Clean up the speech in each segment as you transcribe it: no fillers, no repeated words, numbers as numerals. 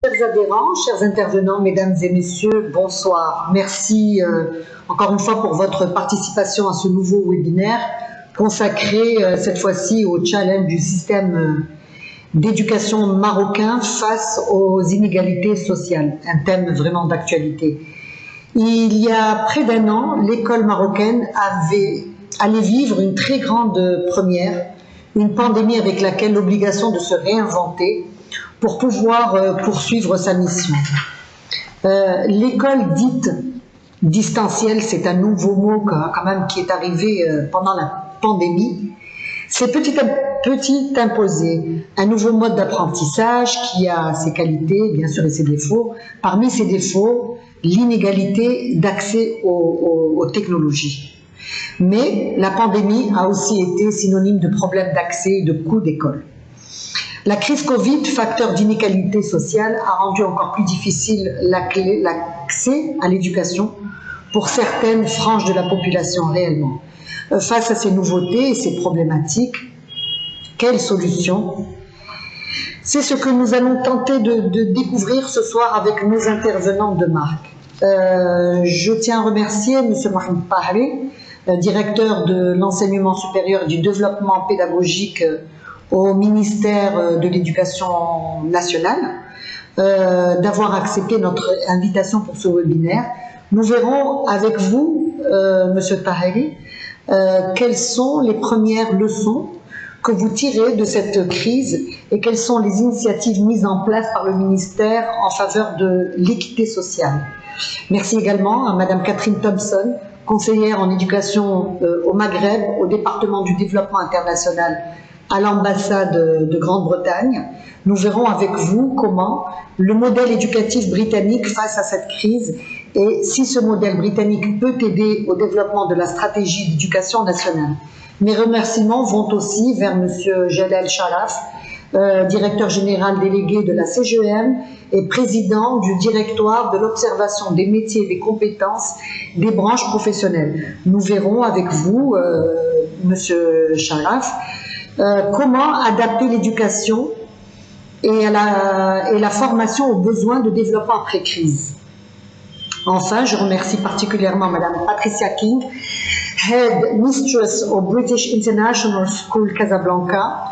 Chers adhérents, chers intervenants, mesdames et messieurs, bonsoir. Merci encore une fois pour votre participation à ce nouveau webinaire consacré cette fois-ci au challenge du système d'éducation marocain face aux inégalités sociales, un thème vraiment d'actualité. Il y a près d'un an, l'école marocaine allait vivre une très grande première, une pandémie avec laquelle l'obligation de se réinventer pour pouvoir poursuivre sa mission. L'école dite distancielle, c'est un nouveau mot quand même qui est arrivé pendant la pandémie. C'est petit à petit imposé un nouveau mode d'apprentissage qui a ses qualités, bien sûr, et ses défauts. Parmi ses défauts, l'inégalité d'accès aux technologies. Mais la pandémie a aussi été synonyme de problèmes d'accès et de coûts d'école. La crise Covid, facteur d'inégalité sociale, a rendu encore plus difficile l'accès à l'éducation pour certaines franges de la population réellement. Face à ces nouveautés et ces problématiques, quelle solution? C'est ce que nous allons tenter de découvrir ce soir avec nos intervenants de marque. Je tiens à remercier M. Mohamed Pahri, directeur de l'enseignement supérieur et du développement pédagogique au ministère de l'Éducation nationale, d'avoir accepté notre invitation pour ce webinaire. Nous verrons avec vous, M. Pahri, quelles sont les premières leçons que vous tirez de cette crise et quelles sont les initiatives mises en place par le ministère en faveur de l'équité sociale. Merci également à Mme Catherine Thompson, conseillère en éducation au Maghreb, au département du développement international à l'ambassade de Grande-Bretagne. Nous verrons avec vous comment le modèle éducatif britannique face à cette crise et si ce modèle britannique peut aider au développement de la stratégie d'éducation nationale. Mes remerciements vont aussi vers M. Jalal Sharaf, directeur général délégué de la CGEM et président du directoire de l'observation des métiers et des compétences des branches professionnelles. Nous verrons avec vous, M. Sharaf, comment adapter l'éducation et la formation aux besoins de développement après crise. Enfin, je remercie particulièrement Mme Patricia King, Head Mistress au British International School Casablanca.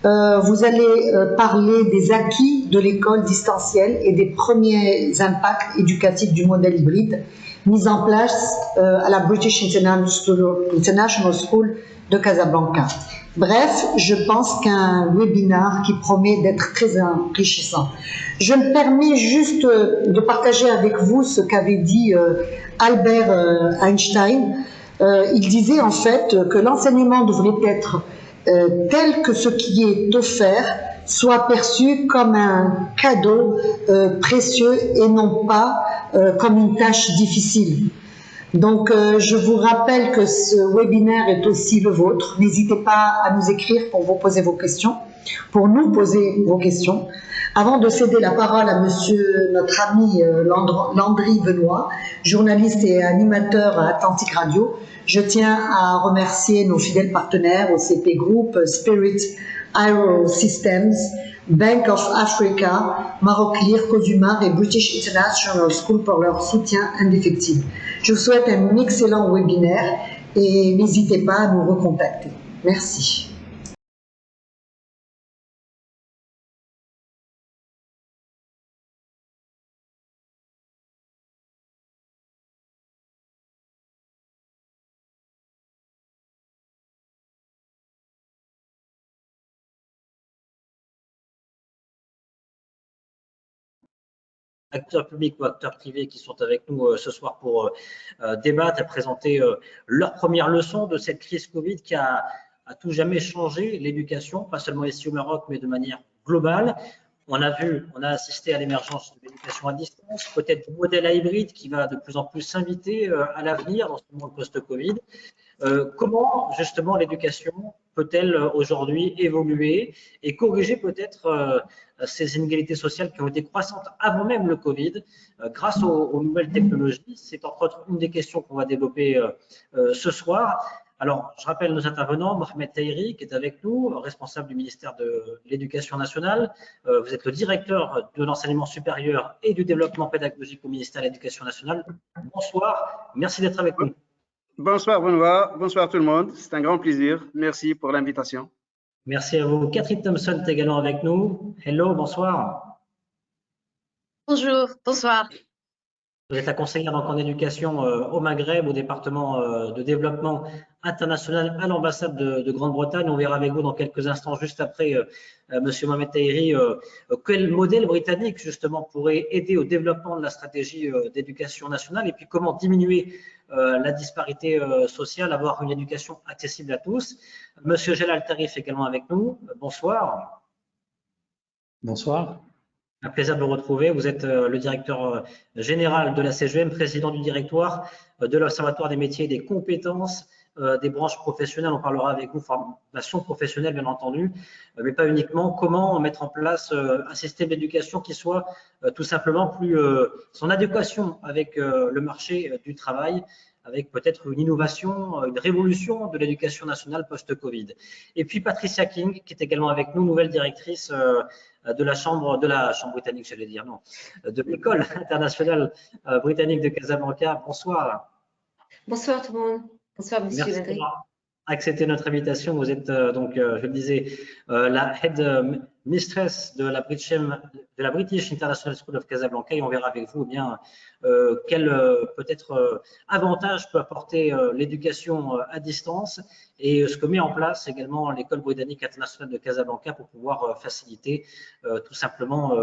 Vous allez parler des acquis de l'école distancielle et des premiers impacts éducatifs du modèle hybride mis en place à la British International School de Casablanca. Bref, je pense qu'un webinaire qui promet d'être très enrichissant. Je me permets juste de partager avec vous ce qu'avait dit Albert Einstein. Il disait en fait que l'enseignement devrait être tel que ce qui est offert soit perçu comme un cadeau précieux et non pas comme une tâche difficile. Donc, je vous rappelle que ce webinaire est aussi le vôtre. N'hésitez pas à nous écrire pour vous poser vos questions, pour nous poser vos questions. Avant de céder la parole à notre ami Landry Benoît, journaliste et animateur à Atlantic Radio, je tiens à remercier nos fidèles partenaires OCP Group, Spirit Aero Systems, Bank of Africa, Maroclear, Cosumar et British International School pour leur soutien indéfectible. Je vous souhaite un excellent webinaire et n'hésitez pas à nous recontacter. Merci. Acteurs publics ou acteurs privés qui sont avec nous ce soir pour débattre et présenter leur première leçon de cette crise Covid qui a tout jamais changé l'éducation, pas seulement ici au Maroc, mais de manière globale. On a assisté à l'émergence de l'éducation à distance, peut-être du modèle hybride qui va de plus en plus s'inviter à l'avenir dans ce monde post-Covid. Comment justement l'éducation peut-elle aujourd'hui évoluer et corriger peut-être ces inégalités sociales qui ont été croissantes avant même le Covid grâce aux nouvelles technologies? C'est entre autres une des questions qu'on va développer ce soir Alors, je rappelle nos intervenants, Mohamed Tahiri, qui est avec nous, responsable du ministère de l'Éducation nationale. Vous êtes le directeur de l'enseignement supérieur et du développement pédagogique au ministère de l'Éducation nationale. Bonsoir, merci d'être avec nous. Bonsoir Benoît, bonsoir tout le monde, c'est un grand plaisir, merci pour l'invitation. Merci à vous. Catherine Thompson est également avec nous. Hello, bonsoir. Bonjour, bonsoir. Vous êtes la conseillère donc en éducation au Maghreb, au département de développement international à l'ambassade de Grande-Bretagne. On verra avec vous dans quelques instants, juste après Monsieur Mohamed Tahiri, quel modèle britannique justement pourrait aider au développement de la stratégie d'éducation nationale et puis comment diminuer la disparité sociale, avoir une éducation accessible à tous. Monsieur Jelal Tarif également avec nous. Bonsoir. Bonsoir. Un plaisir de vous retrouver. Vous êtes le directeur général de la CGM, président du directoire de l'Observatoire des métiers et des compétences des branches professionnelles. On parlera avec vous formation professionnelle, bien entendu, mais pas uniquement. Comment mettre en place un système d'éducation qui soit tout simplement plus son adéquation avec le marché du travail, avec peut-être une innovation, une révolution de l'éducation nationale post-Covid. Et puis Patricia King, qui est également avec nous, nouvelle directrice de la chambre britannique, j'allais dire, non, de l'école internationale britannique de Casablanca. Bonsoir. Bonsoir tout le monde. Bonsoir, monsieur Merci Ladry. d'avoir accepté notre invitation. Vous êtes donc, je le disais, la head mistress de la British International School of Casablanca, et on verra avec vous bien quel peut-être avantage peut apporter l'éducation à distance et ce que met en place également l'école britannique internationale de Casablanca pour pouvoir faciliter tout simplement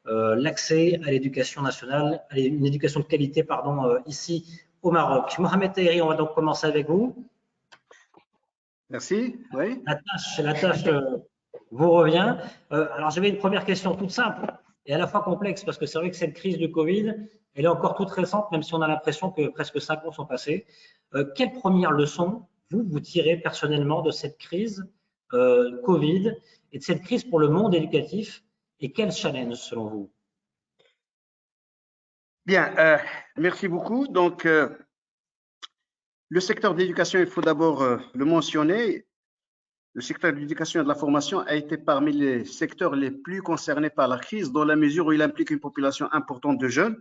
l'accès à l'éducation nationale, à une éducation de qualité, pardon, ici au Maroc. Mohamed Tahiri, on va donc commencer avec vous. Merci. Oui. La tâche vous revient. Alors, j'avais une première question toute simple et à la fois complexe parce que c'est vrai que cette crise du Covid, elle est encore toute récente, même si on a l'impression que presque 5 ans sont passés. Quelle première leçon vous tirez personnellement de cette crise Covid et de cette crise pour le monde éducatif et quel challenge selon vous? Bien, merci beaucoup. Donc, le secteur de l'éducation, il faut d'abord le mentionner. Le secteur de l'éducation et de la formation a été parmi les secteurs les plus concernés par la crise, dans la mesure où il implique une population importante de jeunes.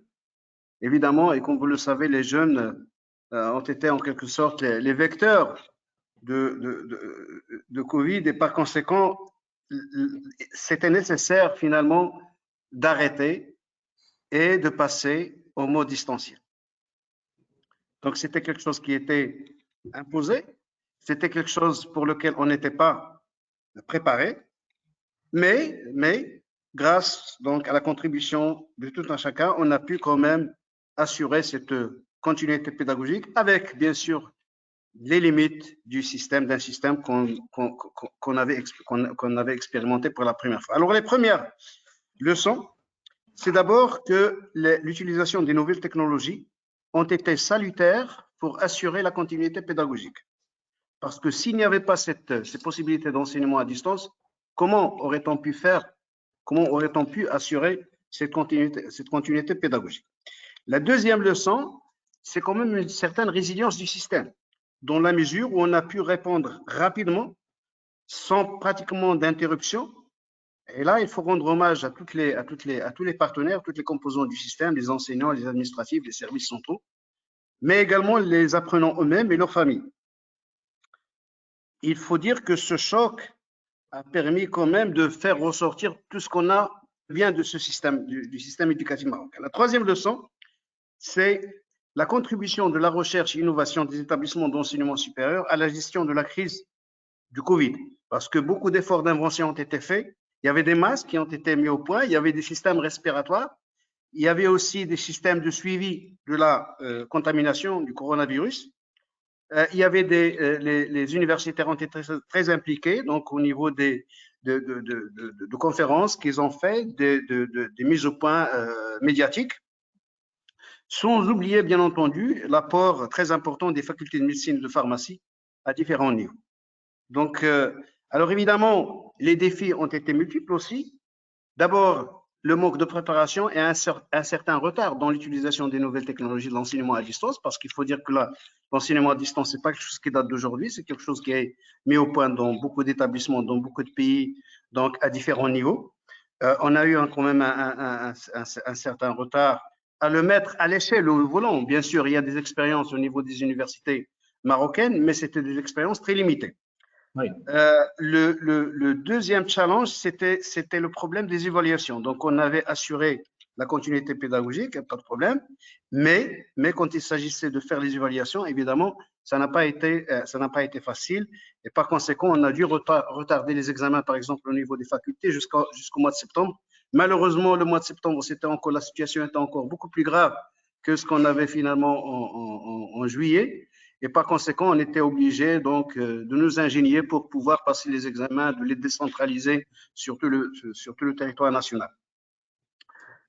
Évidemment, et comme vous le savez, les jeunes ont été en quelque sorte les vecteurs de Covid et par conséquent, c'était nécessaire finalement d'arrêter et de passer au mode distanciel. Donc, c'était quelque chose qui était imposé, c'était quelque chose pour lequel on n'était pas préparé, mais grâce donc à la contribution de tout un chacun, on a pu quand même assurer cette continuité pédagogique avec, bien sûr, les limites d'un système qu'on avait expérimenté pour la première fois. Alors, les premières leçons, c'est d'abord que l'utilisation des nouvelles technologies ont été salutaires pour assurer la continuité pédagogique. Parce que s'il n'y avait pas ces possibilités d'enseignement à distance, comment aurait-on pu assurer cette continuité pédagogique? La deuxième leçon, c'est quand même une certaine résilience du système, dans la mesure où on a pu répondre rapidement, sans pratiquement d'interruption. Et là, il faut rendre hommage à tous les partenaires, toutes les composants du système, les enseignants, les administratifs, les services centraux, mais également les apprenants eux-mêmes et leurs familles. Il faut dire que ce choc a permis quand même de faire ressortir tout ce qu'on a vient de ce système, du système éducatif marocain. La troisième leçon, c'est la contribution de la recherche et l'innovation des établissements d'enseignement supérieur à la gestion de la crise du Covid, parce que beaucoup d'efforts d'invention ont été faits. Il y avait des masques qui ont été mis au point, il y avait des systèmes respiratoires, il y avait aussi des systèmes de suivi de la contamination du coronavirus. Il y avait les universitaires ont été très impliqués, donc au niveau de conférences qu'ils ont fait, des mises au point médiatiques, sans oublier bien entendu l'apport très important des facultés de médecine et de pharmacie à différents niveaux. Donc, alors évidemment, les défis ont été multiples aussi. D'abord, le manque de préparation et un certain retard dans l'utilisation des nouvelles technologies de l'enseignement à distance, parce qu'il faut dire que l'enseignement à distance, c'est pas quelque chose qui date d'aujourd'hui, c'est quelque chose qui est mis au point dans beaucoup d'établissements, dans beaucoup de pays, donc à différents niveaux. On a eu quand même un certain retard à le mettre à l'échelle où nous voulons. Bien sûr, il y a des expériences au niveau des universités marocaines, mais c'était des expériences très limitées. Oui. Le deuxième challenge, c'était le problème des évaluations. Donc, on avait assuré la continuité pédagogique, pas de problème, mais quand il s'agissait de faire les évaluations, évidemment, ça n'a pas été facile. Et par conséquent, on a dû retarder les examens, par exemple, au niveau des facultés jusqu'au mois de septembre. Malheureusement, le mois de septembre, la situation était encore beaucoup plus grave que ce qu'on avait finalement en juillet. Et par conséquent, on était obligé donc de nous ingénier pour pouvoir passer les examens, de les décentraliser sur tout le territoire national.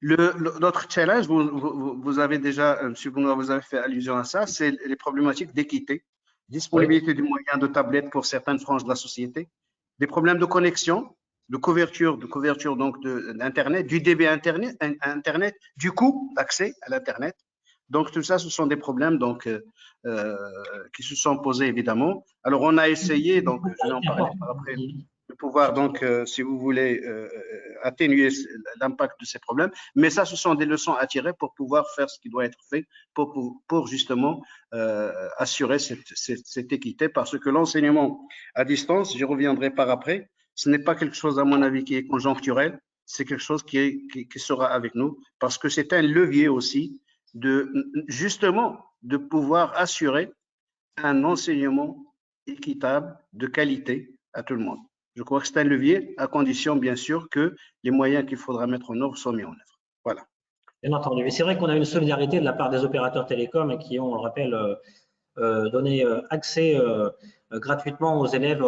L'autre challenge, vous avez déjà, M. Bounoua, vous avez fait allusion à ça, c'est les problématiques d'équité, disponibilité des moyens de tablettes pour certaines franges de la société, des problèmes de connexion, de couverture donc d'Internet, du débit Internet, du coût d'accès à l'Internet. Donc, tout ça, ce sont des problèmes donc, qui se sont posés, évidemment. Alors, on a essayé, donc, je vais en parler par après, de pouvoir, donc, si vous voulez, atténuer l'impact de ces problèmes. Mais ça, ce sont des leçons à tirer pour pouvoir faire ce qui doit être fait pour justement assurer cette équité. Parce que l'enseignement à distance, j'y reviendrai par après, ce n'est pas quelque chose, à mon avis, qui est conjoncturel. C'est quelque chose qui sera avec nous parce que c'est un levier aussi justement de pouvoir assurer un enseignement équitable, de qualité à tout le monde. Je crois que c'est un levier à condition, bien sûr, que les moyens qu'il faudra mettre en œuvre soient mis en œuvre. Voilà. Bien entendu. Mais c'est vrai qu'on a une solidarité de la part des opérateurs télécoms qui ont, on le rappelle, donné accès gratuitement aux élèves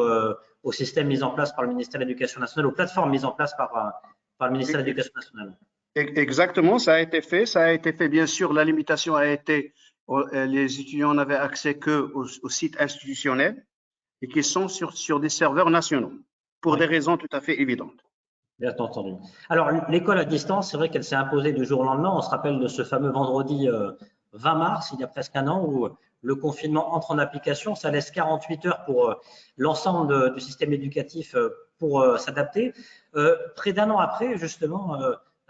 au système mis en place par le ministère de l'Éducation nationale, aux plateformes mises en place par le ministère de l'Éducation nationale. Exactement, ça a été fait. Ça a été fait, bien sûr, la limitation a été, les étudiants n'avaient accès qu'aux sites institutionnels et qui sont sur des serveurs nationaux, pour des raisons tout à fait évidentes. Bien entendu. Alors, l'école à distance, c'est vrai qu'elle s'est imposée du jour au lendemain. On se rappelle de ce fameux vendredi 20 mars, il y a presque un an, où le confinement entre en application. Ça laisse 48 heures pour l'ensemble du système éducatif pour s'adapter. Près d'un an après, justement,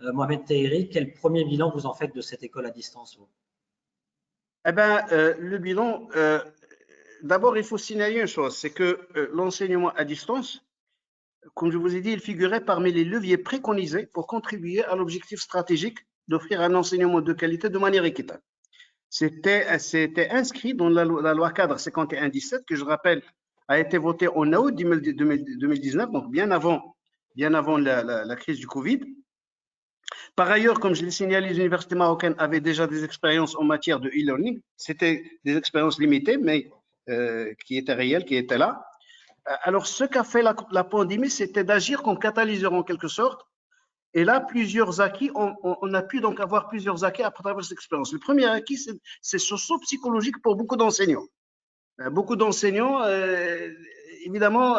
Mohamed Tahiri, quel premier bilan vous en faites de cette école à distance, vous? Eh bien, le bilan, d'abord, il faut signaler une chose, c'est que l'enseignement à distance, comme je vous ai dit, il figurait parmi les leviers préconisés pour contribuer à l'objectif stratégique d'offrir un enseignement de qualité de manière équitable. C'était inscrit dans la loi cadre 51-17, que je rappelle, a été votée en août 2019, donc bien avant la crise du Covid. Par ailleurs, comme je l'ai signalé, les universités marocaines avaient déjà des expériences en matière de e-learning. C'était des expériences limitées, mais qui étaient réelles, qui étaient là. Alors, ce qu'a fait la pandémie, c'était d'agir comme catalyseur en quelque sorte. Et là, plusieurs acquis, on a pu donc avoir plusieurs acquis à travers cette expérience. Le premier acquis, c'est ce saut psychologique pour beaucoup d'enseignants. Beaucoup d'enseignants, évidemment,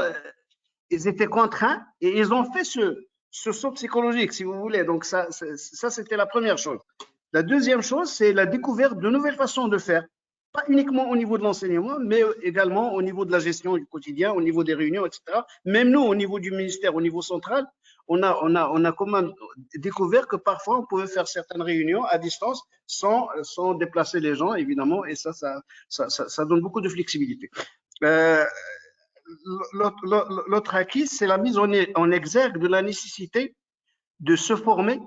ils étaient contraints et ils ont fait ce saut psychologique, si vous voulez. Donc, ça c'était la première chose. La deuxième chose, c'est la découverte de nouvelles façons de faire. Pas uniquement au niveau de l'enseignement, mais également au niveau de la gestion du quotidien, au niveau des réunions, etc. Même nous, au niveau du ministère, au niveau central, on a quand même découvert que parfois, on pouvait faire certaines réunions à distance sans déplacer les gens, évidemment, et ça donne beaucoup de flexibilité. L'autre acquis, c'est la mise en exergue de la nécessité de se former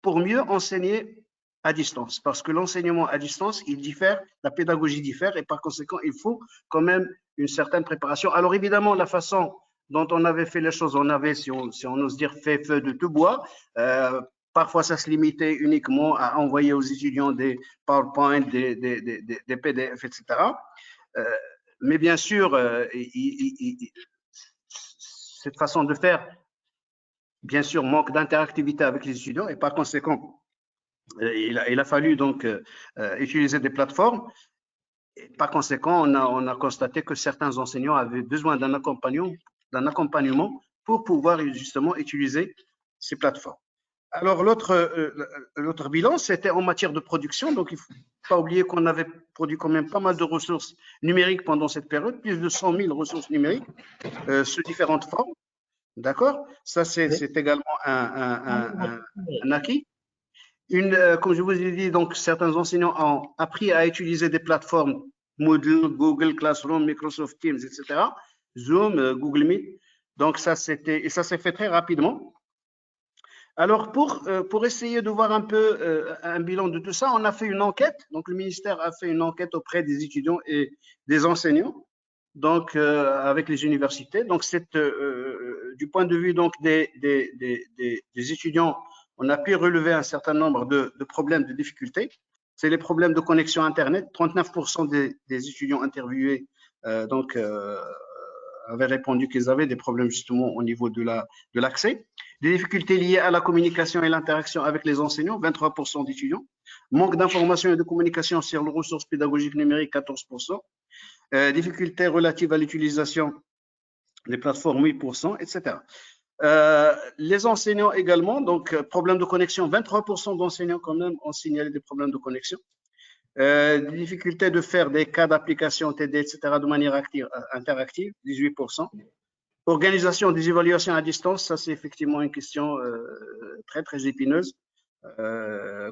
pour mieux enseigner à distance, parce que l'enseignement à distance, il diffère, la pédagogie diffère, et par conséquent, il faut quand même une certaine préparation. Alors évidemment, la façon dont on avait fait les choses, on avait, si on ose dire, fait feu de tout bois. Parfois, ça se limitait uniquement à envoyer aux étudiants des PowerPoint, des PDF, etc. Mais bien sûr, cette façon de faire, bien sûr, manque d'interactivité avec les étudiants, et par conséquent, il a fallu donc utiliser des plateformes. Et par conséquent, on a constaté que certains enseignants avaient besoin d'un accompagnement pour pouvoir justement utiliser ces plateformes. Alors, l'autre bilan, c'était en matière de production. Donc, il ne faut pas oublier qu'on avait produit quand même pas mal de ressources numériques pendant cette période, plus de 100 000 ressources numériques sous différentes formes. D'accord? Ça, c'est également un acquis. Comme je vous ai dit, donc, certains enseignants ont appris à utiliser des plateformes Moodle, Google Classroom, Microsoft Teams, etc. Zoom, Google Meet. Donc, ça s'est fait très rapidement. Alors, pour essayer de voir un peu un bilan de tout ça, on a fait une enquête. Donc, le ministère a fait une enquête auprès des étudiants et des enseignants, donc avec les universités. Donc, du point de vue donc des étudiants, on a pu relever un certain nombre de problèmes, de difficultés. C'est les problèmes de connexion Internet. 39% des étudiants interviewés avaient répondu qu'ils avaient des problèmes justement au niveau de l'accès. Des difficultés liées à la communication et l'interaction avec les enseignants, 23% d'étudiants. Manque d'information et de communication sur les ressources pédagogiques numériques, 14%. Difficultés relatives à l'utilisation des plateformes, 8%, etc. Les enseignants également, donc problèmes de connexion, 23% d'enseignants quand même ont signalé des problèmes de connexion. Des difficultés de faire des cas d'application TD, etc. de manière interactive, 18%. Organisation des évaluations à distance, ça c'est effectivement une question très très épineuse.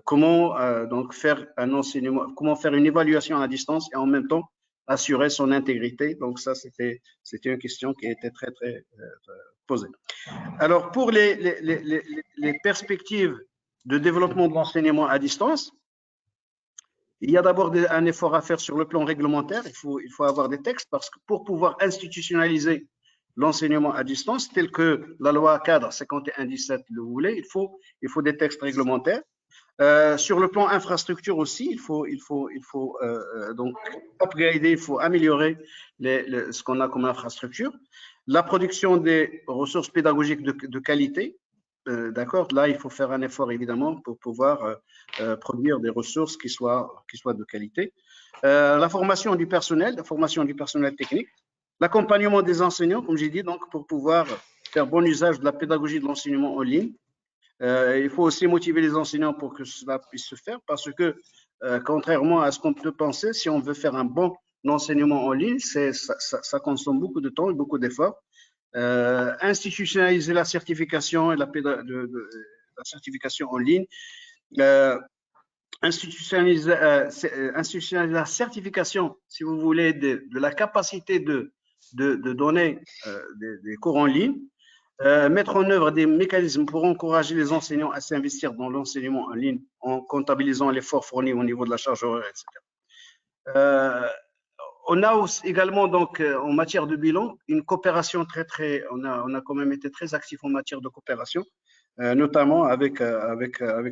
Comment donc faire un enseignement, comment faire une évaluation à distance et en même temps assurer son intégrité. Donc ça c'était une question qui était très très posée. Alors pour les perspectives de développement de l'enseignement à distance, il y a d'abord un effort à faire sur le plan réglementaire. Il faut avoir des textes parce que pour pouvoir institutionnaliser l'enseignement à distance, tel que la loi cadre 51-17 le voulait, il faut des textes réglementaires. Sur le plan infrastructure aussi, il faut donc upgrader, il faut améliorer ce qu'on a comme infrastructure. La production des ressources pédagogiques de qualité, d'accord. Là, il faut faire un effort évidemment pour pouvoir produire des ressources qui soient de qualité. La formation du personnel technique. L'accompagnement des enseignants, comme j'ai dit, donc pour pouvoir faire bon usage de la pédagogie de l'enseignement en ligne. Il faut aussi motiver les enseignants pour que cela puisse se faire parce que, contrairement à ce qu'on peut penser, si on veut faire un bon enseignement en ligne, ça consomme beaucoup de temps et beaucoup d'efforts. Institutionnaliser la certification et la certification en ligne. Institutionnaliser la certification, si vous voulez, de la capacité de donner des cours en ligne, mettre en œuvre des mécanismes pour encourager les enseignants à s'investir dans l'enseignement en ligne en comptabilisant l'effort fourni au niveau de la charge horaire, etc. On a aussi également donc en matière de bilan une coopération on a quand même été très actifs en matière de coopération, notamment avec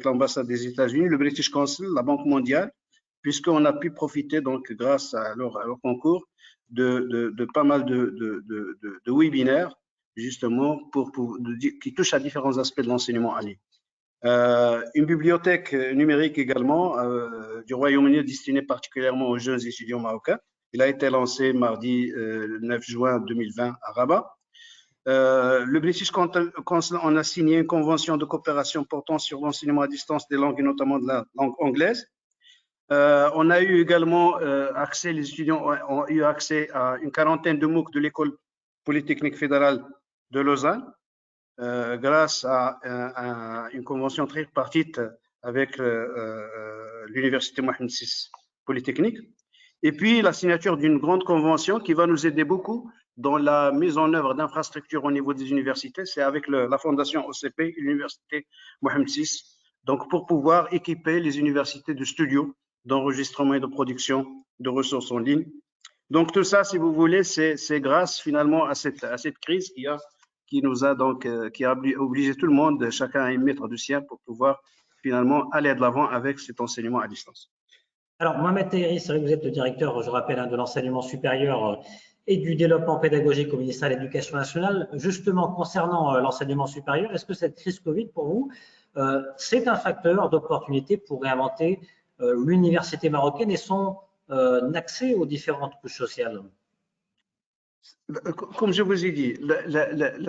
l'ambassade des États-Unis, le British Council, la Banque mondiale, puisqu'on a pu profiter donc grâce à leur concours de pas mal de webinaires justement qui touchent à différents aspects de l'enseignement en ligne. Une bibliothèque numérique également du Royaume-Uni destinée particulièrement aux jeunes étudiants marocains. Il a été lancé mardi 9 juin 2020 à Rabat. Le British Council en a signé une convention de coopération portant sur l'enseignement à distance des langues et notamment de la langue anglaise. On a eu également accès, les étudiants ont eu accès à une quarantaine de MOOC de l'École polytechnique fédérale de Lausanne grâce à une convention tripartite avec l'Université Mohamed VI Polytechnique. Et puis, la signature d'une grande convention qui va nous aider beaucoup dans la mise en œuvre d'infrastructures au niveau des universités. C'est avec la Fondation OCP et l'Université Mohamed VI. Donc, pour pouvoir équiper les universités de studios d'enregistrement et de production de ressources en ligne. Donc, tout ça, si vous voulez, c'est grâce finalement à cette crise qui nous a donc, qui a obligé tout le monde, chacun à y mettre du sien pour pouvoir finalement aller de l'avant avec cet enseignement à distance. Alors, Mohamed Tahiri, c'est vrai que vous êtes le directeur, je rappelle, de l'enseignement supérieur et du développement pédagogique au ministère de l'Éducation nationale. Justement, concernant l'enseignement supérieur, est-ce que cette crise Covid, pour vous, c'est un facteur d'opportunité pour réinventer l'université marocaine et son accès aux différentes couches sociales? Comme je vous ai dit,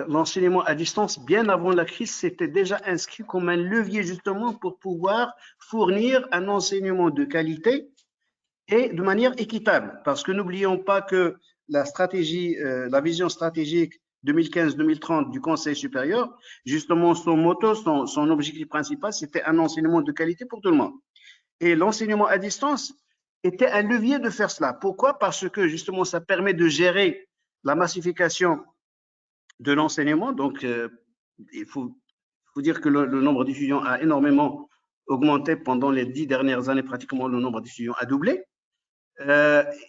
l'enseignement à distance, bien avant la crise, s'était déjà inscrit comme un levier justement pour pouvoir fournir un enseignement de qualité et de manière équitable. Parce que n'oublions pas que la stratégie, la vision stratégique 2015-2030 du Conseil supérieur, justement son motto, son objectif principal, c'était un enseignement de qualité pour tout le monde. Et l'enseignement à distance était un levier de faire cela. Pourquoi? Parce que justement, ça permet de gérer la massification de l'enseignement. Donc, il faut dire que le nombre d'étudiants a énormément augmenté pendant les 10 dernières années. Pratiquement, le nombre d'étudiants a doublé.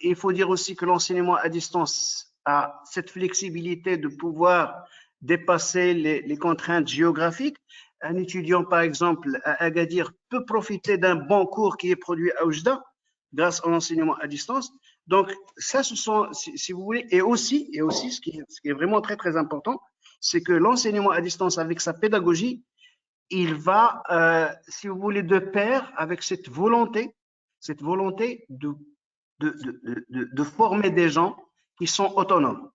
Il faut dire aussi que l'enseignement à distance a cette flexibilité de pouvoir dépasser les contraintes géographiques. Un étudiant, par exemple, à Agadir, peut profiter d'un bon cours qui est produit à Oujda grâce à l'enseignement à distance. Donc, ça, ce sont, si vous voulez, et aussi ce qui est vraiment très, très important, c'est que l'enseignement à distance, avec sa pédagogie, il va, si vous voulez, de pair avec cette volonté de former des gens qui sont autonomes.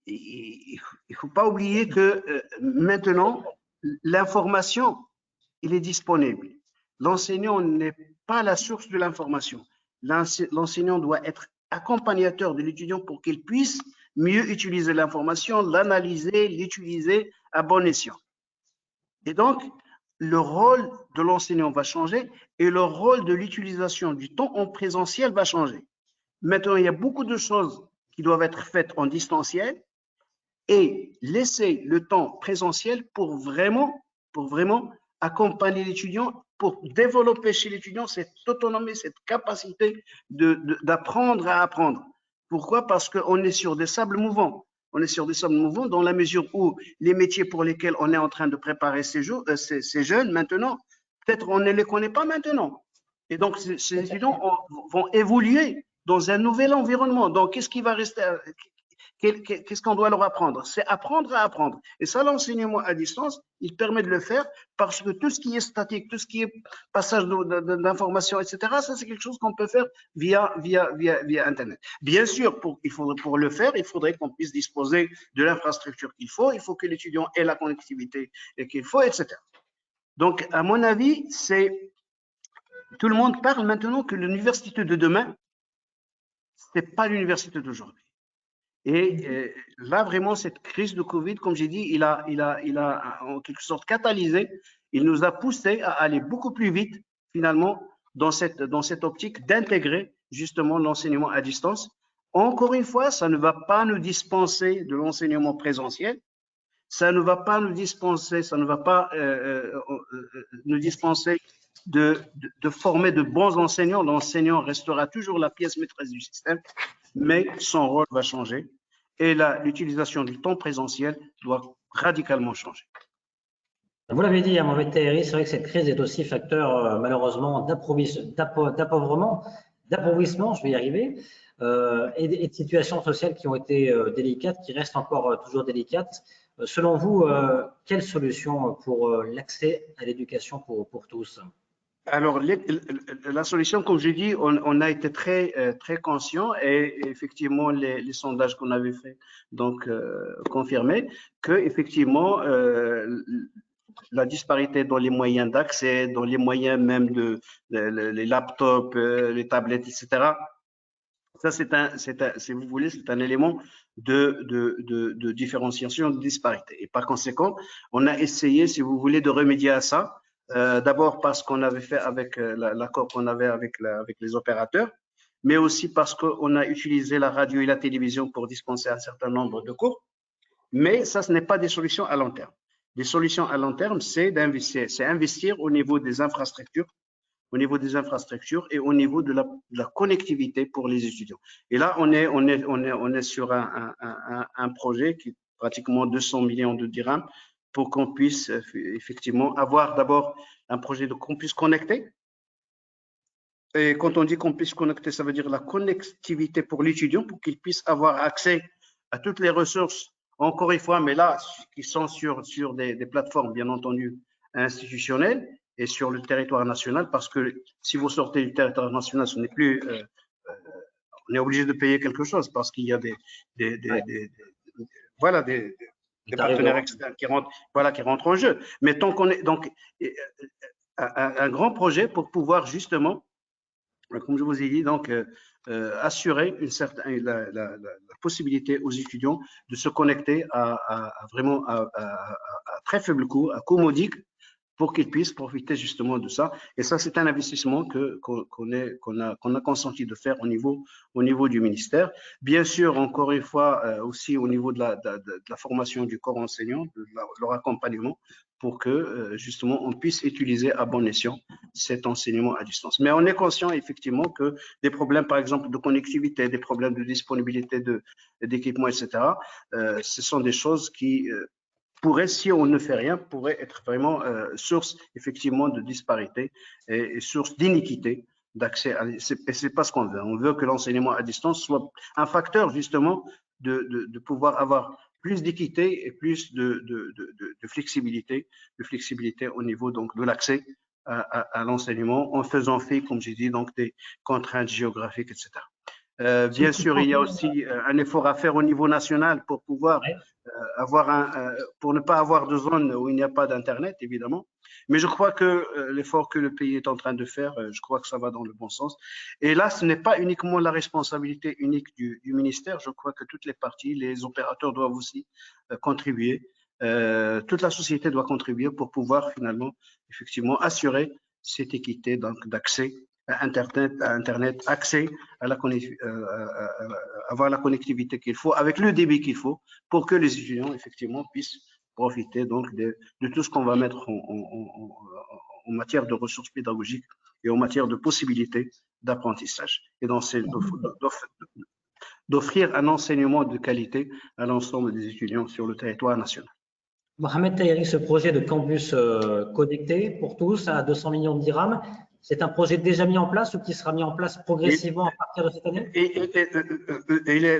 Il ne faut pas oublier que maintenant, l'information, il est disponible. L'enseignant n'est pas la source de l'information. L'enseignant doit être accompagnateur de l'étudiant pour qu'il puisse mieux utiliser l'information, l'analyser, l'utiliser à bon escient. Et donc, le rôle de l'enseignant va changer et le rôle de l'utilisation du temps en présentiel va changer. Maintenant, il y a beaucoup de choses qui doivent être faites en distanciel et laisser le temps présentiel pour vraiment accompagner l'étudiant, pour développer chez l'étudiant cette autonomie, cette capacité d'apprendre à apprendre. Pourquoi? Parce qu'on est sur des sables mouvants. On est sur des sables mouvants dans la mesure où les métiers pour lesquels on est en train de préparer ces jeunes maintenant, peut-être on ne les connaît pas maintenant. Et donc, ces étudiants vont évoluer dans un nouvel environnement. Donc, qu'est-ce qui va rester? Qu'est-ce qu'on doit leur apprendre? C'est apprendre à apprendre. Et ça, l'enseignement à distance, il permet de le faire parce que tout ce qui est statique, tout ce qui est passage d'informations, etc., ça, c'est quelque chose qu'on peut faire via Internet. Bien sûr, pour le faire, il faudrait qu'on puisse disposer de l'infrastructure qu'il faut. Il faut que l'étudiant ait la connectivité qu'il faut, etc. Donc, à mon avis, tout le monde parle maintenant que l'université de demain, ce n'est pas l'université d'aujourd'hui. Et là, vraiment, cette crise de Covid, comme j'ai dit, il a en quelque sorte catalysé, il nous a poussé à aller beaucoup plus vite, finalement, dans cette optique d'intégrer justement l'enseignement à distance. Encore une fois, ça ne va pas nous dispenser de l'enseignement présentiel, ça ne va pas nous dispenser, de former de bons enseignants. L'enseignant restera toujours la pièce maîtresse du système, mais son rôle va changer et l'utilisation du temps présentiel doit radicalement changer. Vous l'avez dit, Mohamed Taheri, c'est vrai que cette crise est aussi facteur malheureusement d'appauvrissement, je vais y arriver, et de situations sociales qui ont été délicates, qui restent encore toujours délicates. Selon vous, quelle solution pour l'accès à l'éducation pour tous? Alors, la solution, comme je dis, on a été très conscient et effectivement, les sondages qu'on avait fait donc confirmaient que effectivement la disparité dans les moyens d'accès, dans les moyens même les laptops, les tablettes, etc. Ça, si vous voulez, c'est un élément de différenciation, de disparité. Et par conséquent, on a essayé, si vous voulez, de remédier à ça. D'abord parce qu'on avait fait avec l'accord qu'on avait avec les opérateurs, mais aussi parce qu'on a utilisé la radio et la télévision pour dispenser un certain nombre de cours. Mais ça, ce n'est pas des solutions à long terme. Des solutions à long terme, c'est investir au niveau des infrastructures, et au niveau de la connectivité pour les étudiants. Et là, on est sur un projet qui est pratiquement 200 millions de dirhams pour qu'on puisse effectivement avoir d'abord un projet qu'on puisse connecter. Et quand on dit qu'on puisse connecter, ça veut dire la connectivité pour l'étudiant, pour qu'il puisse avoir accès à toutes les ressources, encore une fois, mais là, qui sont sur des plateformes, bien entendu, institutionnelles et sur le territoire national, parce que si vous sortez du territoire national, ce n'est plus on est obligé de payer quelque chose parce qu'il y a des partenaires externes qui rentrent en jeu. Mais tant qu'on est donc un grand projet pour pouvoir justement, comme je vous ai dit, donc assurer la possibilité aux étudiants de se connecter à très faible coût, à coût modique, pour qu'ils puissent profiter justement de ça. Et ça, c'est un investissement qu'on a consenti de faire au niveau du ministère. Bien sûr, encore une fois, aussi au niveau de la formation du corps enseignant, de leur accompagnement, pour que justement on puisse utiliser à bon escient cet enseignement à distance. Mais on est conscient effectivement que des problèmes, par exemple, de connectivité, des problèmes de disponibilité d'équipements, etc., ce sont des choses qui pourrait, si on ne fait rien, pourrait être vraiment source effectivement de disparité et source d'iniquité d'accès. Et c'est pas ce qu'on veut. On veut que l'enseignement à distance soit un facteur justement de pouvoir avoir plus d'équité et plus de flexibilité au niveau donc de l'accès à l'enseignement en faisant fi, comme j'ai dit, donc des contraintes géographiques, etc. Bien sûr, il y a aussi un effort à faire au niveau national pour pouvoir pour ne pas avoir de zone où il n'y a pas d'Internet, évidemment. Mais je crois que l'effort que le pays est en train de faire, je crois que ça va dans le bon sens. Et là, ce n'est pas uniquement la responsabilité unique du ministère. Je crois que toutes les parties, les opérateurs doivent aussi contribuer. Toute la société doit contribuer pour pouvoir finalement, effectivement, assurer cette équité d'accès à Internet, accès à avoir la connectivité qu'il faut, avec le débit qu'il faut, pour que les étudiants, effectivement, puissent profiter donc de tout ce qu'on va mettre en matière de ressources pédagogiques et en matière de possibilités d'apprentissage. Et d'offrir un enseignement de qualité à l'ensemble des étudiants sur le territoire national. Mohamed Tahiri, ce projet de campus connecté pour tous à 200 millions de dirhams, c'est un projet déjà mis en place ou qui sera mis en place progressivement à partir de cette année?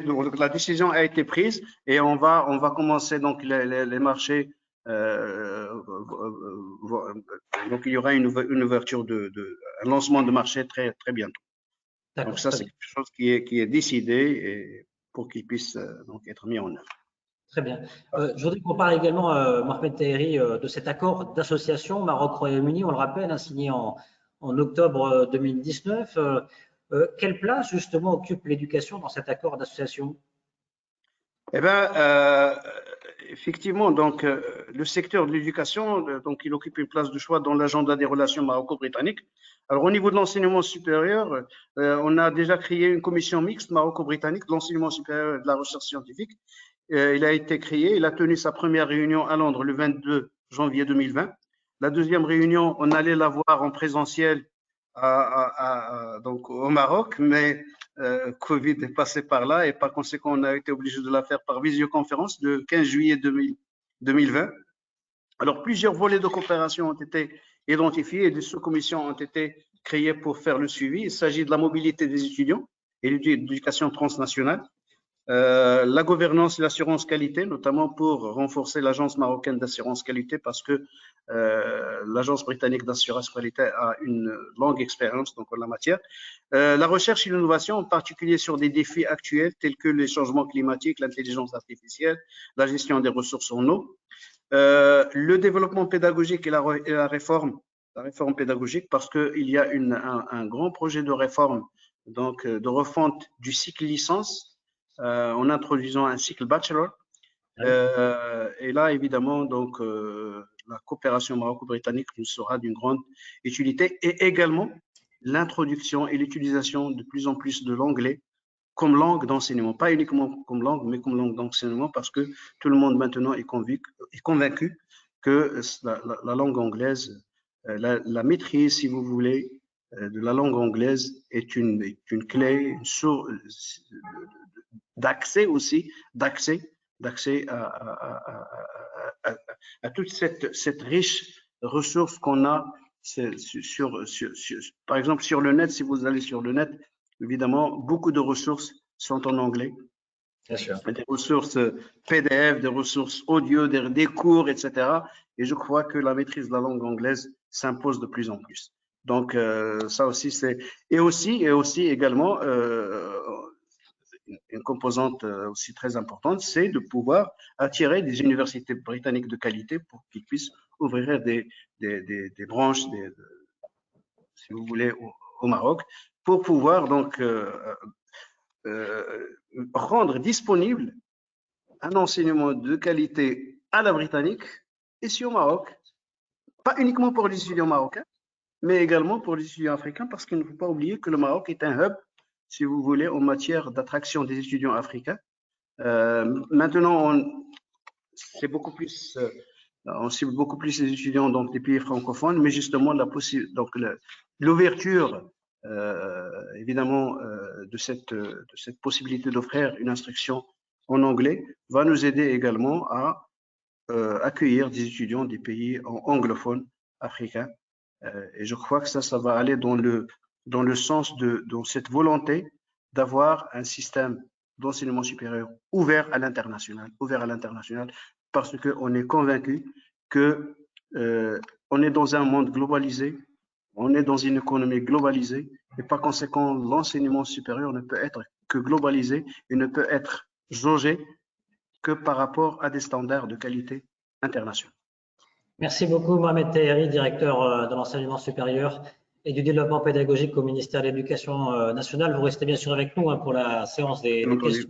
Donc la décision a été prise et on va commencer donc les marchés. Donc il y aura une ouverture un lancement de marché très très bientôt. Donc ça c'est quelque chose qui est décidé et pour qu'il puisse donc être mis en œuvre. Très bien. Je voudrais qu'on parle également, Mohamed Tahiri, de cet accord d'association Maroc-Royaume-Uni, on le rappelle, signé en octobre 2019. Quelle place justement occupe l'éducation dans cet accord d'association? Eh bien, effectivement, donc le secteur de l'éducation, donc il occupe une place de choix dans l'agenda des relations maroco-britanniques. Alors au niveau de l'enseignement supérieur, on a déjà créé une commission mixte maroco-britannique de l'enseignement supérieur et de la recherche scientifique. Il a été créé, il a tenu sa première réunion à Londres le 22 janvier 2020. La deuxième réunion, on allait la voir en présentiel donc au Maroc, mais Covid est passé par là et par conséquent, on a été obligé de la faire par visioconférence le 15 juillet 2020. Alors, plusieurs volets de coopération ont été identifiés et des sous-commissions ont été créées pour faire le suivi. Il s'agit de la mobilité des étudiants et l'éducation transnationale. La gouvernance et l'assurance qualité, notamment pour renforcer l'agence marocaine d'assurance qualité parce que l'agence britannique d'assurance qualité a une longue expérience donc en la matière. La recherche et l'innovation, en particulier sur des défis actuels tels que les changements climatiques, l'intelligence artificielle, la gestion des ressources en eau. Le développement pédagogique et la réforme pédagogique parce qu'il y a un grand projet de réforme, donc de refonte du cycle licence en introduisant un cycle bachelor. Et là, évidemment, donc, la coopération maroco-britannique nous sera d'une grande utilité et également l'introduction et l'utilisation de plus en plus de l'anglais comme langue d'enseignement, pas uniquement comme langue, mais comme langue d'enseignement parce que tout le monde maintenant est convaincu que la langue anglaise, la maîtrise, si vous voulez, de la langue anglaise est une clé, une source d'accès aussi, d'accès à toute cette riche ressource qu'on a par exemple sur le net. Si vous allez sur le net, évidemment, beaucoup de ressources sont en anglais. Bien sûr. Des ressources PDF, des ressources audio, des cours, etc. Et je crois que la maîtrise de la langue anglaise s'impose de plus en plus. Donc, ça aussi, c'est… Et aussi également, une composante aussi très importante, c'est de pouvoir attirer des universités britanniques de qualité pour qu'ils puissent ouvrir des branches, si vous voulez, au Maroc, pour pouvoir donc rendre disponible un enseignement de qualité à la britannique ici au Maroc, pas uniquement pour les étudiants marocains, mais également pour les étudiants africains, parce qu'il ne faut pas oublier que le Maroc est un hub, si vous voulez, en matière d'attraction des étudiants africains. Maintenant, c'est beaucoup plus, on cible beaucoup plus les étudiants dans les pays francophones, mais justement l'ouverture, évidemment, de cette possibilité d'offrir une instruction en anglais va nous aider également à accueillir des étudiants des pays anglophones africains. Et je crois que ça va aller dans le sens dans cette volonté d'avoir un système d'enseignement supérieur ouvert à l'international, parce qu'on est convaincu que on est dans un monde globalisé, on est dans une économie globalisée, et par conséquent, l'enseignement supérieur ne peut être que globalisé et ne peut être jaugé que par rapport à des standards de qualité internationaux. Merci beaucoup, Mohamed Taheri, directeur de l'enseignement supérieur et du développement pédagogique au ministère de l'Éducation nationale. Vous restez bien sûr avec nous pour la séance des questions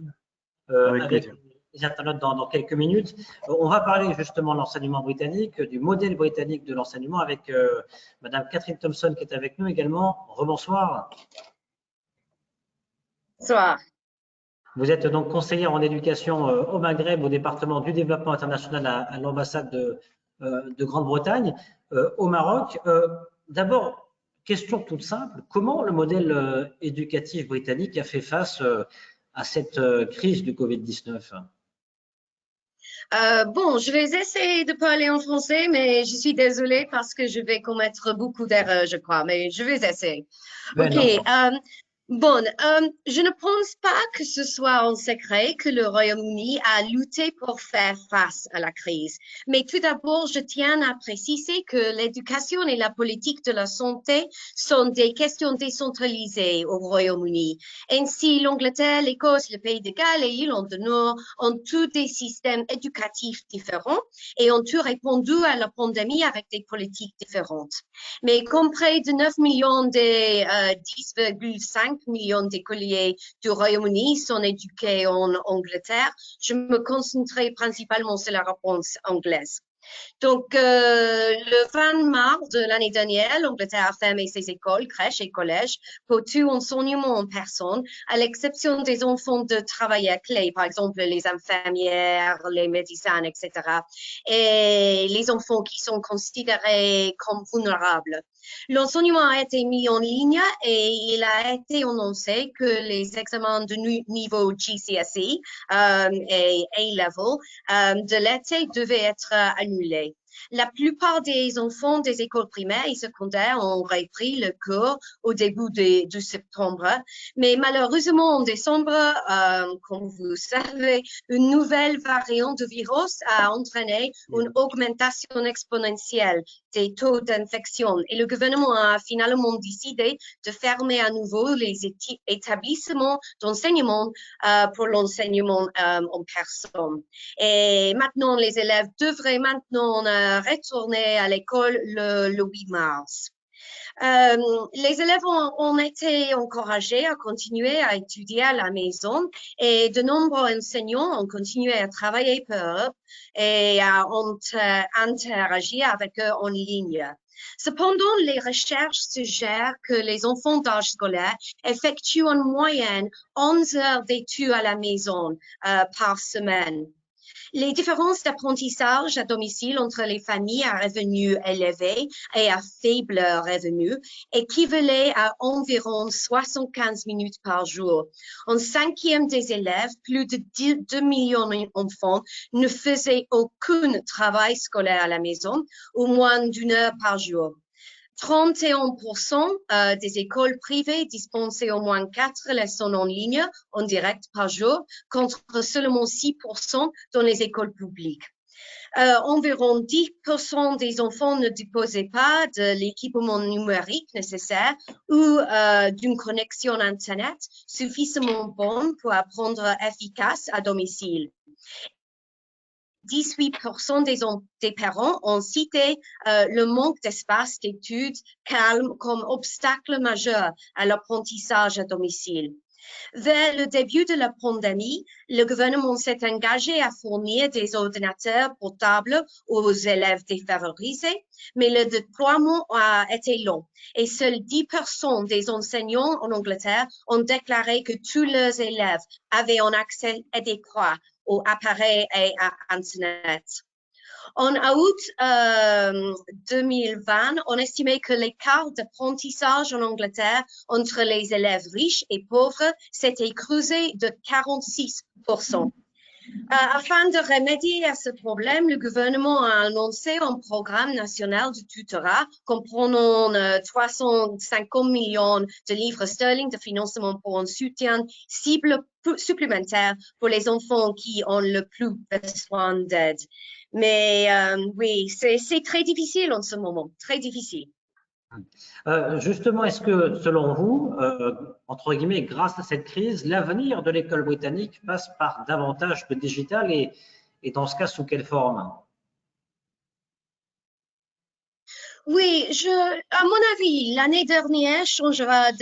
avec les internautes dans quelques minutes. On va parler justement de l'enseignement britannique, du modèle britannique de l'enseignement avec Madame Catherine Thompson qui est avec nous également. Rebonsoir. Bonsoir. Vous êtes donc conseillère en éducation au Maghreb, au département du développement international à l'ambassade de Grande-Bretagne au Maroc. D'abord, question toute simple, comment le modèle éducatif britannique a fait face à cette crise du Covid-19 ? Bon, je vais essayer de parler en français, mais je suis désolée parce que je vais commettre beaucoup d'erreurs, je crois, mais je vais essayer. Ben OK. Bon, je ne pense pas que ce soit un secret que le Royaume-Uni a lutté pour faire face à la crise. Mais tout d'abord, je tiens à préciser que l'éducation et la politique de la santé sont des questions décentralisées au Royaume-Uni. Ainsi, l'Angleterre, l'Écosse, le Pays de Galles et l'Irlande du Nord ont tous des systèmes éducatifs différents et ont tous répondu à la pandémie avec des politiques différentes. Mais comme près de 9 millions des 10,5 millions d'écoliers du Royaume-Uni sont éduqués en Angleterre, je me concentrerai principalement sur la réponse anglaise. Donc, le 20 mars de l'année dernière, l'Angleterre a fermé ses écoles, crèches et collèges pour tout enseignement en personne, à l'exception des enfants de travailleurs clés, par exemple les infirmières, les médecins, etc., et les enfants qui sont considérés comme vulnérables. L'enseignement a été mis en ligne et il a été annoncé que les examens de niveau GCSE et A-Level de l'été devaient être annulés. La plupart des enfants des écoles primaires et secondaires ont repris le cours au début de septembre, mais malheureusement en décembre, comme vous savez, une nouvelle variante de virus a entraîné une augmentation exponentielle des taux d'infection et le gouvernement a finalement décidé de fermer à nouveau les établissements d'enseignement pour l'enseignement en personne. Et maintenant, les élèves devraient maintenant retourner à l'école le 8 mars. Les élèves ont été encouragés à continuer à étudier à la maison et de nombreux enseignants ont continué à travailler pour eux et à interagir avec eux en ligne. Cependant, les recherches suggèrent que les enfants d'âge scolaire effectuent en moyenne 11 heures d'études à la maison par semaine. Les différences d'apprentissage à domicile entre les familles à revenus élevés et à faible revenu équivalaient à environ 75 minutes par jour. Un cinquième des élèves, plus de 2 millions d'enfants, ne faisaient aucun travail scolaire à la maison, ou moins d'1 heure par jour. 31% des écoles privées dispensaient au moins 4 leçons en ligne, en direct par jour, contre seulement 6% dans les écoles publiques. Environ 10% des enfants ne disposaient pas de l'équipement numérique nécessaire ou d'une connexion Internet suffisamment bonne pour apprendre efficace à domicile. 18% des parents ont cité le manque d'espace d'études calme comme obstacle majeur à l'apprentissage à domicile. Vers le début de la pandémie, le gouvernement s'est engagé à fournir des ordinateurs portables aux élèves défavorisés, mais le déploiement a été long et seuls 10% des enseignants en Angleterre ont déclaré que tous leurs élèves avaient un accès adéquat aux appareils et à Internet. En août 2020, on estimait que l'écart d'apprentissage en Angleterre entre les élèves riches et pauvres s'était creusé de 46%. Afin de remédier à ce problème, le gouvernement a annoncé un programme national de tutorat comprenant 350 millions de livres sterling de financement pour un soutien cible supplémentaire pour les enfants qui ont le plus besoin d'aide. Mais oui, c'est très difficile en ce moment, très difficile. Justement, est-ce que, selon vous, entre guillemets, grâce à cette crise, l'avenir de l'école britannique passe par davantage de digital et dans ce cas, sous quelle forme? Oui, à mon avis, l'année dernière changera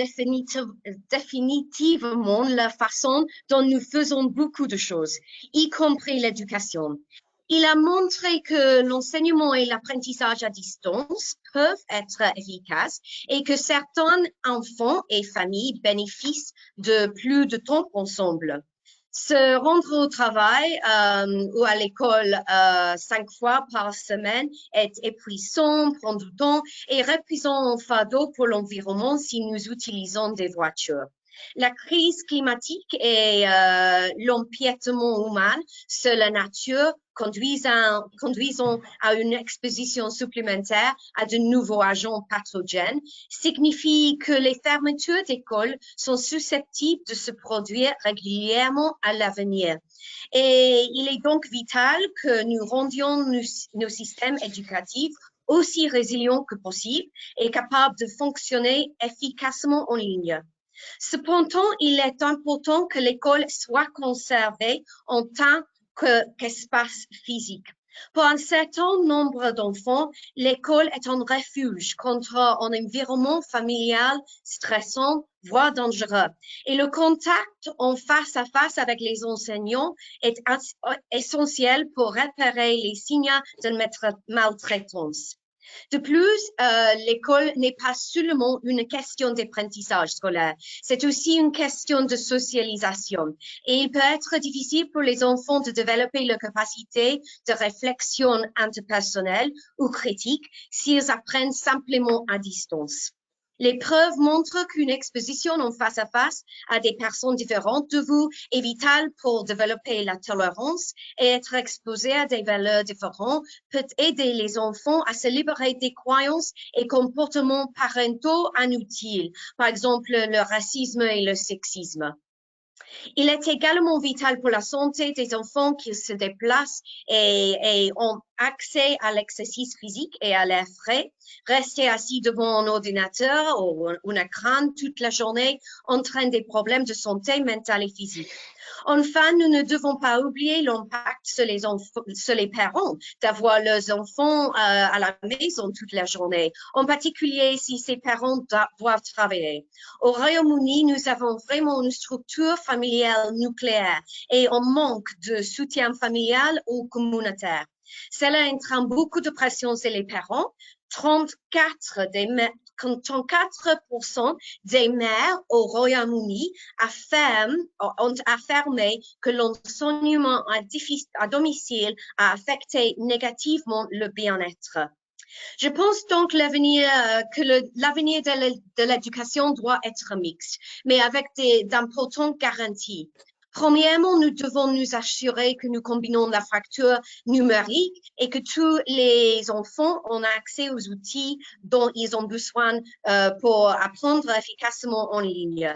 définitivement la façon dont nous faisons beaucoup de choses, y compris l'éducation. Il a montré que l'enseignement et l'apprentissage à distance peuvent être efficaces et que certains enfants et familles bénéficient de plus de temps ensemble. Se rendre au travail ou à l'école 5 fois par semaine est épuisant, prend du temps et représente un fardeau pour l'environnement si nous utilisons des voitures. La crise climatique et l'empiètement humain sur la nature conduisant à une exposition supplémentaire à de nouveaux agents pathogènes signifie que les fermetures d'écoles sont susceptibles de se produire régulièrement à l'avenir. Et il est donc vital que nous rendions nos systèmes éducatifs aussi résilients que possible et capables de fonctionner efficacement en ligne. Cependant, il est important que l'école soit conservée en tant qu'espace physique. Pour un certain nombre d'enfants, l'école est un refuge contre un environnement familial stressant, voire dangereux. Et le contact en face à face avec les enseignants est essentiel pour repérer les signes de maltraitance. De plus, l'école n'est pas seulement une question d'apprentissage scolaire, c'est aussi une question de socialisation. Et il peut être difficile pour les enfants de développer leur capacité de réflexion interpersonnelle ou critique s'ils apprennent simplement à distance. Les preuves montrent qu'une exposition en face à face à des personnes différentes de vous est vitale pour développer la tolérance et être exposé à des valeurs différentes peut aider les enfants à se libérer des croyances et comportements parentaux inutiles, par exemple le racisme et le sexisme. Il est également vital pour la santé des enfants qu'ils se déplacent et ont accès à l'exercice physique et à l'air frais. Rester assis devant un ordinateur ou un écran toute la journée entraîne des problèmes de santé mentale et physique. Enfin, nous ne devons pas oublier l'impact sur les parents d'avoir leurs enfants à la maison toute la journée, en particulier si ces parents doivent travailler. Au Royaume-Uni, nous avons vraiment une structure familiale nucléaire et on manque de soutien familial ou communautaire. Cela entraîne beaucoup de pression sur les parents. 34% des mères au Royaume-Uni ont affirmé que l'enseignement à domicile a affecté négativement le bien-être. Je pense donc que l'avenir de l'éducation doit être mixte, mais avec d'importantes garanties. Premièrement, nous devons nous assurer que nous combinons la fracture numérique et que tous les enfants ont accès aux outils dont ils ont besoin pour apprendre efficacement en ligne.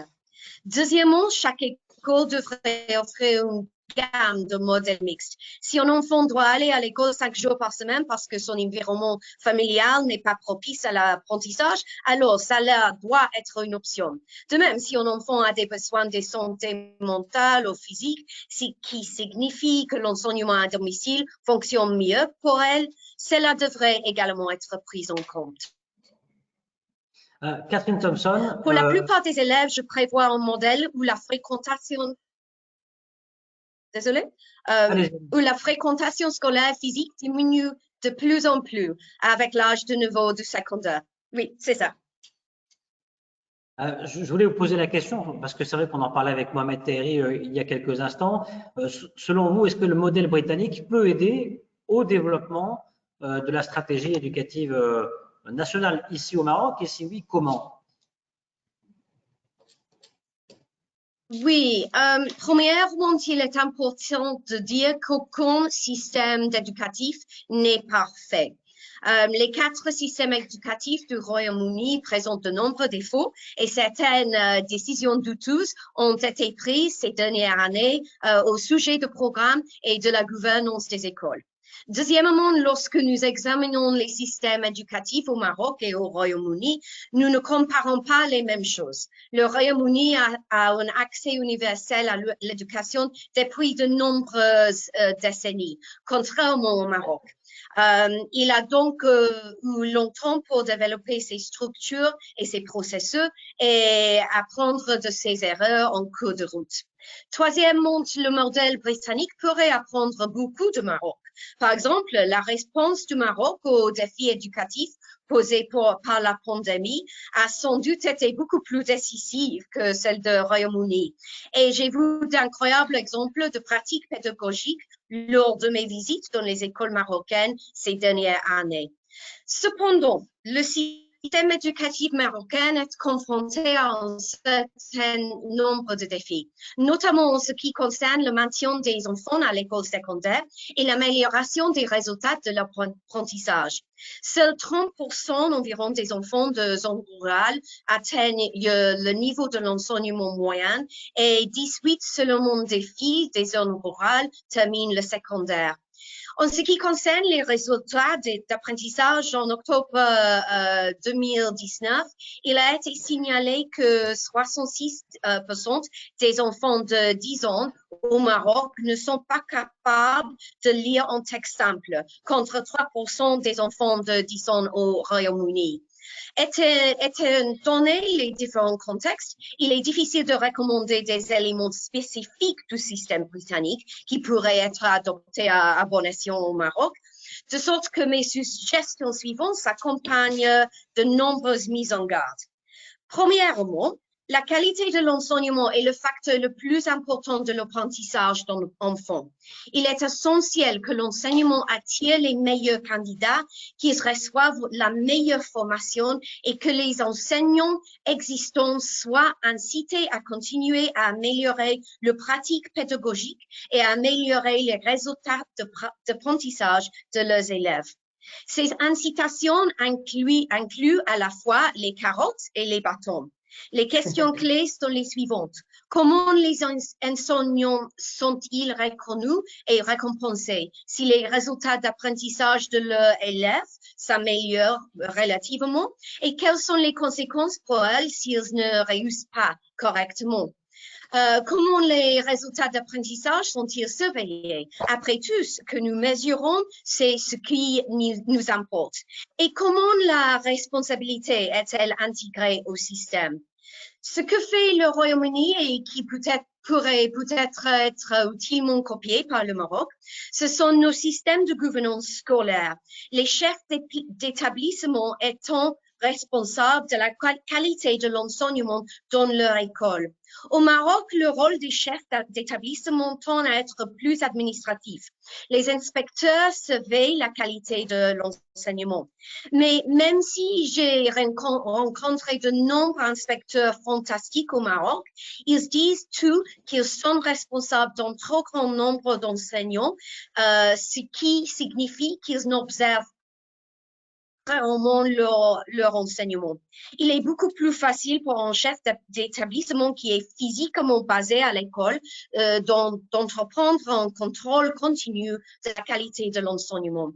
Deuxièmement, chaque école devrait offrir une gamme de modèles mixtes. Si un enfant doit aller à l'école 5 jours par semaine parce que son environnement familial n'est pas propice à l'apprentissage, alors cela doit être une option. De même, si un enfant a des besoins de santé mentale ou physique, qui signifie que l'enseignement à domicile fonctionne mieux pour elle, cela devrait également être pris en compte. Catherine Thompson. Pour la plupart des élèves, je prévois un modèle où la fréquentation où la fréquentation scolaire physique diminue de plus en plus avec l'âge de niveau du secondaire. Oui, c'est ça. Je voulais vous poser la question, parce que c'est vrai qu'on en parlait avec Mohamed Taheri il y a quelques instants. Selon vous, est-ce que le modèle britannique peut aider au développement de la stratégie éducative nationale ici au Maroc? Et si oui, comment? Oui, premièrement, il est important de dire qu'aucun système éducatif n'est parfait. Les 4 systèmes éducatifs du Royaume-Uni présentent de nombreux défauts et certaines décisions douteuses ont été prises ces dernières années au sujet du programme et de la gouvernance des écoles. Deuxièmement, lorsque nous examinons les systèmes éducatifs au Maroc et au Royaume-Uni, nous ne comparons pas les mêmes choses. Le Royaume-Uni a un accès universel à l'éducation depuis de nombreuses décennies, contrairement au Maroc. Il a donc eu longtemps pour développer ses structures et ses processus et apprendre de ses erreurs en cours de route. Troisièmement, le modèle britannique pourrait apprendre beaucoup du Maroc. Par exemple, la réponse du Maroc aux défis éducatifs posés par la pandémie a sans doute été beaucoup plus décisive que celle du Royaume-Uni. Et j'ai vu d'incroyables exemples de pratiques pédagogiques lors de mes visites dans les écoles marocaines ces dernières années. Cependant, le système éducatif marocain est confronté à un certain nombre de défis, notamment en ce qui concerne le maintien des enfants à l'école secondaire et l'amélioration des résultats de l'apprentissage. Seuls 30% environ des enfants de zone rurale atteignent le niveau de l'enseignement moyen et 18 seulement des filles des zones rurales terminent le secondaire. En ce qui concerne les résultats d'apprentissage en octobre 2019, il a été signalé que 66% des enfants de 10 ans au Maroc ne sont pas capables de lire un texte simple, contre 3% des enfants de 10 ans au Royaume-Uni. Étant donné les différents contextes, il est difficile de recommander des éléments spécifiques du système britannique qui pourraient être adoptés à bon escient au Maroc, de sorte que mes suggestions suivantes s'accompagnent de nombreuses mises en garde. Premièrement, la qualité de l'enseignement est le facteur le plus important de l'apprentissage d'un enfant. Il est essentiel que l'enseignement attire les meilleurs candidats, qu'ils reçoivent la meilleure formation et que les enseignants existants soient incités à continuer à améliorer leurs pratiques pédagogiques et à améliorer les résultats d'apprentissage de leurs élèves. Ces incitations incluent à la fois les carottes et les bâtons. Les questions clés sont les suivantes. Comment les enseignants sont-ils reconnus et récompensés si les résultats d'apprentissage de leurs élèves s'améliorent relativement? Et quelles sont les conséquences pour eux s'ils ne réussissent pas correctement? Comment les résultats d'apprentissage sont-ils surveillés? Après tout, ce que nous mesurons, c'est ce qui nous importe. Et comment la responsabilité est-elle intégrée au système? Ce que fait le Royaume-Uni et qui pourrait peut-être être utilement copié par le Maroc, ce sont nos systèmes de gouvernance scolaire. Les chefs d'établissement étant responsables de la qualité de l'enseignement dans leur école. Au Maroc, le rôle des chefs d'établissement tend à être plus administratif. Les inspecteurs surveillent la qualité de l'enseignement. Mais même si j'ai rencontré de nombreux inspecteurs fantastiques au Maroc, ils disent tous qu'ils sont responsables d'un trop grand nombre d'enseignants, ce qui signifie qu'ils n'observent différemment leur enseignement. Il est beaucoup plus facile pour un chef d'établissement qui est physiquement basé à l'école d'entreprendre un contrôle continu de la qualité de l'enseignement.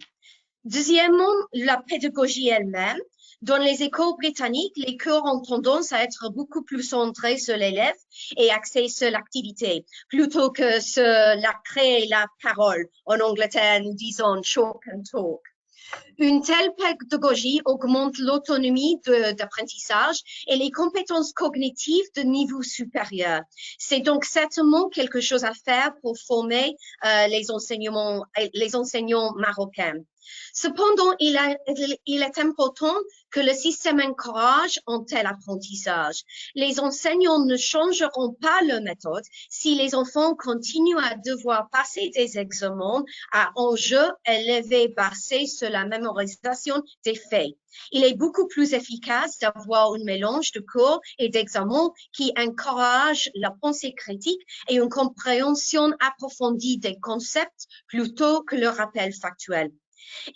Deuxièmement, la pédagogie elle-même. Dans les écoles britanniques, les cours ont tendance à être beaucoup plus centrés sur l'élève et axés sur l'activité, plutôt que sur la créer la parole. En Angleterre, nous disons chalk and talk. Une telle pédagogie augmente l'autonomie d'apprentissage et les compétences cognitives de niveau supérieur. C'est donc certainement quelque chose à faire pour former les enseignants marocains. Cependant, il est important que le système encourage un tel apprentissage. Les enseignants ne changeront pas leur méthode si les enfants continuent à devoir passer des examens à enjeux élevés basés sur la mémorisation des faits. Il est beaucoup plus efficace d'avoir un mélange de cours et d'examens qui encourage la pensée critique et une compréhension approfondie des concepts plutôt que le rappel factuel.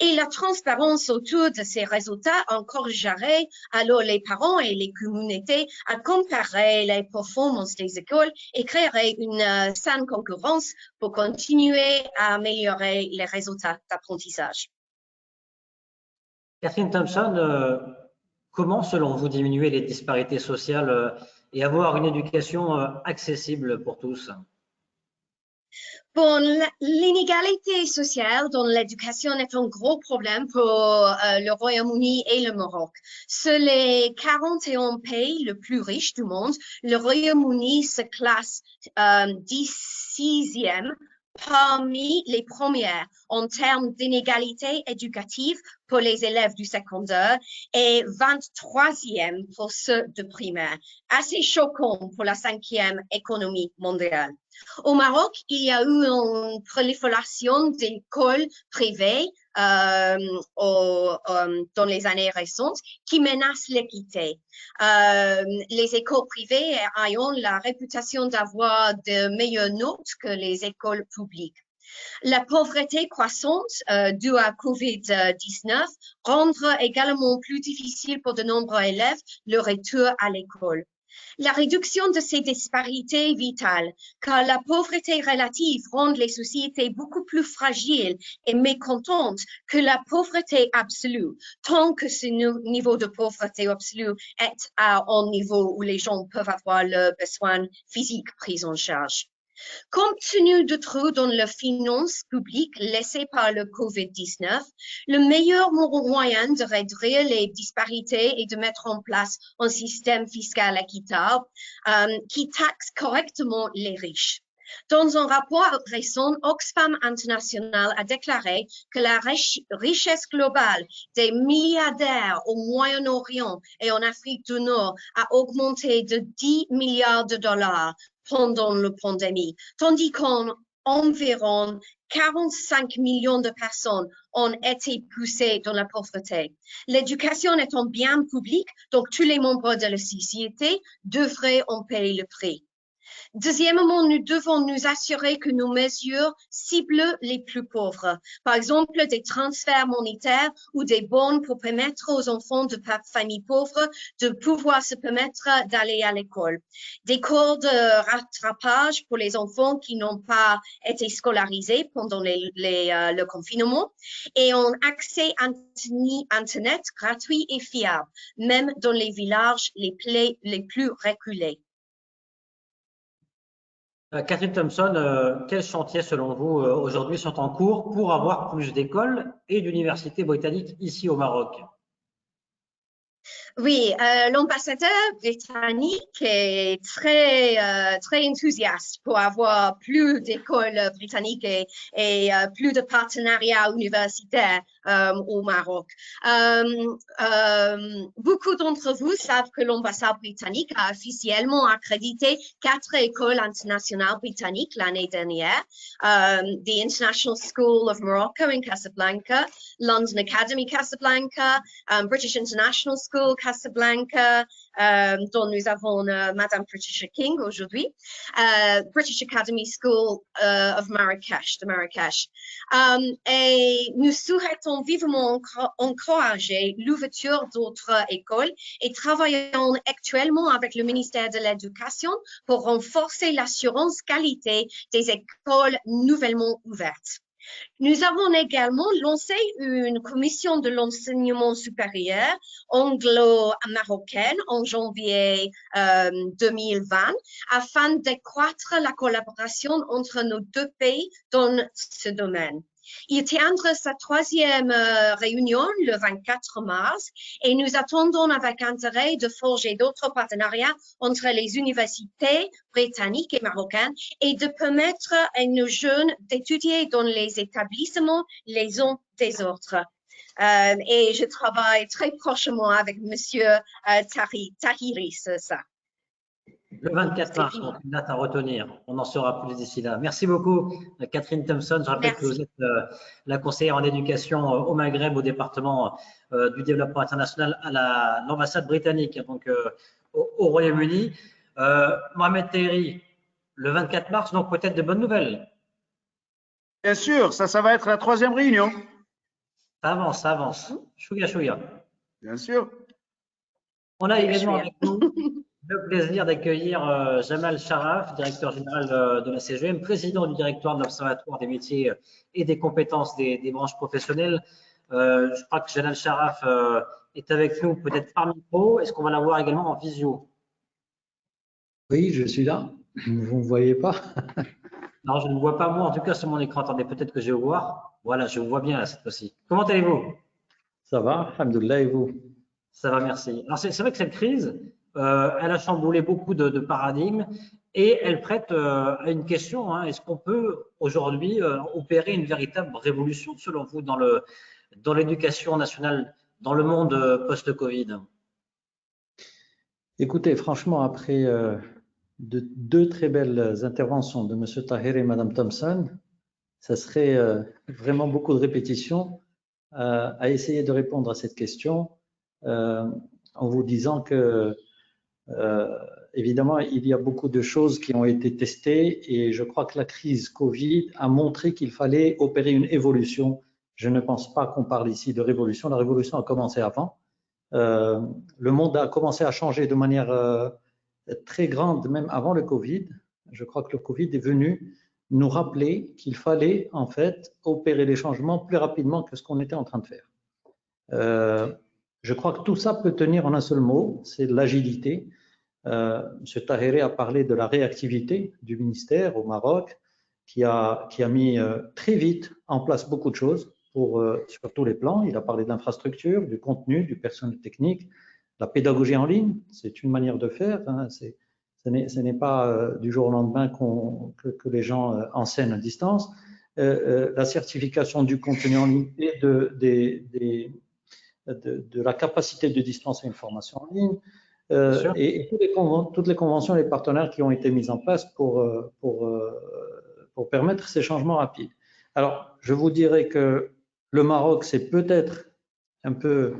Et la transparence autour de ces résultats encouragerait alors les parents et les communautés à comparer les performances des écoles et créerait une saine concurrence pour continuer à améliorer les résultats d'apprentissage. Catherine Thompson, comment, selon vous, diminuer les disparités sociales et avoir une éducation accessible pour tous? Bon, l'inégalité sociale dans l'éducation est un gros problème pour le Royaume-Uni et le Maroc. Sur les 41 pays les plus riches du monde, le Royaume-Uni se classe 16e parmi les premières en termes d'inégalité éducative pour les élèves du secondaire et 23e pour ceux de primaire. Assez choquant pour la 5e économie mondiale. Au Maroc, il y a eu une prolifération d'écoles privées dans les années récentes qui menacent l'équité. Les écoles privées ayant la réputation d'avoir de meilleures notes que les écoles publiques. La pauvreté croissante due à COVID-19 rendra également plus difficile pour de nombreux élèves le retour à l'école. La réduction de ces disparités est vitale, car la pauvreté relative rend les sociétés beaucoup plus fragiles et mécontentes que la pauvreté absolue, tant que ce niveau de pauvreté absolue est à un niveau où les gens peuvent avoir leurs besoins physiques pris en charge. Compte tenu de trous dans les finances publiques laissés par le COVID-19, le meilleur moyen de réduire les disparités est de mettre en place un système fiscal équitable qui taxe correctement les riches. Dans un rapport récent, Oxfam International a déclaré que la richesse globale des milliardaires au Moyen-Orient et en Afrique du Nord a augmenté de 10 milliards de dollars pendant la pandémie, tandis qu'environ 45 millions de personnes ont été poussées dans la pauvreté. L'éducation est un bien public, donc tous les membres de la société devraient en payer le prix. Deuxièmement, nous devons nous assurer que nos mesures ciblent les plus pauvres. Par exemple, des transferts monétaires ou des bons pour permettre aux enfants de familles pauvres de pouvoir se permettre d'aller à l'école. Des cours de rattrapage pour les enfants qui n'ont pas été scolarisés pendant le confinement et un accès Internet gratuit et fiable, même dans les villages les plus reculés. Catherine Thompson, quels chantiers, selon vous, aujourd'hui sont en cours pour avoir plus d'écoles et d'universités britanniques ici au Maroc? Oui, l'ambassadeur britannique est très enthousiaste pour avoir plus d'écoles britanniques et plus de partenariats universitaires au Maroc. Beaucoup d'entre vous savent que l'ambassade britannique a officiellement accrédité 4 écoles internationales britanniques l'année dernière. The International School of Morocco in Casablanca, London Academy Casablanca, British International School Casablanca, dont nous avons Madame Patricia King aujourd'hui, British Academy School of Marrakech, de Marrakech. Et nous souhaitons vivement encourager l'ouverture d'autres écoles et travaillons actuellement avec le ministère de l'Éducation pour renforcer l'assurance qualité des écoles nouvellement ouvertes. Nous avons également lancé une commission de l'enseignement supérieur anglo-marocaine en janvier 2020 afin d'accroître la collaboration entre nos deux pays dans ce domaine. Il tiendra sa troisième réunion le 24 mars et nous attendons avec intérêt de forger d'autres partenariats entre les universités britanniques et marocaines et de permettre à nos jeunes d'étudier dans les établissements les uns des autres. Et je travaille très prochainement avec Monsieur Tahiri, c'est ça. Le 24 mars, donc une date à retenir. On en saura plus d'ici là. Merci beaucoup, Catherine Thompson. Je rappelle que vous êtes la conseillère en éducation au Maghreb, au département du développement international à l'ambassade britannique, donc au Royaume-Uni. Mohamed Tahiri, le 24 mars, donc peut-être de bonnes nouvelles. Bien sûr, ça va être la troisième réunion. Ça avance. Chouïa. Bien sûr. On a également avec nous le plaisir d'accueillir Jamal Sharaf, directeur général de la CGM, président du directoire de l'Observatoire des métiers et des compétences des branches professionnelles. Je crois que Jamal Sharaf est avec nous peut-être par micro. Est-ce qu'on va l'avoir également en visio? Oui, je suis là. Vous ne me voyez pas? Non, je ne vois pas moi, en tout cas sur mon écran. Attendez, peut-être que je vais vous voir. Voilà, je vous vois bien là, cette fois-ci. Comment allez-vous? Ça va, alhamdoulilah, et vous? Ça va, merci. Alors, c'est vrai que cette crise, elle a chamboulé beaucoup de paradigmes et elle prête à une question. Hein, est-ce qu'on peut aujourd'hui opérer une véritable révolution, selon vous, dans l'éducation nationale, dans le monde post-Covid? Écoutez, franchement, après deux très belles interventions de M. Tahiri et Mme Thompson, ça serait vraiment beaucoup de répétitions à essayer de répondre à cette question en vous disant que évidemment, il y a beaucoup de choses qui ont été testées et je crois que la crise Covid a montré qu'il fallait opérer une évolution. Je ne pense pas qu'on parle ici de révolution. La révolution a commencé avant. Le monde a commencé à changer de manière très grande, même avant le Covid. Je crois que le Covid est venu nous rappeler qu'il fallait en fait opérer les changements plus rapidement que ce qu'on était en train de faire. Je crois que tout ça peut tenir en un seul mot, c'est l'agilité. M. Tahiri a parlé de la réactivité du ministère au Maroc, qui a mis très vite en place beaucoup de choses sur tous les plans. Il a parlé de l'infrastructure, du contenu, du personnel technique, la pédagogie en ligne, c'est une manière de faire. Hein, ce n'est pas du jour au lendemain que les gens enseignent à distance. La certification du contenu en ligne et de la capacité de dispenser une formation en ligne. Et toutes les conventions et les partenaires qui ont été mis en place pour permettre ces changements rapides. Alors, je vous dirais que le Maroc s'est peut-être un peu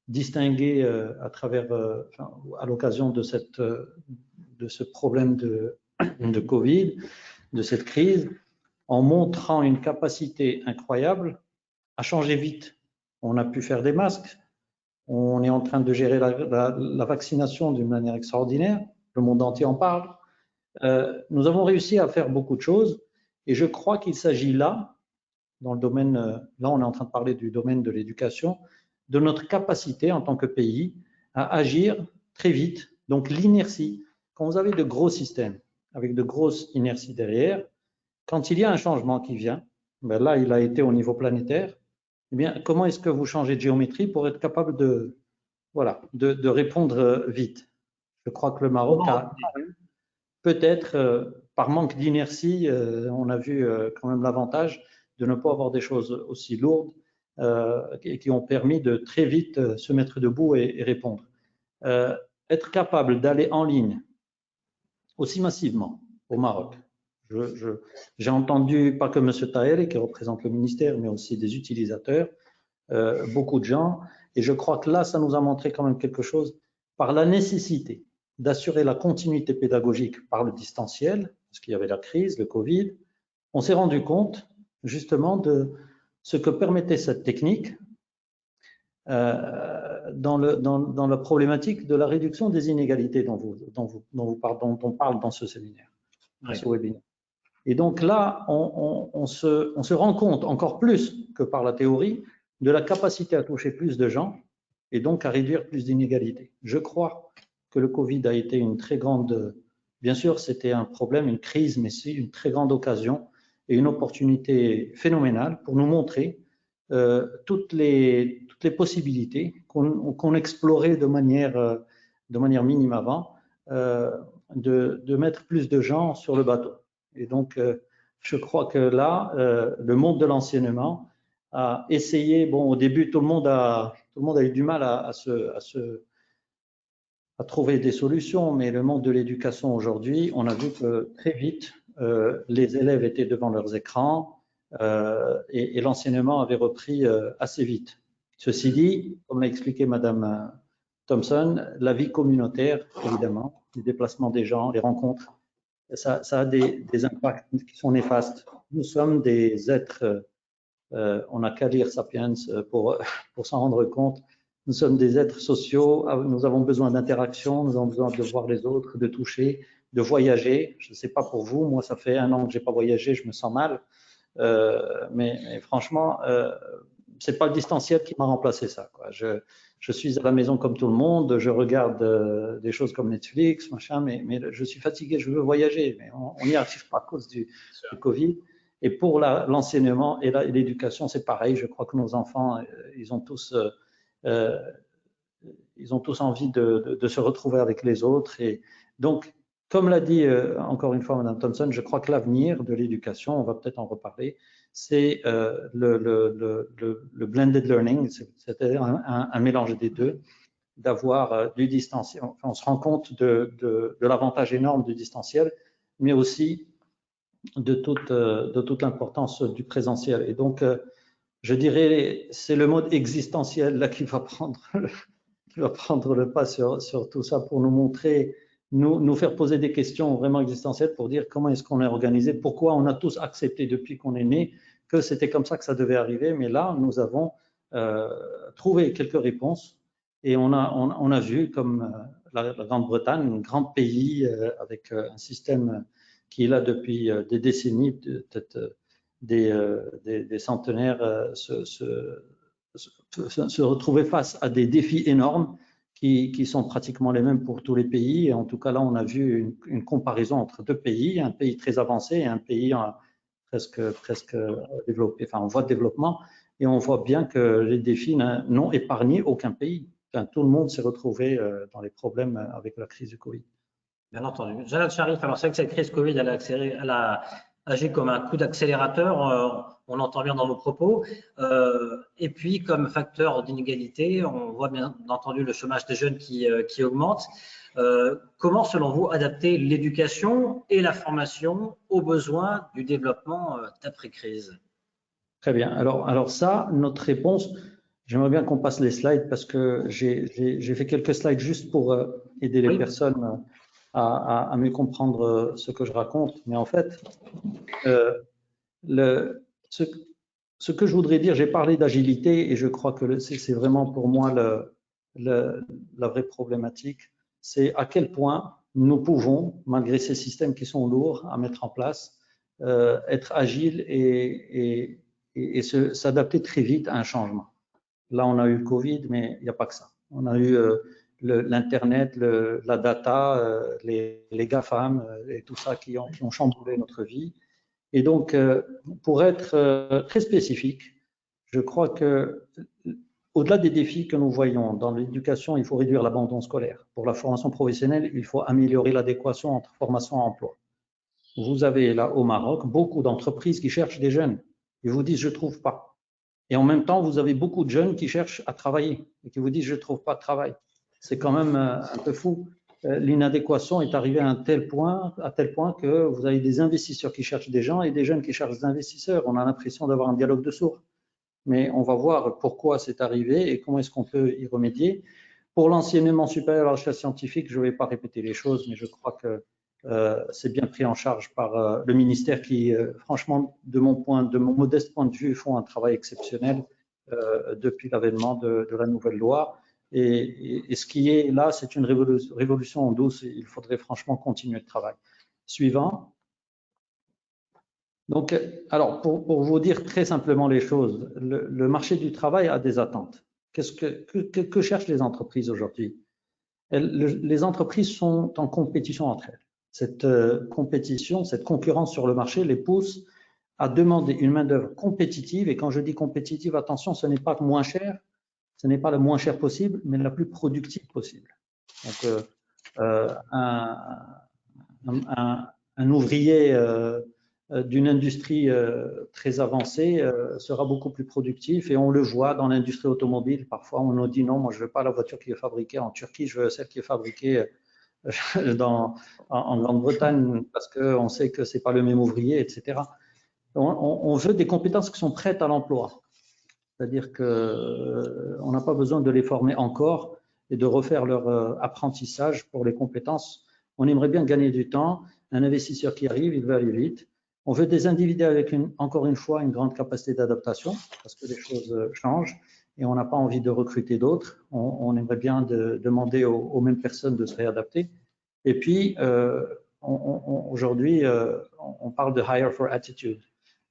distingué à l'occasion de ce problème de Covid, de cette crise, en montrant une capacité incroyable à changer vite. On a pu faire des masques. On est en train de gérer la vaccination d'une manière extraordinaire. Le monde entier en parle. Nous avons réussi à faire beaucoup de choses et je crois qu'il s'agit là, dans le domaine, là on est en train de parler du domaine de l'éducation, de notre capacité en tant que pays à agir très vite. Donc l'inertie, quand vous avez de gros systèmes avec de grosses inerties derrière, quand il y a un changement qui vient, ben là il a été au niveau planétaire, eh bien, comment est-ce que vous changez de géométrie pour être capable de répondre vite? Je crois que le Maroc a peut-être, par manque d'inertie, on a vu quand même l'avantage de ne pas avoir des choses aussi lourdes qui ont permis de très vite se mettre debout et répondre. Être capable d'aller en ligne aussi massivement au Maroc. J'ai entendu, pas que M. Tahiri qui représente le ministère, mais aussi des utilisateurs, beaucoup de gens Et je crois que là, ça nous a montré quand même quelque chose par la nécessité d'assurer la continuité pédagogique par le distanciel, parce qu'il y avait la crise, le Covid. On s'est rendu compte justement de ce que permettait cette technique dans la problématique de la réduction des inégalités dont on parle dans ce séminaire, dans ce webinaire. Et donc là, on se rend compte encore plus que par la théorie de la capacité à toucher plus de gens et donc à réduire plus d'inégalités. Je crois que le Covid a été une très grande, bien sûr c'était un problème, une crise, mais c'est une très grande occasion et une opportunité phénoménale pour nous montrer toutes les possibilités qu'on explorait de manière minime avant, de mettre plus de gens sur le bateau. Et donc, je crois que là, le monde de l'enseignement a essayé, bon, au début, tout le monde a eu du mal à trouver des solutions, mais le monde de l'éducation aujourd'hui, on a vu que très vite, les élèves étaient devant leurs écrans et l'enseignement avait repris assez vite. Ceci dit, comme l'a expliqué Madame Thompson, la vie communautaire, évidemment, les déplacements des gens, les rencontres, ça a des impacts qui sont néfastes. Nous sommes des êtres, on n'a qu'à lire Sapiens pour s'en rendre compte. Nous sommes des êtres sociaux, nous avons besoin d'interaction, nous avons besoin de voir les autres, de toucher, de voyager. Je ne sais pas pour vous, moi ça fait 1 an que je n'ai pas voyagé, je me sens mal. Mais franchement, c'est pas le distanciel qui m'a remplacé ça, quoi. Je suis à la maison comme tout le monde, je regarde des choses comme Netflix, machin, mais je suis fatigué, je veux voyager, mais on n'y arrive pas à cause du Covid. Et pour l'enseignement et l'éducation, c'est pareil. Je crois que nos enfants, ils ont tous envie de se retrouver avec les autres. Et donc, comme l'a dit encore une fois Madame Thompson, je crois que l'avenir de l'éducation, on va peut-être en reparler, c'est le blended learning, c'est-à-dire un mélange des deux, d'avoir du distanciel. Enfin, on se rend compte de l'avantage énorme du distanciel, mais aussi de toute l'importance du présentiel. Et donc, je dirais, c'est le mode existentiel là qui va prendre le pas sur tout ça pour nous montrer, nous faire poser des questions vraiment existentielles pour dire comment est-ce qu'on est organisé, pourquoi on a tous accepté depuis qu'on est né que c'était comme ça que ça devait arriver. Mais là, nous avons trouvé quelques réponses et on a vu comme la Grande-Bretagne, un grand pays avec un système qui est là depuis des décennies, peut-être des centenaires, se retrouver face à des défis énormes qui sont pratiquement les mêmes pour tous les pays. Et en tout cas, là, on a vu une comparaison entre 2 pays, un pays très avancé et un pays presque développé, enfin en voie de développement. Et on voit bien que les défis n'ont épargné aucun pays. Enfin, tout le monde s'est retrouvé dans les problèmes avec la crise du Covid. Bien entendu. Jalal Sharif, alors c'est vrai que cette crise Covid, elle a agi comme un coup d'accélérateur, on entend bien dans vos propos, et puis comme facteur d'inégalité, on voit bien entendu le chômage des jeunes qui augmente. Comment, selon vous, adapter l'éducation et la formation aux besoins du développement d'après-crise? Très bien. Alors ça, notre réponse, j'aimerais bien qu'on passe les slides parce que j'ai fait quelques slides juste pour aider les personnes à mieux comprendre ce que je raconte. Mais en fait, ce que je voudrais dire, j'ai parlé d'agilité et je crois que c'est vraiment pour moi la vraie problématique. C'est à quel point nous pouvons, malgré ces systèmes qui sont lourds à mettre en place, être agiles et s'adapter très vite à un changement. Là, on a eu le Covid, mais il n'y a pas que ça. On a eu l'Internet, la data, les GAFAM et tout ça qui ont chamboulé notre vie. Et donc, pour être très spécifique, je crois que au-delà des défis que nous voyons dans l'éducation, il faut réduire l'abandon scolaire. Pour la formation professionnelle, il faut améliorer l'adéquation entre formation et emploi. Vous avez là au Maroc beaucoup d'entreprises qui cherchent des jeunes. Ils vous disent « je ne trouve pas ». Et en même temps, vous avez beaucoup de jeunes qui cherchent à travailler et qui vous disent « je ne trouve pas de travail ». C'est quand même un peu fou. L'inadéquation est arrivée à tel point que vous avez des investisseurs qui cherchent des gens et des jeunes qui cherchent des investisseurs. On a l'impression d'avoir un dialogue de sourds. mais on va voir pourquoi c'est arrivé et comment est-ce qu'on peut y remédier. Pour l'enseignement supérieur à la recherche scientifique, je ne vais pas répéter les choses, mais je crois que c'est bien pris en charge par le ministère qui, franchement, de mon modeste point de vue, font un travail exceptionnel depuis l'avènement de la nouvelle loi. Et ce qui est là, c'est une révolution en douce. Il faudrait franchement continuer le travail. Suivant. Donc, alors, pour vous dire très simplement les choses, le marché du travail a des attentes. Que cherchent les entreprises aujourd'hui? Les entreprises sont en compétition entre elles. Cette compétition, cette concurrence sur le marché les pousse à demander une main-d'œuvre compétitive. Et quand je dis compétitive, attention, ce n'est pas moins cher, ce n'est pas le moins cher possible, mais la plus productive possible. Donc, un ouvrier d'une industrie très avancée sera beaucoup plus productif et on le voit dans l'industrie automobile. Parfois, on nous dit non, moi je ne veux pas la voiture qui est fabriquée en Turquie, je veux celle qui est fabriquée en Grande-Bretagne parce qu'on sait que ce n'est pas le même ouvrier, etc. On veut des compétences qui sont prêtes à l'emploi. C'est-à-dire qu'on n'a pas besoin de les former encore et de refaire leur apprentissage pour les compétences. On aimerait bien gagner du temps. Un investisseur qui arrive, il veut aller vite. On veut des individus avec, encore une fois, une grande capacité d'adaptation parce que les choses changent et on n'a pas envie de recruter d'autres. On aimerait bien demander aux mêmes personnes de se réadapter. Et puis, aujourd'hui, on parle de hire for attitude.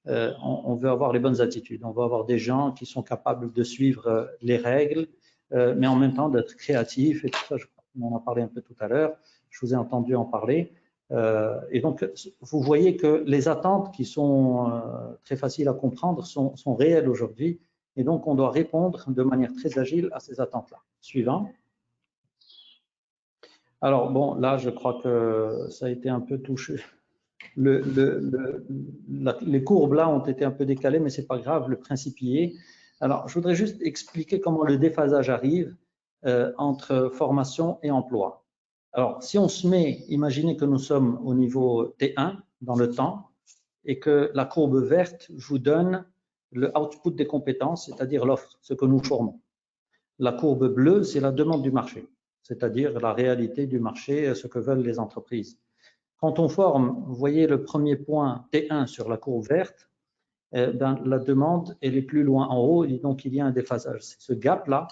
On veut avoir les bonnes attitudes. On veut avoir des gens qui sont capables de suivre les règles, mais en même temps d'être créatifs et tout ça. On en a parlé un peu tout à l'heure. Je vous ai entendu en parler. Et donc, vous voyez que les attentes qui sont très faciles à comprendre sont réelles aujourd'hui. Et donc, on doit répondre de manière très agile à ces attentes-là. Suivant. Alors, bon, là, je crois que ça a été un peu touché. Les courbes là ont été un peu décalées, mais c'est pas grave, le principe y est. Alors, je voudrais juste expliquer comment le déphasage arrive entre formation et emploi. Alors, si on se met, imaginez que nous sommes au niveau T1 dans le temps et que la courbe verte vous donne le output des compétences, c'est-à-dire l'offre, ce que nous formons. La courbe bleue, c'est la demande du marché, c'est-à-dire la réalité du marché, ce que veulent les entreprises. Quand on forme, vous voyez le premier point T1 sur la courbe verte, la demande elle est plus loin en haut et donc il y a un déphasage. C'est ce gap-là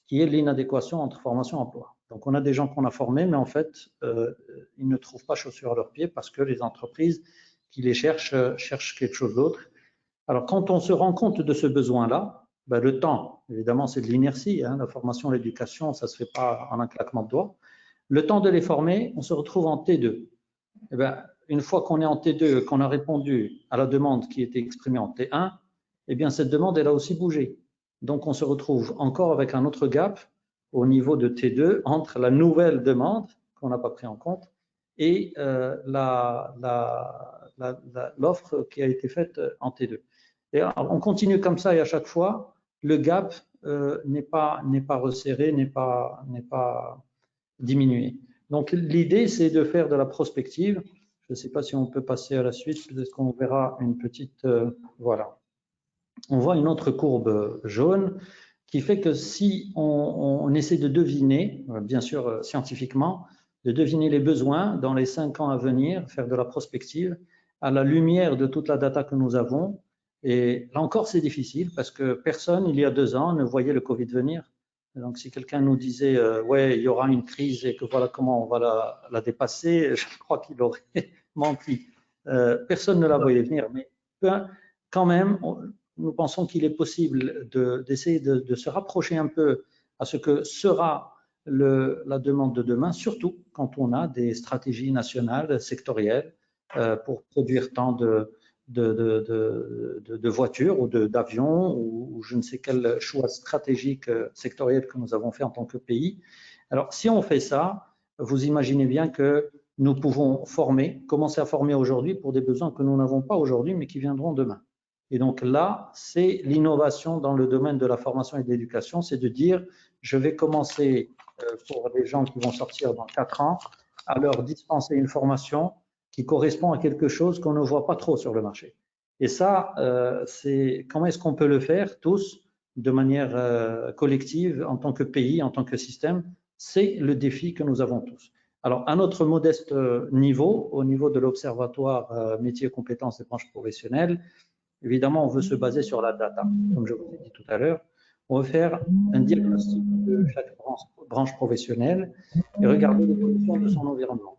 qui est l'inadéquation entre formation et emploi. Donc on a des gens qu'on a formés, mais en fait, ils ne trouvent pas chaussures à leurs pieds parce que les entreprises qui les cherchent quelque chose d'autre. Alors quand on se rend compte de ce besoin-là, le temps, évidemment c'est de l'inertie, hein, la formation, l'éducation, ça ne se fait pas en un claquement de doigts. Le temps de les former, on se retrouve en T2. Eh bien, une fois qu'on est en T2, qu'on a répondu à la demande qui était exprimée en T1, eh bien, cette demande, elle a aussi bougé. Donc, on se retrouve encore avec un autre gap au niveau de T2 entre la nouvelle demande qu'on n'a pas pris en compte et l'offre qui a été faite en T2. Et alors, on continue comme ça et à chaque fois, le gap n'est pas resserré, n'est pas diminué. Donc, l'idée, c'est de faire de la prospective. Je ne sais pas si on peut passer à la suite, peut-être qu'on verra une petite… voilà. On voit une autre courbe jaune qui fait que si on essaie de deviner, bien sûr scientifiquement, de deviner les besoins dans les 5 ans à venir, faire de la prospective, à la lumière de toute la data que nous avons. Et là encore, c'est difficile parce que personne, il y a 2 ans, ne voyait le Covid venir. Donc, si quelqu'un nous disait ouais, il y aura une crise et que voilà comment on va la dépasser, je crois qu'il aurait menti. Personne ne la voyait venir, mais quand même, nous pensons qu'il est possible d'essayer de se rapprocher un peu à ce que sera la demande de demain, surtout quand on a des stratégies nationales, sectorielles, pour produire tant de voitures ou d'avions ou je ne sais quel choix stratégique sectoriel que nous avons fait en tant que pays. Alors, si on fait ça, vous imaginez bien que nous pouvons commencer à former aujourd'hui pour des besoins que nous n'avons pas aujourd'hui, mais qui viendront demain. Et donc là, c'est l'innovation dans le domaine de la formation et de l'éducation, c'est de dire, je vais commencer pour les gens qui vont sortir dans 4 ans, à leur dispenser une formation qui correspond à quelque chose qu'on ne voit pas trop sur le marché. Et ça, c'est comment est-ce qu'on peut le faire tous de manière collective en tant que pays, en tant que système? C'est le défi que nous avons tous. Alors, à notre modeste niveau, au niveau de l'Observatoire métiers, compétences et branches professionnelles, évidemment, on veut se baser sur la data, comme je vous ai dit tout à l'heure. On veut faire un diagnostic de chaque branche professionnelle et regarder l'évolution de son environnement.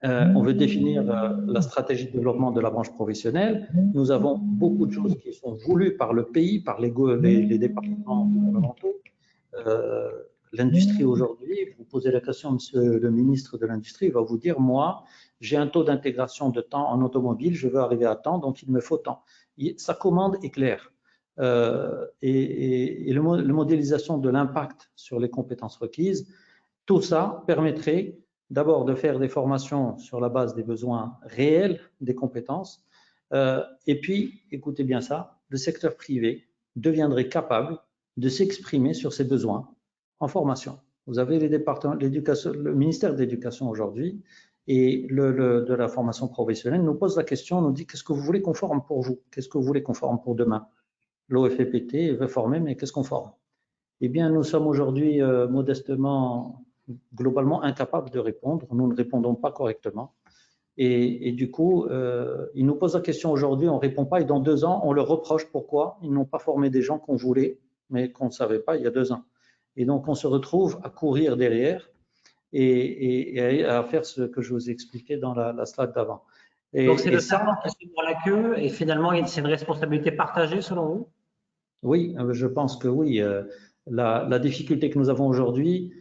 On veut définir la stratégie de développement de la branche professionnelle. Nous avons beaucoup de choses qui sont voulues par le pays, par les départements gouvernementaux. L'industrie aujourd'hui, vous posez la question à monsieur le ministre de l'Industrie, il va vous dire, moi, j'ai un taux d'intégration de temps en automobile, je veux arriver à temps, donc il me faut temps. Sa commande est claire. Et la modélisation de l'impact sur les compétences requises, tout ça permettrait d'abord de faire des formations sur la base des besoins réels des compétences. Et puis, écoutez bien ça, le secteur privé deviendrait capable de s'exprimer sur ses besoins en formation. Vous avez les départements, le ministère de l'Éducation aujourd'hui et de la formation professionnelle nous pose la question, nous dit qu'est-ce que vous voulez qu'on forme pour vous? Qu'est-ce que vous voulez qu'on forme pour demain? L'OFPT veut former, mais qu'est-ce qu'on forme? Eh bien, nous sommes aujourd'hui modestement, globalement incapables de répondre. Nous ne répondons pas correctement. Et du coup, ils nous posent la question aujourd'hui, on ne répond pas, et dans 2 ans, on leur reproche pourquoi ils n'ont pas formé des gens qu'on voulait, mais qu'on ne savait pas il y a 2 ans. Et donc, on se retrouve à courir derrière et à faire ce que je vous ai expliqué dans la slide d'avant. Donc, c'est le serpent qui se mord la queue, et finalement, c'est une responsabilité partagée selon vous? Oui, je pense que oui. La difficulté que nous avons aujourd'hui,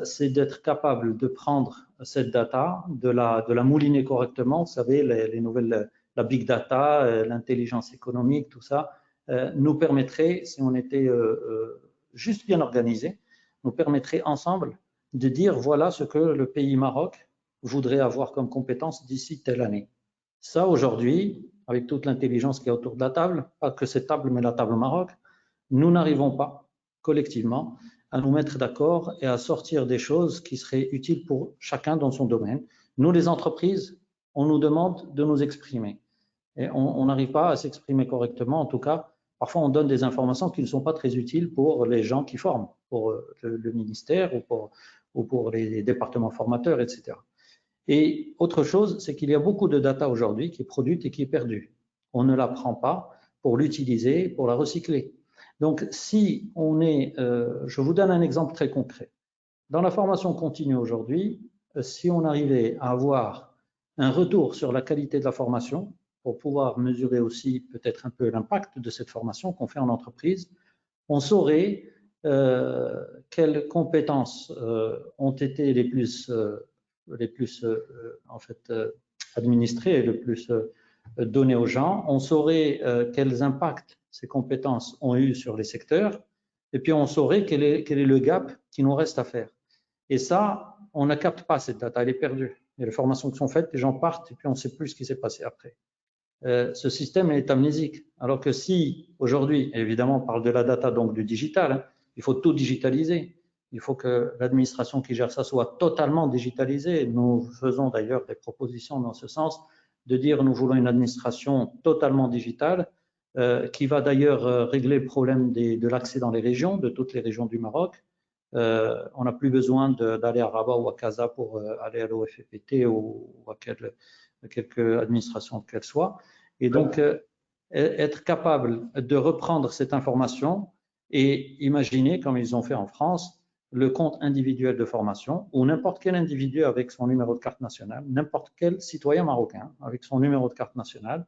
c'est d'être capable de prendre cette data, de la mouliner correctement. Vous savez, les nouvelles, la big data, l'intelligence économique, tout ça, nous permettrait, si on était juste bien organisé, nous permettrait ensemble de dire voilà ce que le pays Maroc voudrait avoir comme compétence d'ici telle année. Ça, aujourd'hui, avec toute l'intelligence qui est autour de la table, pas que cette table, mais la table Maroc, nous n'arrivons pas collectivement à nous mettre d'accord et à sortir des choses qui seraient utiles pour chacun dans son domaine. Nous, les entreprises, on nous demande de nous exprimer et on n'arrive pas à s'exprimer correctement. En tout cas, parfois on donne des informations qui ne sont pas très utiles pour les gens qui forment, pour le ministère ou pour les départements formateurs, etc. Et autre chose, c'est qu'il y a beaucoup de data aujourd'hui qui est produite et qui est perdue. On ne la prend pas pour l'utiliser, pour la recycler. Donc, si on est, je vous donne un exemple très concret. Dans la formation continue aujourd'hui, si on arrivait à avoir un retour sur la qualité de la formation, pour pouvoir mesurer aussi peut-être un peu l'impact de cette formation qu'on fait en entreprise, on saurait quelles compétences ont été les plus en fait administrées et le plus données aux gens. On saurait quels impacts ces compétences ont eu sur les secteurs, et puis on saurait quel est le gap qui nous reste à faire. Et ça, on ne capte pas cette data, elle est perdue. Il y a les formations qui sont faites, les gens partent, et puis on ne sait plus ce qui s'est passé après. Ce système est amnésique. Alors que si, aujourd'hui, évidemment, on parle de la data, donc du digital, hein, il faut tout digitaliser. Il faut que l'administration qui gère ça soit totalement digitalisée. Nous faisons d'ailleurs des propositions dans ce sens, de dire nous voulons une administration totalement digitale, qui va d'ailleurs régler le problème de l'accès dans les régions, de toutes les régions du Maroc. On n'a plus besoin d'aller à Rabat ou à Casa pour aller à l'OFPT ou à quelque administration qu'elle soit. Et donc, être capable de reprendre cette information et imaginer, comme ils ont fait en France, le compte individuel de formation, où n'importe quel individu avec son numéro de carte nationale, n'importe quel citoyen marocain avec son numéro de carte nationale,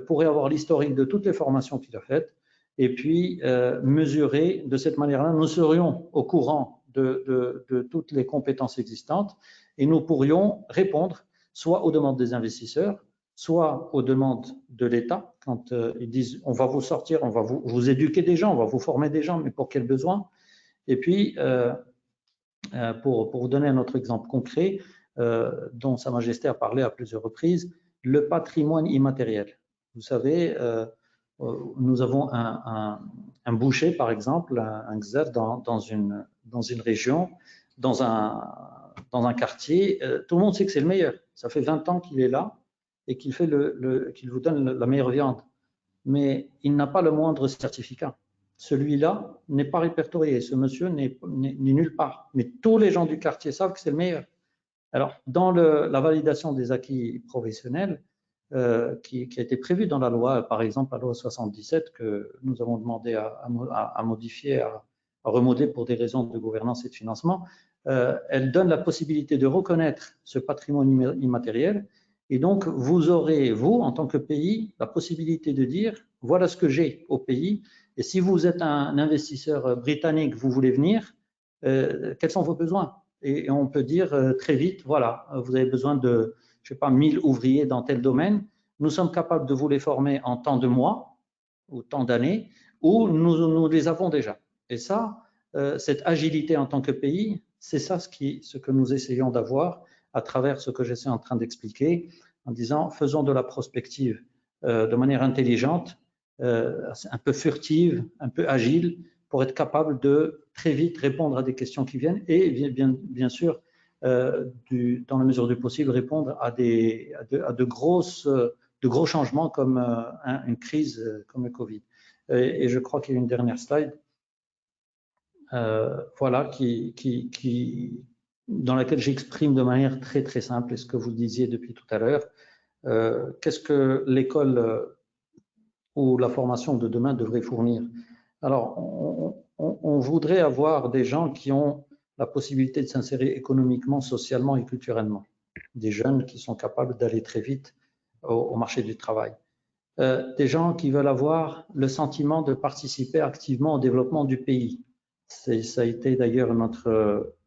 pourrait avoir l'historique de toutes les formations qu'il a faites, et puis mesurer de cette manière-là, nous serions au courant de toutes les compétences existantes, et nous pourrions répondre soit aux demandes des investisseurs, soit aux demandes de l'État, quand ils disent on va vous sortir, on va vous éduquer des gens, on va vous former des gens, mais pour quels besoins? Et puis, pour vous donner un autre exemple concret, dont Sa Majesté a parlé à plusieurs reprises, le patrimoine immatériel. Vous savez, nous avons un boucher, par exemple, un gzer dans une région, dans un quartier. Tout le monde sait que c'est le meilleur. Ça fait 20 ans qu'il est là. et qu'il vous donne la meilleure viande. Mais il n'a pas le moindre certificat. Celui-là n'est pas répertorié. Ce monsieur n'est nulle part. Mais tous les gens du quartier savent que c'est le meilleur. Alors, dans la validation des acquis professionnels, qui a été prévue dans la loi, par exemple la loi 77, que nous avons demandé à modifier, à remodeler pour des raisons de gouvernance et de financement, elle donne la possibilité de reconnaître ce patrimoine immatériel. Et donc, vous aurez, vous, en tant que pays, la possibilité de dire, voilà ce que j'ai au pays. Et si vous êtes un investisseur britannique, vous voulez venir, quels sont vos besoins? Et on peut dire très vite, voilà, vous avez besoin de, je sais pas, 1000 ouvriers dans tel domaine. Nous sommes capables de vous les former en tant de mois ou tant d'années, ou nous les avons déjà. Et ça, cette agilité en tant que pays, c'est ça ce que nous essayons d'avoir à travers ce que j'essaie en train d'expliquer, en disant faisons de la prospective de manière intelligente, un peu furtive, un peu agile, pour être capable de très vite répondre à des questions qui viennent et bien sûr, dans la mesure du possible, répondre à de gros changements comme une crise comme le Covid. Et je crois qu'il y a une dernière slide. Voilà, dans laquelle j'exprime de manière très très simple ce que vous disiez depuis tout à l'heure. Qu'est-ce que l'école ou la formation de demain devrait fournir? Alors, on voudrait avoir des gens qui ont la possibilité de s'insérer économiquement, socialement et culturellement. Des jeunes qui sont capables d'aller très vite au marché du travail. Des gens qui veulent avoir le sentiment de participer activement au développement du pays. Ça a été d'ailleurs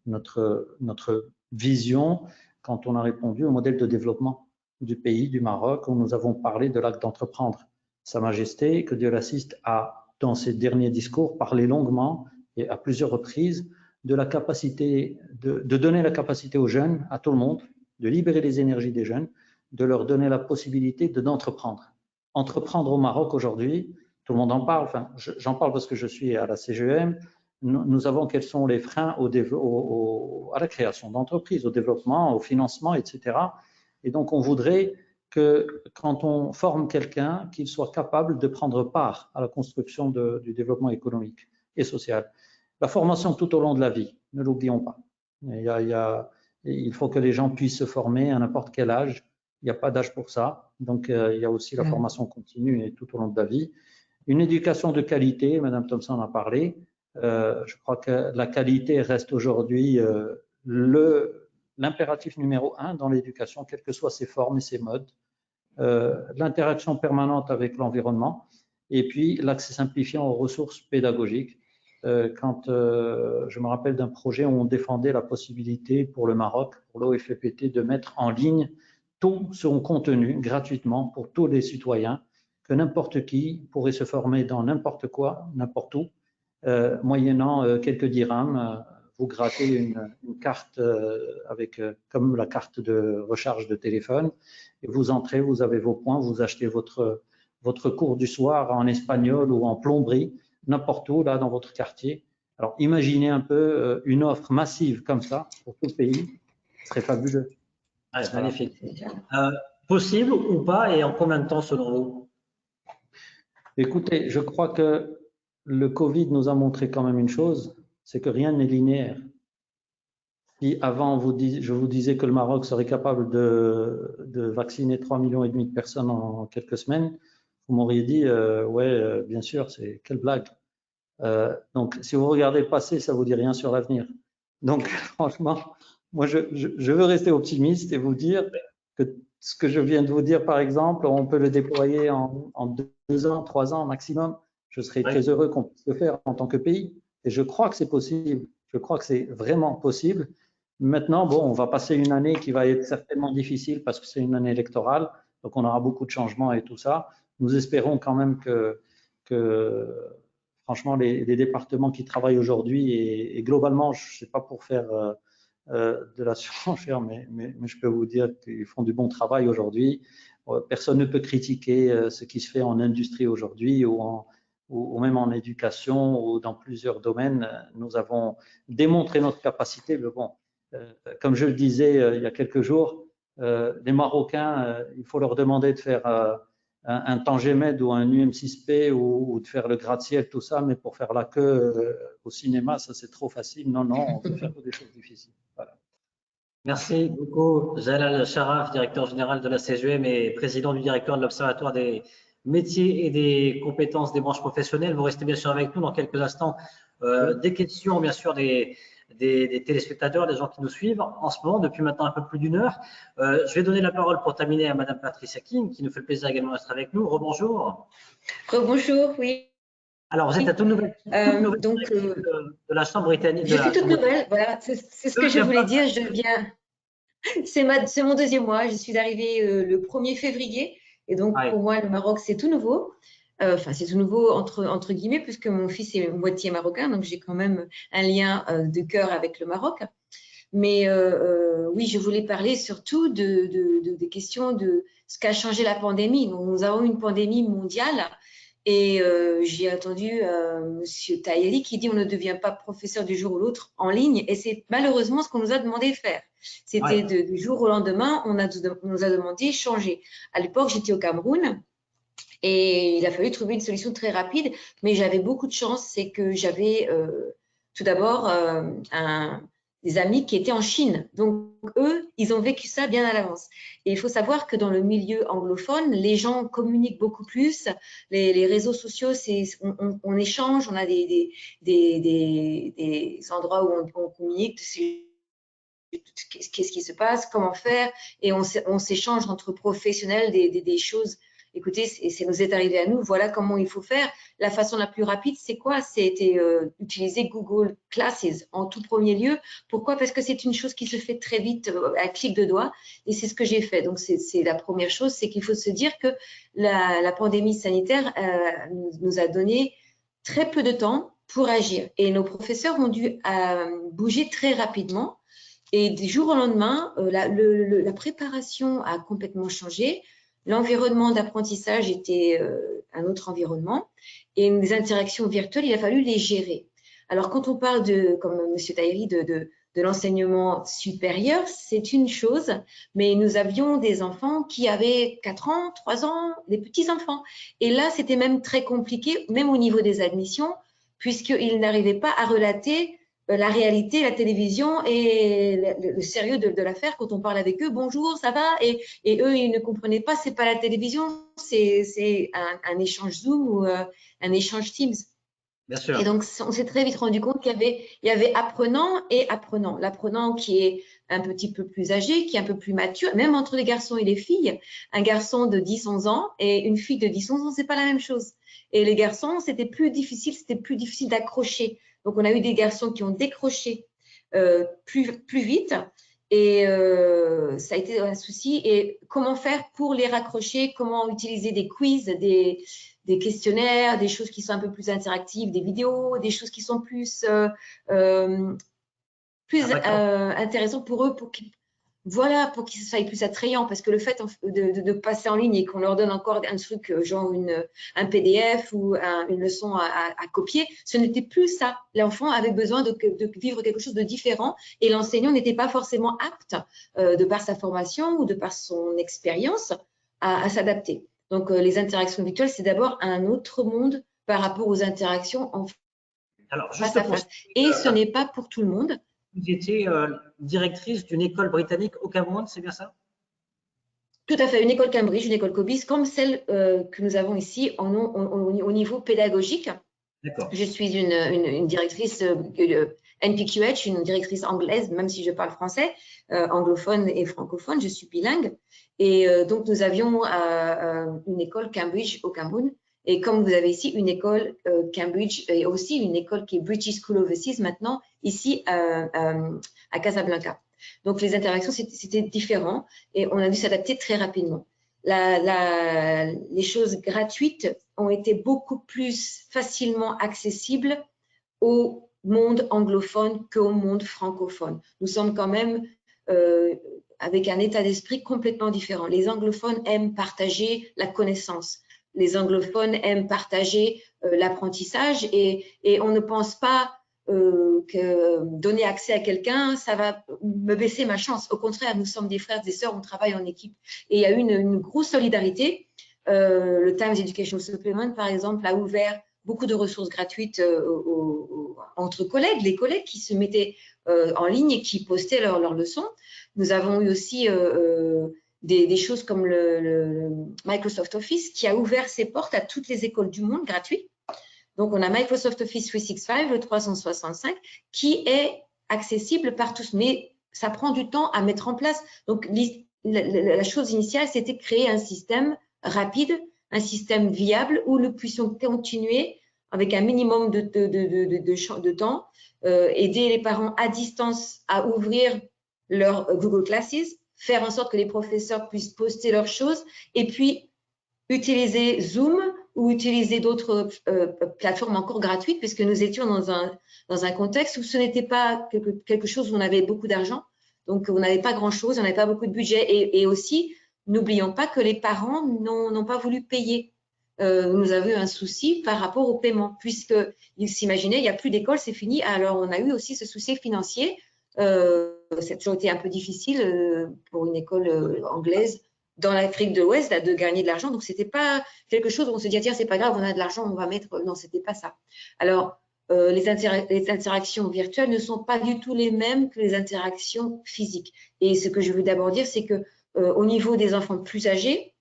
notre vision quand on a répondu au modèle de développement du pays, du Maroc, où nous avons parlé de l'acte d'entreprendre. Sa Majesté, que Dieu l'assiste, a, dans ses derniers discours, parlé longuement et à plusieurs reprises de la capacité, de donner la capacité aux jeunes, à tout le monde, de libérer les énergies des jeunes, de leur donner la possibilité d'entreprendre. Entreprendre au Maroc aujourd'hui, tout le monde en parle, enfin, j'en parle parce que je suis à la CGEM, nous savons quels sont les freins à la création d'entreprises, au développement, au financement, etc. Et donc, on voudrait que quand on forme quelqu'un, qu'il soit capable de prendre part à la construction du développement économique et social. La formation tout au long de la vie, ne l'oublions pas. Il faut que les gens puissent se former à n'importe quel âge. Il n'y a pas d'âge pour ça. Donc, il y a aussi la formation continue et tout au long de la vie. Une éducation de qualité, Madame Thompson en a parlé. Je crois que la qualité reste aujourd'hui l'impératif numéro 1 dans l'éducation, quelles que soient ses formes et ses modes. L'interaction permanente avec l'environnement et puis l'accès simplifiant aux ressources pédagogiques. Quand je me rappelle d'un projet où on défendait la possibilité pour le Maroc, pour l'OFPT, de mettre en ligne tout son contenu gratuitement pour tous les citoyens, que n'importe qui pourrait se former dans n'importe quoi, n'importe où, moyennant quelques dirhams. Vous grattez une carte comme la carte de recharge de téléphone, et vous entrez, vous avez vos points, vous achetez votre cours du soir en espagnol ou en plomberie, n'importe où, là, dans votre quartier. Alors, imaginez un peu une offre massive comme ça pour tout le pays, ce serait fabuleux. Ah, magnifique. Possible ou pas, et en combien de temps selon vous? Écoutez, je crois que le Covid nous a montré quand même une chose, c'est que rien n'est linéaire. Si avant je vous disais que le Maroc serait capable de vacciner 3,5 millions de personnes en quelques semaines, vous m'auriez dit ouais, bien sûr, c'est quelle blague. Donc, si vous regardez le passé, ça ne vous dit rien sur l'avenir. Donc, franchement, moi, je veux rester optimiste et vous dire que ce que je viens de vous dire, par exemple, on peut le déployer en 2 ans, 3 ans maximum. Je serais très heureux qu'on puisse le faire en tant que pays. Et je crois que c'est possible. Je crois que c'est vraiment possible. Maintenant, bon, on va passer une année qui va être certainement difficile parce que c'est une année électorale. Donc, on aura beaucoup de changements et tout ça. Nous espérons quand même que franchement, les départements qui travaillent aujourd'hui et globalement, je ne sais pas pour faire de la surenchère, mais je peux vous dire qu'ils font du bon travail aujourd'hui. Personne ne peut critiquer ce qui se fait en industrie aujourd'hui ou même en éducation ou dans plusieurs domaines. Nous avons démontré notre capacité, mais bon, comme je le disais il y a quelques jours, Les Marocains, il faut leur demander de faire un Tangemed ou un UM6P ou de faire le gratte-ciel, tout ça, mais pour faire la queue au cinéma, ça c'est trop facile. Non, on veut faire des choses difficiles. Voilà. Merci beaucoup, Jalal Sharaf, directeur général de la CESUM et président du directoire de l'Observatoire des métiers et des compétences des branches professionnelles. Vous restez bien sûr avec nous dans quelques instants. Des questions, bien sûr, des téléspectateurs, des gens qui nous suivent en ce moment depuis maintenant un peu plus d'1 heure. Je vais donner la parole pour terminer à Madame Patricia King, qui nous fait le plaisir également d'être avec nous. Rebonjour. Rebonjour, oui. Alors, vous êtes à toute nouvelle de la Chambre britannique. Je suis toute nouvelle, voilà, c'est ce que je voulais dire. Je viens, c'est mon 2e mois. Je suis arrivée le 1er février, et donc pour moi le Maroc c'est tout nouveau. Enfin, c'est tout nouveau entre guillemets, puisque mon fils est moitié marocain, donc j'ai quand même un lien de cœur avec le Maroc. Mais oui, je voulais parler surtout des questions de ce qu'a changé la pandémie. Donc, nous avons une pandémie mondiale. Et j'ai entendu Monsieur Tahiri qui dit on ne devient pas professeur du jour au l'autre en ligne, et c'est malheureusement ce qu'on nous a demandé de faire. C'était du jour au lendemain, on nous a demandé de changer. À l'époque, j'étais au Cameroun et il a fallu trouver une solution très rapide, mais j'avais beaucoup de chance, c'est que j'avais tout d'abord des amis qui étaient en Chine. Donc, eux, ils ont vécu ça bien à l'avance. Et il faut savoir que dans le milieu anglophone, les gens communiquent beaucoup plus. Les réseaux sociaux, on échange, on a des endroits où on communique, qu'est-ce qui se passe, comment faire, et on s'échange entre professionnels des choses. Écoutez, ça nous est arrivé à nous, voilà comment il faut faire. La façon la plus rapide, c'est quoi? C'était utiliser Google Classes en tout premier lieu. Pourquoi? Parce que c'est une chose qui se fait très vite, à clic de doigt, et c'est ce que j'ai fait. Donc, c'est la première chose, c'est qu'il faut se dire que la pandémie sanitaire nous a donné très peu de temps pour agir. Et nos professeurs ont dû bouger très rapidement. Et du jour au lendemain, la préparation a complètement changé. L'environnement d'apprentissage était un autre environnement, et les interactions virtuelles, il a fallu les gérer. Alors, quand on parle comme M. Tahiri, de l'enseignement supérieur, c'est une chose, mais nous avions des enfants qui avaient 4 ans, 3 ans, des petits-enfants. Et là, c'était même très compliqué, même au niveau des admissions, puisqu'ils n'arrivaient pas à relater la réalité, la télévision et le sérieux de l'affaire. Quand on parle avec eux, bonjour, ça va, et eux, ils ne comprenaient pas, c'est pas la télévision, c'est un échange Zoom ou un échange Teams. Bien sûr. Et donc, on s'est très vite rendu compte qu'il y avait apprenant et apprenant. L'apprenant qui est un petit peu plus âgé, qui est un peu plus mature, même entre les garçons et les filles. Un garçon de 10-11 ans et une fille de 10-11 ans, c'est pas la même chose. Et les garçons, c'était plus difficile d'accrocher. Donc, on a eu des garçons qui ont décroché plus vite, et ça a été un souci. Et comment faire pour les raccrocher? Comment utiliser des quiz, des questionnaires, des choses qui sont un peu plus interactives, des vidéos, des choses qui sont plus intéressantes pour eux, pour qu'ils soient plus attrayants. Parce que le fait de passer en ligne et qu'on leur donne encore un truc genre un PDF ou une leçon à copier, ce n'était plus ça. L'enfant avait besoin de vivre quelque chose de différent, et l'enseignant n'était pas forcément apte, de par sa formation ou de par son expérience, à s'adapter. Donc, les interactions virtuelles, c'est d'abord un autre monde par rapport aux interactions face à face. Et ce n'est pas pour tout le monde. Vous étiez directrice d'une école britannique au Cameroun, c'est bien ça? Tout à fait, une école Cambridge, une école Cobis, comme celle que nous avons ici au niveau pédagogique. Je suis une directrice NPQH, une directrice anglaise, même si je parle français, anglophone et francophone, je suis bilingue. Et donc, nous avions une école Cambridge au Cameroun. Et comme vous avez ici une école Cambridge, et aussi une école qui est British School Overseas maintenant, ici à Casablanca. Donc, les interactions, c'était différent, et on a dû s'adapter très rapidement. Les choses gratuites ont été beaucoup plus facilement accessibles au monde anglophone qu'au monde francophone. Nous sommes quand même avec un état d'esprit complètement différent. Les anglophones aiment partager la connaissance. Les anglophones aiment partager l'apprentissage, et on ne pense pas que donner accès à quelqu'un, ça va me baisser ma chance. Au contraire, nous sommes des frères, des sœurs, on travaille en équipe. Et il y a eu une grosse solidarité. Le Times Education Supplement, par exemple, a ouvert beaucoup de ressources gratuites entre collègues, les collègues qui se mettaient en ligne et qui postaient leurs leçons. Nous avons eu aussi des choses comme le Microsoft Office qui a ouvert ses portes à toutes les écoles du monde gratuit. Donc, on a Microsoft Office 365, le 365, qui est accessible par tous, mais ça prend du temps à mettre en place. Donc, la chose initiale, c'était de créer un système rapide, un système viable où nous puissions continuer avec un minimum de temps, aider les parents à distance à ouvrir leur Google Classes, faire en sorte que les professeurs puissent poster leurs choses et puis utiliser Zoom ou utiliser d'autres plateformes encore gratuites, puisque nous étions dans un contexte où ce n'était pas quelque chose où on avait beaucoup d'argent, donc on n'avait pas grand-chose, on n'avait pas beaucoup de budget. Et aussi, n'oublions pas que les parents n'ont pas voulu payer. Nous avons eu un souci par rapport au paiement, puisqu'ils s'imaginaient, il n'y a plus d'école, c'est fini. Alors, on a eu aussi ce souci financier. Ça a toujours été un peu difficile pour une école anglaise dans l'Afrique de l'Ouest de gagner de l'argent. Donc, ce n'était pas quelque chose où on se dit, tiens, c'est pas grave, on a de l'argent, on va mettre… Non, ce n'était pas ça. Alors, les interactions virtuelles ne sont pas du tout les mêmes que les interactions physiques. Et ce que je veux d'abord dire, c'est que au niveau des enfants plus âgés,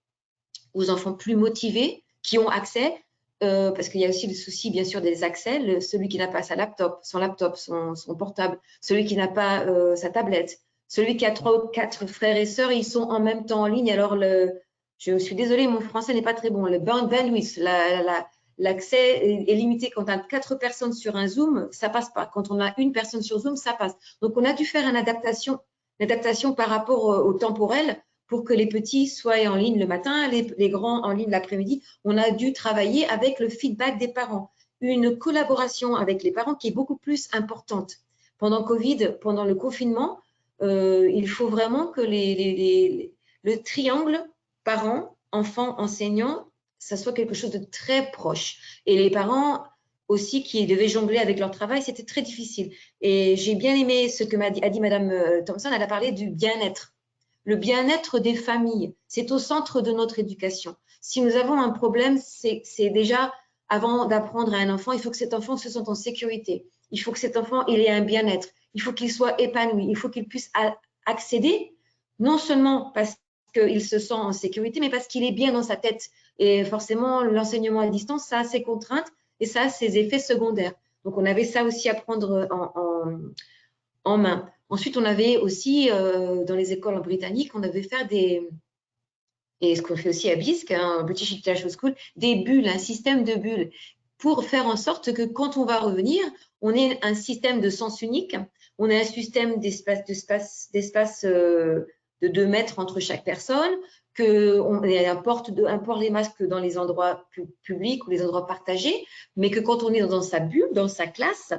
aux enfants plus motivés, qui ont accès, parce qu'il y a aussi le souci, bien sûr, des accès, celui qui n'a pas son laptop, son portable, celui qui n'a pas sa tablette, celui qui a 3 ou 4 frères et sœurs, ils sont en même temps en ligne. Alors, je suis désolée, mon français n'est pas très bon. Le bandwidth, l'accès est limité. Quand on a 4 personnes sur un Zoom, ça passe pas. Quand on a une personne sur Zoom, ça passe. Donc, on a dû faire une adaptation par rapport au temporel pour que les petits soient en ligne le matin, les grands en ligne l'après-midi. On a dû travailler avec le feedback des parents, une collaboration avec les parents qui est beaucoup plus importante. Pendant Covid, pendant le confinement, il faut vraiment que le triangle parents, enfants, enseignants, ça soit quelque chose de très proche. Et les parents aussi qui devaient jongler avec leur travail, c'était très difficile. Et j'ai bien aimé ce que a dit Madame Thompson, elle a parlé du bien-être. Le bien-être des familles, c'est au centre de notre éducation. Si nous avons un problème, c'est déjà, avant d'apprendre à un enfant, il faut que cet enfant se sente en sécurité. Il faut que cet enfant il ait un bien-être. Il faut qu'il soit épanoui. Il faut qu'il puisse accéder, non seulement parce qu'il se sent en sécurité, mais parce qu'il est bien dans sa tête. Et forcément, l'enseignement à distance, ça a ses contraintes et ça a ses effets secondaires. Donc, on avait ça aussi à prendre en main. Ensuite, on avait aussi, dans les écoles britanniques, on devait faire et ce qu'on fait aussi à BISC, British International School, des bulles, un système de bulles, pour faire en sorte que quand on va revenir, on ait un système de sens unique, on ait un système d'espace de 2 mètres entre chaque personne, qu'on importe les masques dans les endroits publics ou les endroits partagés, mais que quand on est dans sa bulle, dans sa classe,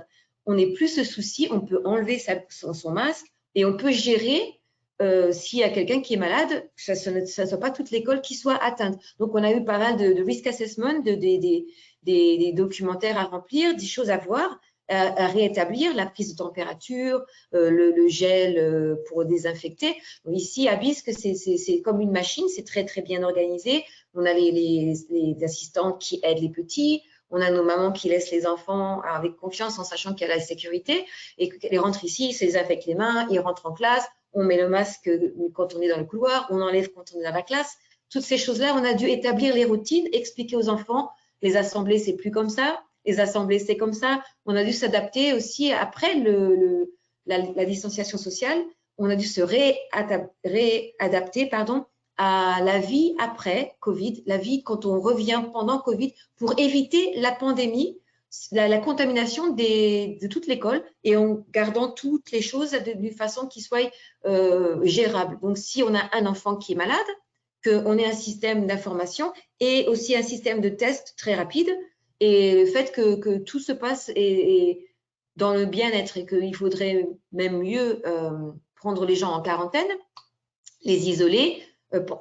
on n'ait plus ce souci, on peut enlever son masque et on peut gérer s'il y a quelqu'un qui est malade, que ça ne soit pas toute l'école qui soit atteinte. Donc, on a eu pas mal de risk assessment, des documentaires à remplir, des choses à voir, à réétablir, la prise de température, le gel pour désinfecter. Donc, ici, à BISC, c'est comme une machine, c'est très, très bien organisé. On a les assistants qui aident les petits. On a nos mamans qui laissent les enfants avec confiance en sachant qu'il y a la sécurité et qu'ils rentrent ici, ils se désinfectent les mains, ils rentrent en classe, on met le masque quand on est dans le couloir, on enlève quand on est dans la classe. Toutes ces choses-là, on a dû établir les routines, expliquer aux enfants, les assemblées, c'est plus comme ça, les assemblées, c'est comme ça. On a dû s'adapter aussi après la distanciation sociale, on a dû se réadapter à la vie après Covid, la vie quand on revient pendant Covid, pour éviter la pandémie, la contamination de toute l'école et en gardant toutes les choses d'une façon qui soit gérable. Donc, si on a un enfant qui est malade, qu'on ait un système d'information et aussi un système de test très rapide et le fait que tout se passe et dans le bien-être et qu'il faudrait même mieux prendre les gens en quarantaine, les isoler,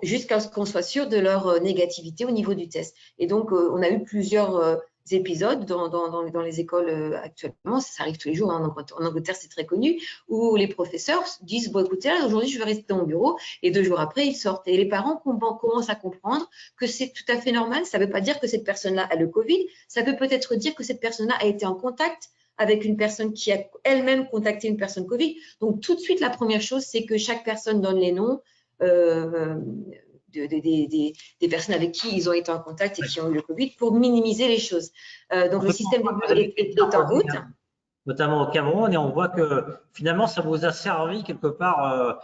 jusqu'à ce qu'on soit sûr de leur négativité au niveau du test. Et donc, on a eu plusieurs épisodes dans les écoles actuellement, ça arrive tous les jours, en Angleterre c'est très connu, où les professeurs disent, bon écoutez, aujourd'hui je vais rester dans mon bureau, et 2 jours après ils sortent. Et les parents commencent à comprendre que c'est tout à fait normal. Ça ne veut pas dire que cette personne-là a le Covid, ça peut peut-être dire que cette personne-là a été en contact avec une personne qui a elle-même contacté une personne Covid. Donc tout de suite, la première chose, c'est que chaque personne donne les noms des personnes avec qui ils ont été en contact et qui ont eu le Covid pour minimiser les choses. Donc, le système est en route. Notamment au Cameroun, et on voit que finalement, ça vous a servi quelque part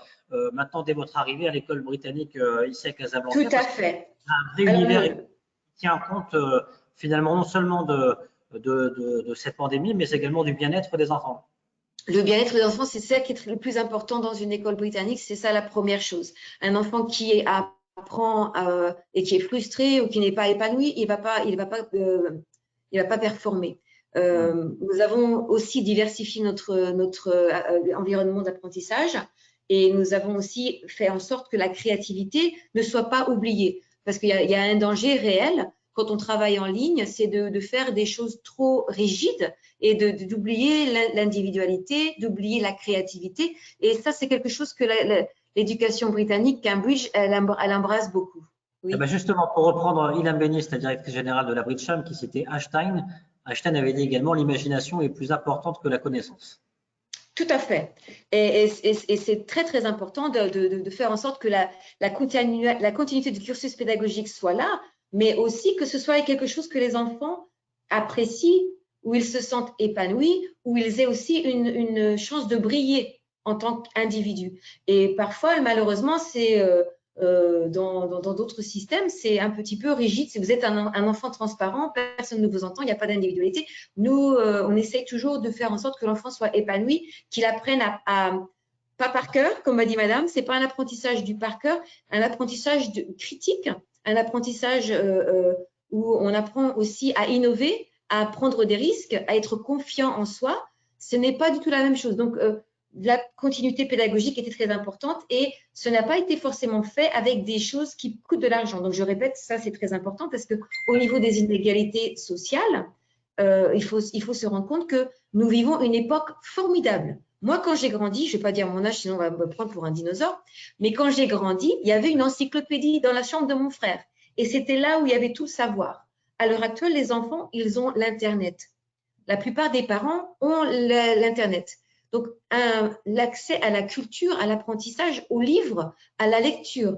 maintenant dès votre arrivée à l'école britannique ici à Casablanca. Tout à fait. Un vrai univers qui tient compte finalement non seulement de cette pandémie, mais également du bien-être des enfants. Le bien-être des enfants, c'est ça qui est le plus important dans une école britannique, c'est ça la première chose. Un enfant qui apprend et qui est frustré ou qui n'est pas épanoui, il va pas performer. Nous avons aussi diversifié notre environnement d'apprentissage et nous avons aussi fait en sorte que la créativité ne soit pas oubliée, parce qu'il y a un danger réel quand on travaille en ligne, c'est de faire des choses trop rigides et d'oublier l'individualité, d'oublier la créativité. Et ça, c'est quelque chose que l'éducation britannique, Cambridge, elle embrasse beaucoup. Oui. Eh ben justement, pour reprendre Ilham Benis, la directrice générale de la Bridgesham, qui citait Einstein, Einstein avait dit également l'imagination est plus importante que la connaissance. Tout à fait. Et c'est très, très important de faire en sorte que la continuité du cursus pédagogique soit là, mais aussi que ce soit quelque chose que les enfants apprécient, où ils se sentent épanouis, où ils aient aussi une chance de briller en tant qu'individu. Et parfois, malheureusement, c'est dans d'autres systèmes, c'est un petit peu rigide. Si vous êtes un enfant transparent, personne ne vous entend, il n'y a pas d'individualité. Nous, on essaye toujours de faire en sorte que l'enfant soit épanoui, qu'il apprenne pas par cœur, comme m'a dit madame, c'est pas un apprentissage du par cœur, un apprentissage critique, un apprentissage où on apprend aussi à innover, à prendre des risques, à être confiant en soi. Ce n'est pas du tout la même chose. Donc, la continuité pédagogique était très importante et ce n'a pas été forcément fait avec des choses qui coûtent de l'argent. Donc, je répète, ça, c'est très important parce qu'au niveau des inégalités sociales, il faut se rendre compte que nous vivons une époque formidable. Moi, quand j'ai grandi, je ne vais pas dire mon âge, sinon on va me prendre pour un dinosaure, mais quand j'ai grandi, il y avait une encyclopédie dans la chambre de mon frère et c'était là où il y avait tout le savoir. À l'heure actuelle, les enfants, ils ont l'Internet. La plupart des parents ont l'Internet. Donc, l'accès à la culture, à l'apprentissage, aux livres, à la lecture,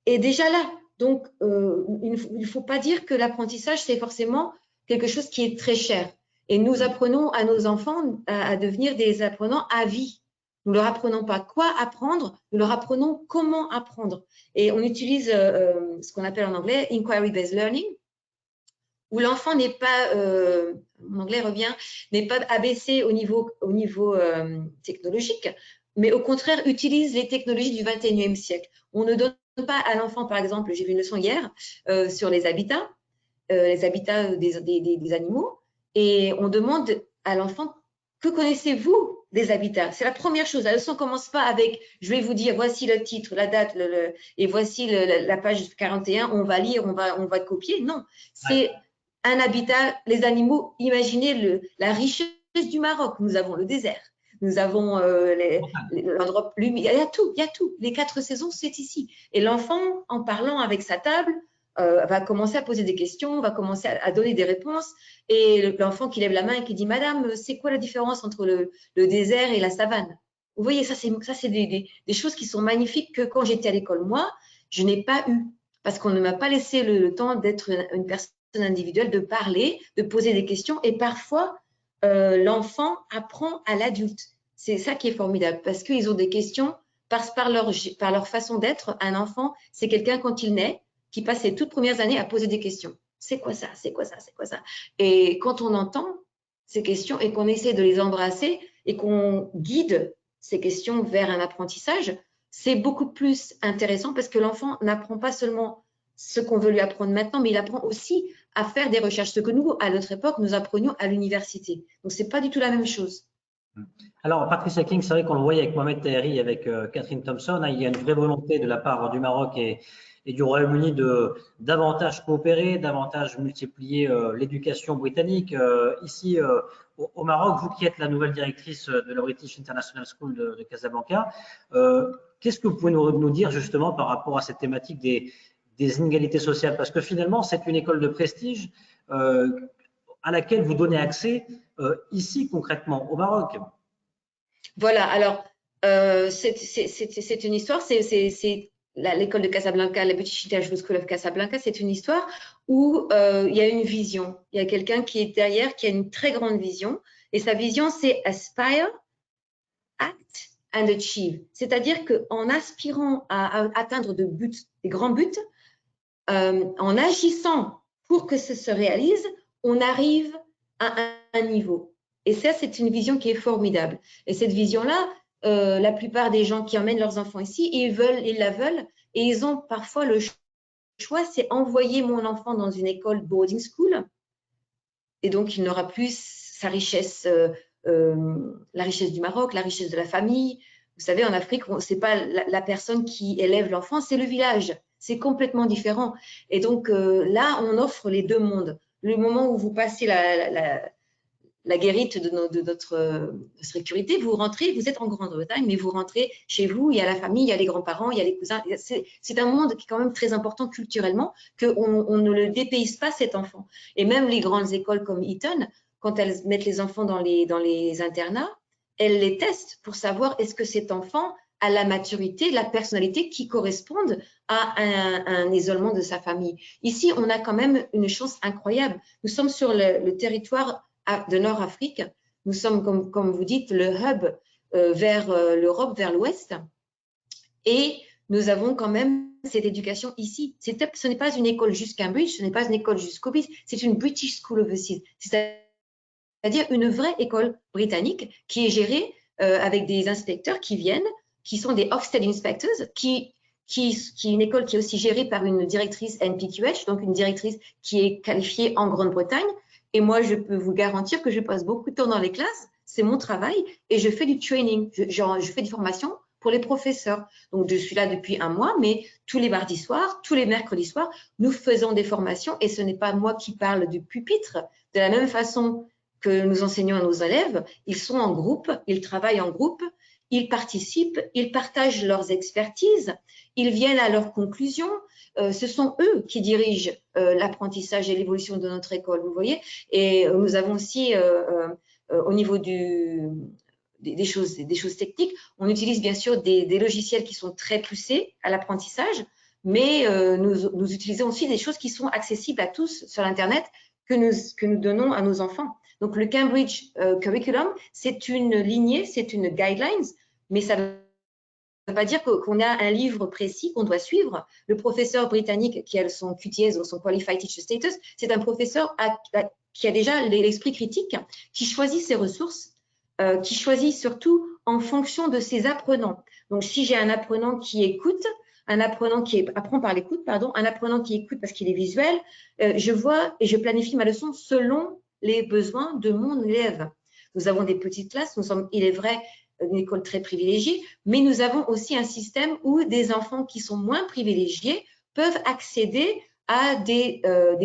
est déjà là. Donc, il ne faut pas dire que l'apprentissage, c'est forcément quelque chose qui est très cher. Et nous apprenons à nos enfants à devenir des apprenants à vie. Nous ne leur apprenons pas quoi apprendre, nous leur apprenons comment apprendre. Et on utilise ce qu'on appelle en anglais « inquiry-based learning », où l'enfant n'est pas, mon anglais revient, n'est pas abaissé au niveau technologique, mais au contraire utilise les technologies du 21e siècle. On ne donne pas à l'enfant, par exemple, j'ai vu une leçon hier sur les habitats des animaux, et on demande à l'enfant, que connaissez-vous des habitats? C'est la première chose. La leçon ne commence pas avec, je vais vous dire, voici le titre, la date, et voici la page 41, on va lire, on va copier. Non, c'est un habitat, les animaux, imaginez la richesse du Maroc. Nous avons le désert, nous avons l'endroit humide, il y a tout. Les 4 saisons, c'est ici. Et l'enfant, en parlant avec sa table, va commencer à poser des questions, va commencer à donner des réponses. Et l'enfant qui lève la main et qui dit « Madame, c'est quoi la différence entre le désert et la savane ?» Vous voyez, ça, c'est des choses qui sont magnifiques que quand j'étais à l'école, moi, je n'ai pas eu. Parce qu'on ne m'a pas laissé le temps d'être une personne individuelle, de parler, de poser des questions. Et parfois, l'enfant apprend à l'adulte. C'est ça qui est formidable, parce qu'ils ont des questions par leur façon d'être. Un enfant, c'est quelqu'un quand il naît, qui passe ses toutes premières années à poser des questions. C'est quoi ça? C'est quoi ça? C'est quoi ça? Et quand on entend ces questions et qu'on essaie de les embrasser et qu'on guide ces questions vers un apprentissage, c'est beaucoup plus intéressant parce que l'enfant n'apprend pas seulement ce qu'on veut lui apprendre maintenant, mais il apprend aussi à faire des recherches, ce que nous, à notre époque, nous apprenions à l'université. Donc, ce n'est pas du tout la même chose. Alors, Patricia King, c'est vrai qu'on le voyait avec Mohamed Taheri, avec Catherine Thompson, hein, il y a une vraie volonté de la part du Maroc et du Royaume-Uni de davantage coopérer, davantage multiplier l'éducation britannique. Ici, au Maroc, vous qui êtes la nouvelle directrice de la British International School de Casablanca, qu'est-ce que vous pouvez nous dire justement par rapport à cette thématique des inégalités sociales? Parce que finalement, c'est une école de prestige à laquelle vous donnez accès ici concrètement au Maroc. Voilà, alors c'est une histoire, c'est l'école de Casablanca, la British International School of Casablanca, c'est une histoire où il y a une vision, il y a quelqu'un qui est derrière, qui a une très grande vision, et sa vision c'est Aspire, Act and Achieve, c'est-à-dire qu'en aspirant à atteindre des grands buts, en agissant pour que ça se réalise, on arrive à un niveau. Et ça, c'est une vision qui est formidable. Et cette vision-là, la plupart des gens qui emmènent leurs enfants ici, ils la veulent, et ils ont parfois le choix, c'est envoyer mon enfant dans une école boarding school, et donc il n'aura plus sa richesse, la richesse du Maroc, la richesse de la famille. Vous savez, en Afrique, c'est pas la personne qui élève l'enfant, c'est le village. C'est complètement différent. Et donc là, on offre les deux mondes. Le moment où vous passez la guérite de notre sécurité, vous rentrez, vous êtes en Grande-Bretagne, mais vous rentrez chez vous, il y a la famille, il y a les grands-parents, il y a les cousins. C'est un monde qui est quand même très important culturellement, qu'on ne le dépayse pas cet enfant. Et même les grandes écoles comme Eton, quand elles mettent les enfants dans les internats, elles les testent pour savoir est-ce que cet enfant a la maturité, la personnalité qui correspondent à un isolement de sa famille. Ici, on a quand même une chance incroyable. Nous sommes sur le territoire de Nord-Afrique. Nous sommes, comme vous dites, le hub vers l'Europe, vers l'Ouest. Et nous avons quand même cette éducation ici. Ce n'est pas une école juste Cambridge, ce n'est pas une école juste Scobie, c'est une British School Overseas. C'est-à-dire une vraie école britannique qui est gérée avec des inspecteurs qui viennent, qui sont des Ofsted Inspectors, qui est une école qui est aussi gérée par une directrice NPQH, donc une directrice qui est qualifiée en Grande-Bretagne. Et moi, je peux vous garantir que je passe beaucoup de temps dans les classes, c'est mon travail, et je fais du training, je fais des formations pour les professeurs. Donc, je suis là depuis un mois, mais tous les mardis soirs, tous les mercredis soirs, nous faisons des formations, et ce n'est pas moi qui parle du pupitre. De la même façon que nous enseignons à nos élèves, ils sont en groupe, ils travaillent en groupe, ils participent, ils partagent leurs expertises, ils viennent à leurs conclusions. Ce sont eux qui dirigent l'apprentissage et l'évolution de notre école, vous voyez. Et nous avons aussi, au niveau des choses techniques, on utilise bien sûr des logiciels qui sont très poussés à l'apprentissage, mais nous utilisons aussi des choses qui sont accessibles à tous sur l'Internet que nous donnons à nos enfants. Donc, le Cambridge Curriculum, c'est une lignée, c'est une guidelines, mais ça ne veut pas dire qu'on a un livre précis qu'on doit suivre. Le professeur britannique qui a son QTS ou son Qualified Teacher Status, c'est un professeur qui a déjà l'esprit critique, qui choisit ses ressources, qui choisit surtout en fonction de ses apprenants. Donc, si j'ai un apprenant qui écoute, un apprenant qui apprend par l'écoute, pardon, un apprenant qui écoute parce qu'il est visuel, je vois et je planifie ma leçon selon les besoins de mon élève. Nous avons des petites classes, nous sommes, il est vrai, une école très privilégiée, mais nous avons aussi un système où des enfants qui sont moins privilégiés peuvent accéder à des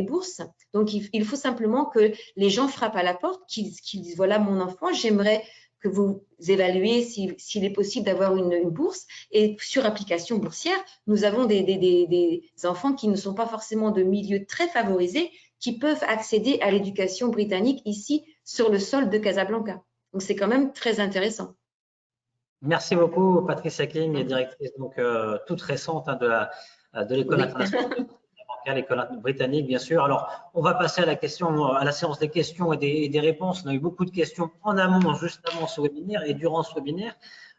bourses. Donc, il faut simplement que les gens frappent à la porte, qu'ils disent, voilà mon enfant, j'aimerais que vous évaluez s'il est possible d'avoir une bourse. Et sur application boursière, nous avons des enfants qui ne sont pas forcément de milieux très favorisés, qui peuvent accéder à l'éducation britannique ici sur le sol de Casablanca. Donc, c'est quand même très intéressant. Merci beaucoup, Patricia King, directrice donc, toute récente hein, de l'école internationale, l'école britannique, bien sûr. Alors, on va passer à la séance des questions et des réponses. On a eu beaucoup de questions en amont, juste avant ce webinaire et durant ce webinaire.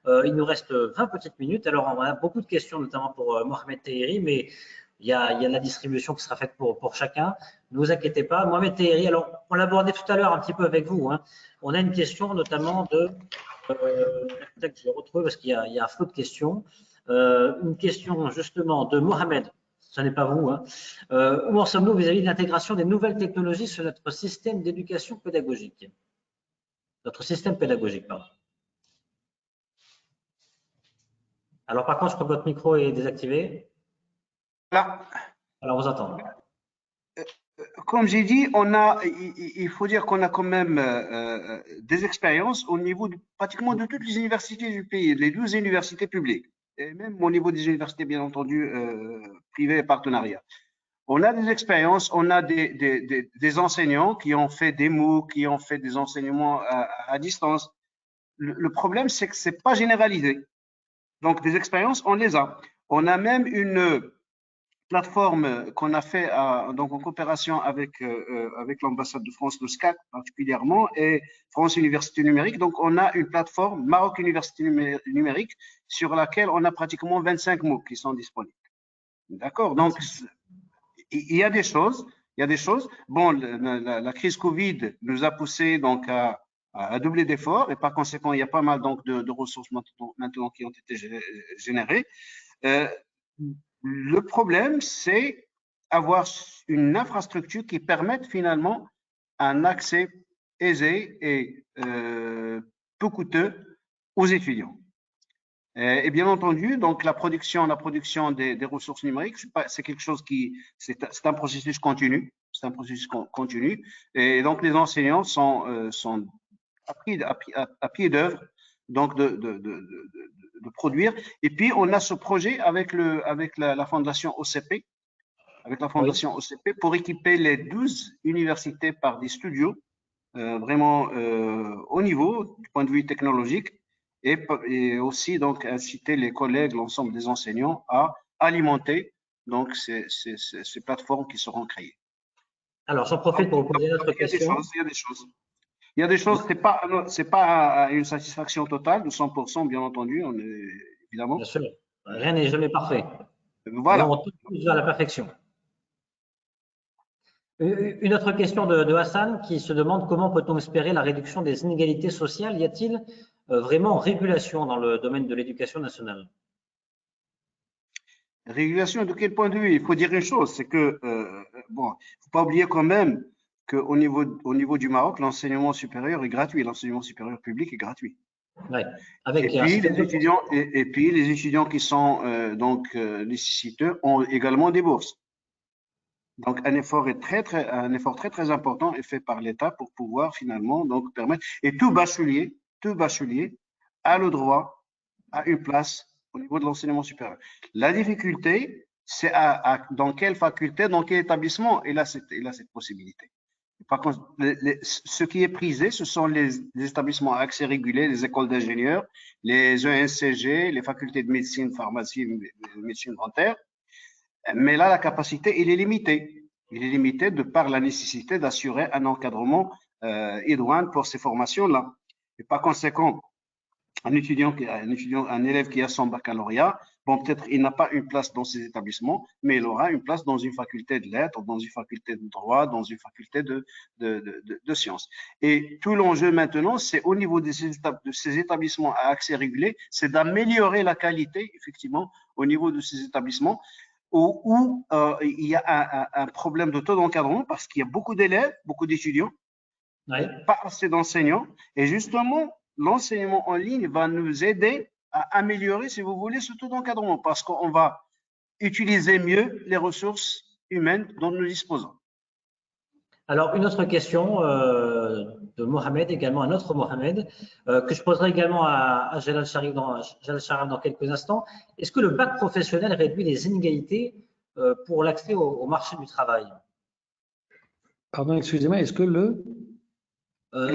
Il nous reste 20 petites minutes. Alors, on a beaucoup de questions, notamment pour Mohamed Taheri, mais il y a la distribution qui sera faite pour chacun. Ne vous inquiétez pas. Mohamed Taheri, alors, on l'a abordé tout à l'heure un petit peu avec vous. Hein. On a une question notamment de… peut-être que je le retrouve parce qu'il y a un flot de questions. Une question justement de Mohamed. Ce n'est pas vous. Hein. Où en sommes-nous vis-à-vis de l'intégration des nouvelles technologies sur notre système d'éducation pédagogique? Notre système pédagogique, pardon. Alors, par contre, je crois que votre micro est désactivé. Là, Alors, on vous entend. comme j'ai dit, il faut dire qu'on a quand même des expériences au niveau pratiquement de toutes les universités du pays, les 12 universités publiques, et même au niveau des universités, bien entendu, privées et partenariats. On a des expériences, on a des enseignants qui ont fait des MOOC, qui ont fait des enseignements à distance. Le problème, c'est que c'est pas généralisé. Donc, des expériences, on les a. On a même une plateforme qu'on a fait donc en coopération avec l'ambassade de France, le SCAC particulièrement, et France Université Numérique. Donc, on a une plateforme Maroc Université Numérique sur laquelle on a pratiquement 25 MOOC qui sont disponibles. D'accord? Donc, il y a des choses. Bon, la crise Covid nous a poussé donc à doubler d'efforts et par conséquent, il y a pas mal donc de ressources maintenant qui ont été générées. Le problème, c'est avoir une infrastructure qui permette finalement un accès aisé et peu coûteux aux étudiants. Et bien entendu, donc la production des ressources numériques, c'est quelque chose c'est un processus continu. C'est un processus continu. Et donc les enseignants sont à pied d'œuvre, donc de produire. Et puis on a ce projet avec la fondation OCP, OCP, pour équiper les 12 universités par des studios vraiment haut niveau du point de vue technologique. Et aussi donc inciter les collègues, l'ensemble des enseignants à alimenter donc ces plateformes qui seront créées. Alors, j'en profite pour vous poser une autre question. Il y a des choses, c'est pas une satisfaction totale de 100%, bien entendu, évidemment. Bien sûr, rien n'est jamais parfait. Voilà. Mais on touche vers la perfection. Une autre question de Hassan qui se demande comment peut-on espérer la réduction des inégalités sociales? Y a-t-il vraiment régulation dans le domaine de l'éducation nationale? Régulation de quel point de vue? Il faut dire une chose, c'est que, bon, il ne faut pas oublier quand même qu'au niveau du Maroc, l'enseignement supérieur est gratuit, l'enseignement supérieur public est gratuit. Ouais, et puis les étudiants qui sont donc nécessiteux ont également des bourses. Donc un effort très important est fait par l'État pour pouvoir finalement donc permettre, et tout bachelier a le droit à une place au niveau de l'enseignement supérieur. La difficulté, c'est dans quelle faculté, dans quel établissement il a cette possibilité. Par contre, ce qui est prisé, ce sont les établissements à accès régulé, les écoles d'ingénieurs, les ENCG, les facultés de médecine, pharmacie, médecine dentaire. Mais là, la capacité, il est limitée. Il est limité de par la nécessité d'assurer un encadrement idoine pour ces formations-là. Et par conséquent, un élève qui a son baccalauréat, bon, peut-être il n'a pas une place dans ces établissements, mais il aura une place dans une faculté de lettres, dans une faculté de droit, dans une faculté de sciences. Et tout l'enjeu maintenant, c'est au niveau de ces établissements à accès régulé, c'est d'améliorer la qualité, effectivement, au niveau de ces établissements où il y a un problème de taux d'encadrement parce qu'il y a beaucoup d'élèves, beaucoup d'étudiants, pas assez d'enseignants, et justement, l'enseignement en ligne va nous aider à améliorer, si vous voulez, ce taux d'encadrement parce qu'on va utiliser mieux les ressources humaines dont nous disposons. Alors, une autre question de Mohamed, également un autre Mohamed, que je poserai également à Jalal Sharif dans quelques instants. Est-ce que le bac professionnel réduit les inégalités pour l'accès au marché du travail? Pardon, excusez-moi, est-ce que le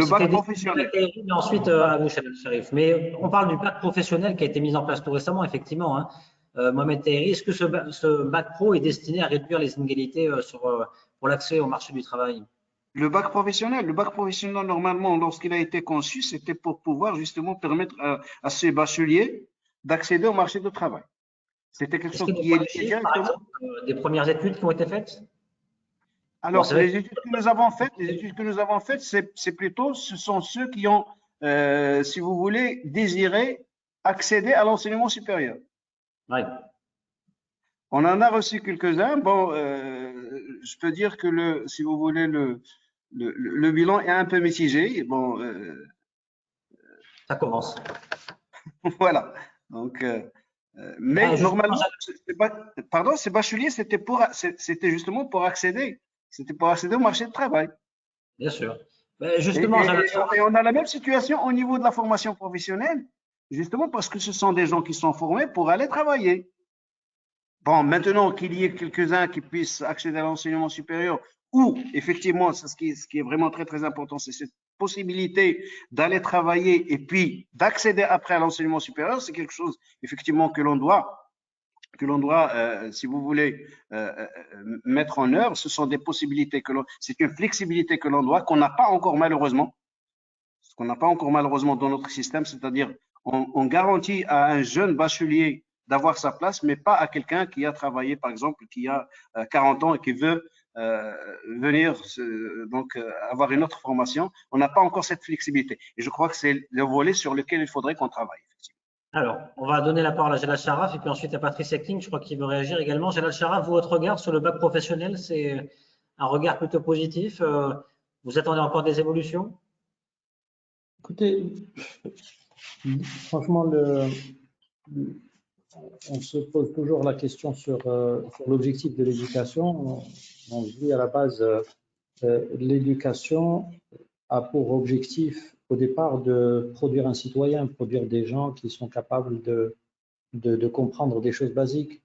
bac professionnel. Mais ensuite, à vous, Jalal Sharif. Mais on parle du bac professionnel qui a été mis en place tout récemment, effectivement. Hein. Mohamed Tahiri, est-ce que ce bac pro est destiné à réduire les inégalités pour l'accès au marché du travail? Le bac professionnel, normalement, lorsqu'il a été conçu, c'était pour pouvoir justement permettre à ces bacheliers d'accéder au marché du travail. C'était quelque chose qui est lié directement. Par exemple, des premières études qui ont été faites? Alors, les études que nous avons faites, ce sont ceux qui ont, si vous voulez, désiré accéder à l'enseignement supérieur. Oui. On en a reçu quelques-uns. Bon, je peux dire que si vous voulez, le bilan est un peu mitigé. Bon, ça commence. Voilà. Donc, Mais normalement, pardon, ces bacheliers, c'était justement pour accéder. C'était pour accéder au marché du travail. Bien sûr. Mais justement, et on a la même situation au niveau de la formation professionnelle, justement parce que ce sont des gens qui sont formés pour aller travailler. Bon, maintenant qu'il y ait quelques-uns qui puissent accéder à l'enseignement supérieur, ou effectivement, ce qui est vraiment très très important, c'est cette possibilité d'aller travailler et puis d'accéder après à l'enseignement supérieur, c'est quelque chose effectivement que l'on doit, si vous voulez, mettre en œuvre. Ce sont des possibilités c'est une flexibilité que l'on doit, qu'on n'a pas encore malheureusement, dans notre système, c'est-à-dire on garantit à un jeune bachelier d'avoir sa place, mais pas à quelqu'un qui a travaillé, par exemple, qui a 40 ans et qui veut venir avoir une autre formation. On n'a pas encore cette flexibilité. Et je crois que c'est le volet sur lequel il faudrait qu'on travaille. Alors, on va donner la parole à Jalal Sharaf et puis ensuite à Patricia King, je crois qu'il veut réagir également. Jalal Sharaf, votre regard sur le bac professionnel, c'est un regard plutôt positif. Vous attendez encore des évolutions? Écoutez, franchement, on se pose toujours la question sur l'objectif de l'éducation. On se dit à la base, l'éducation a pour objectif au départ de produire un citoyen, produire des gens qui sont capables de comprendre des choses basiques.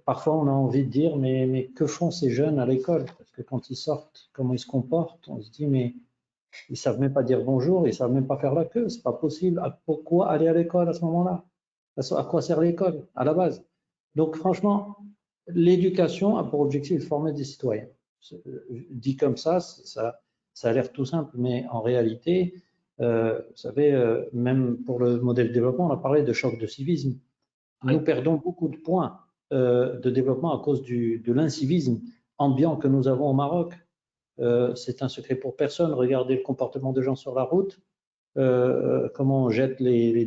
Parfois, on a envie de dire, mais que font ces jeunes à l'école? Parce que quand ils sortent, comment ils se comportent? On se dit, mais ils ne savent même pas dire bonjour, ils ne savent même pas faire la queue, c'est pas possible. Pourquoi aller à l'école à ce moment-là? À quoi sert l'école à la base? Donc franchement, l'éducation a pour objectif de former des citoyens. Dit comme ça a l'air tout simple, mais en réalité, vous savez, même pour le modèle de développement, on a parlé de choc de civisme. Nous perdons beaucoup de points de développement à cause de l'incivisme ambiant que nous avons au Maroc. C'est un secret pour personne. Regardez le comportement des gens sur la route, comment on jette les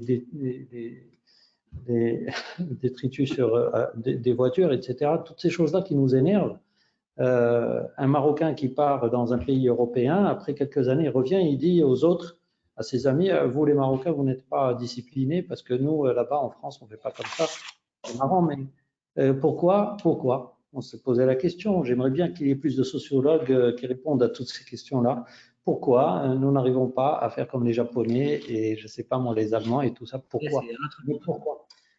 détritus sur des voitures, etc. Toutes ces choses-là qui nous énervent. Un Marocain qui part dans un pays européen, après quelques années, il revient et il dit aux autres, à ses amis, vous les Marocains, vous n'êtes pas disciplinés parce que nous, là-bas en France, on ne fait pas comme ça. C'est marrant, mais pourquoi? On s'est posé la question. J'aimerais bien qu'il y ait plus de sociologues qui répondent à toutes ces questions-là. Pourquoi nous n'arrivons pas à faire comme les Japonais et, je ne sais pas moi, les Allemands et tout ça? Pourquoi?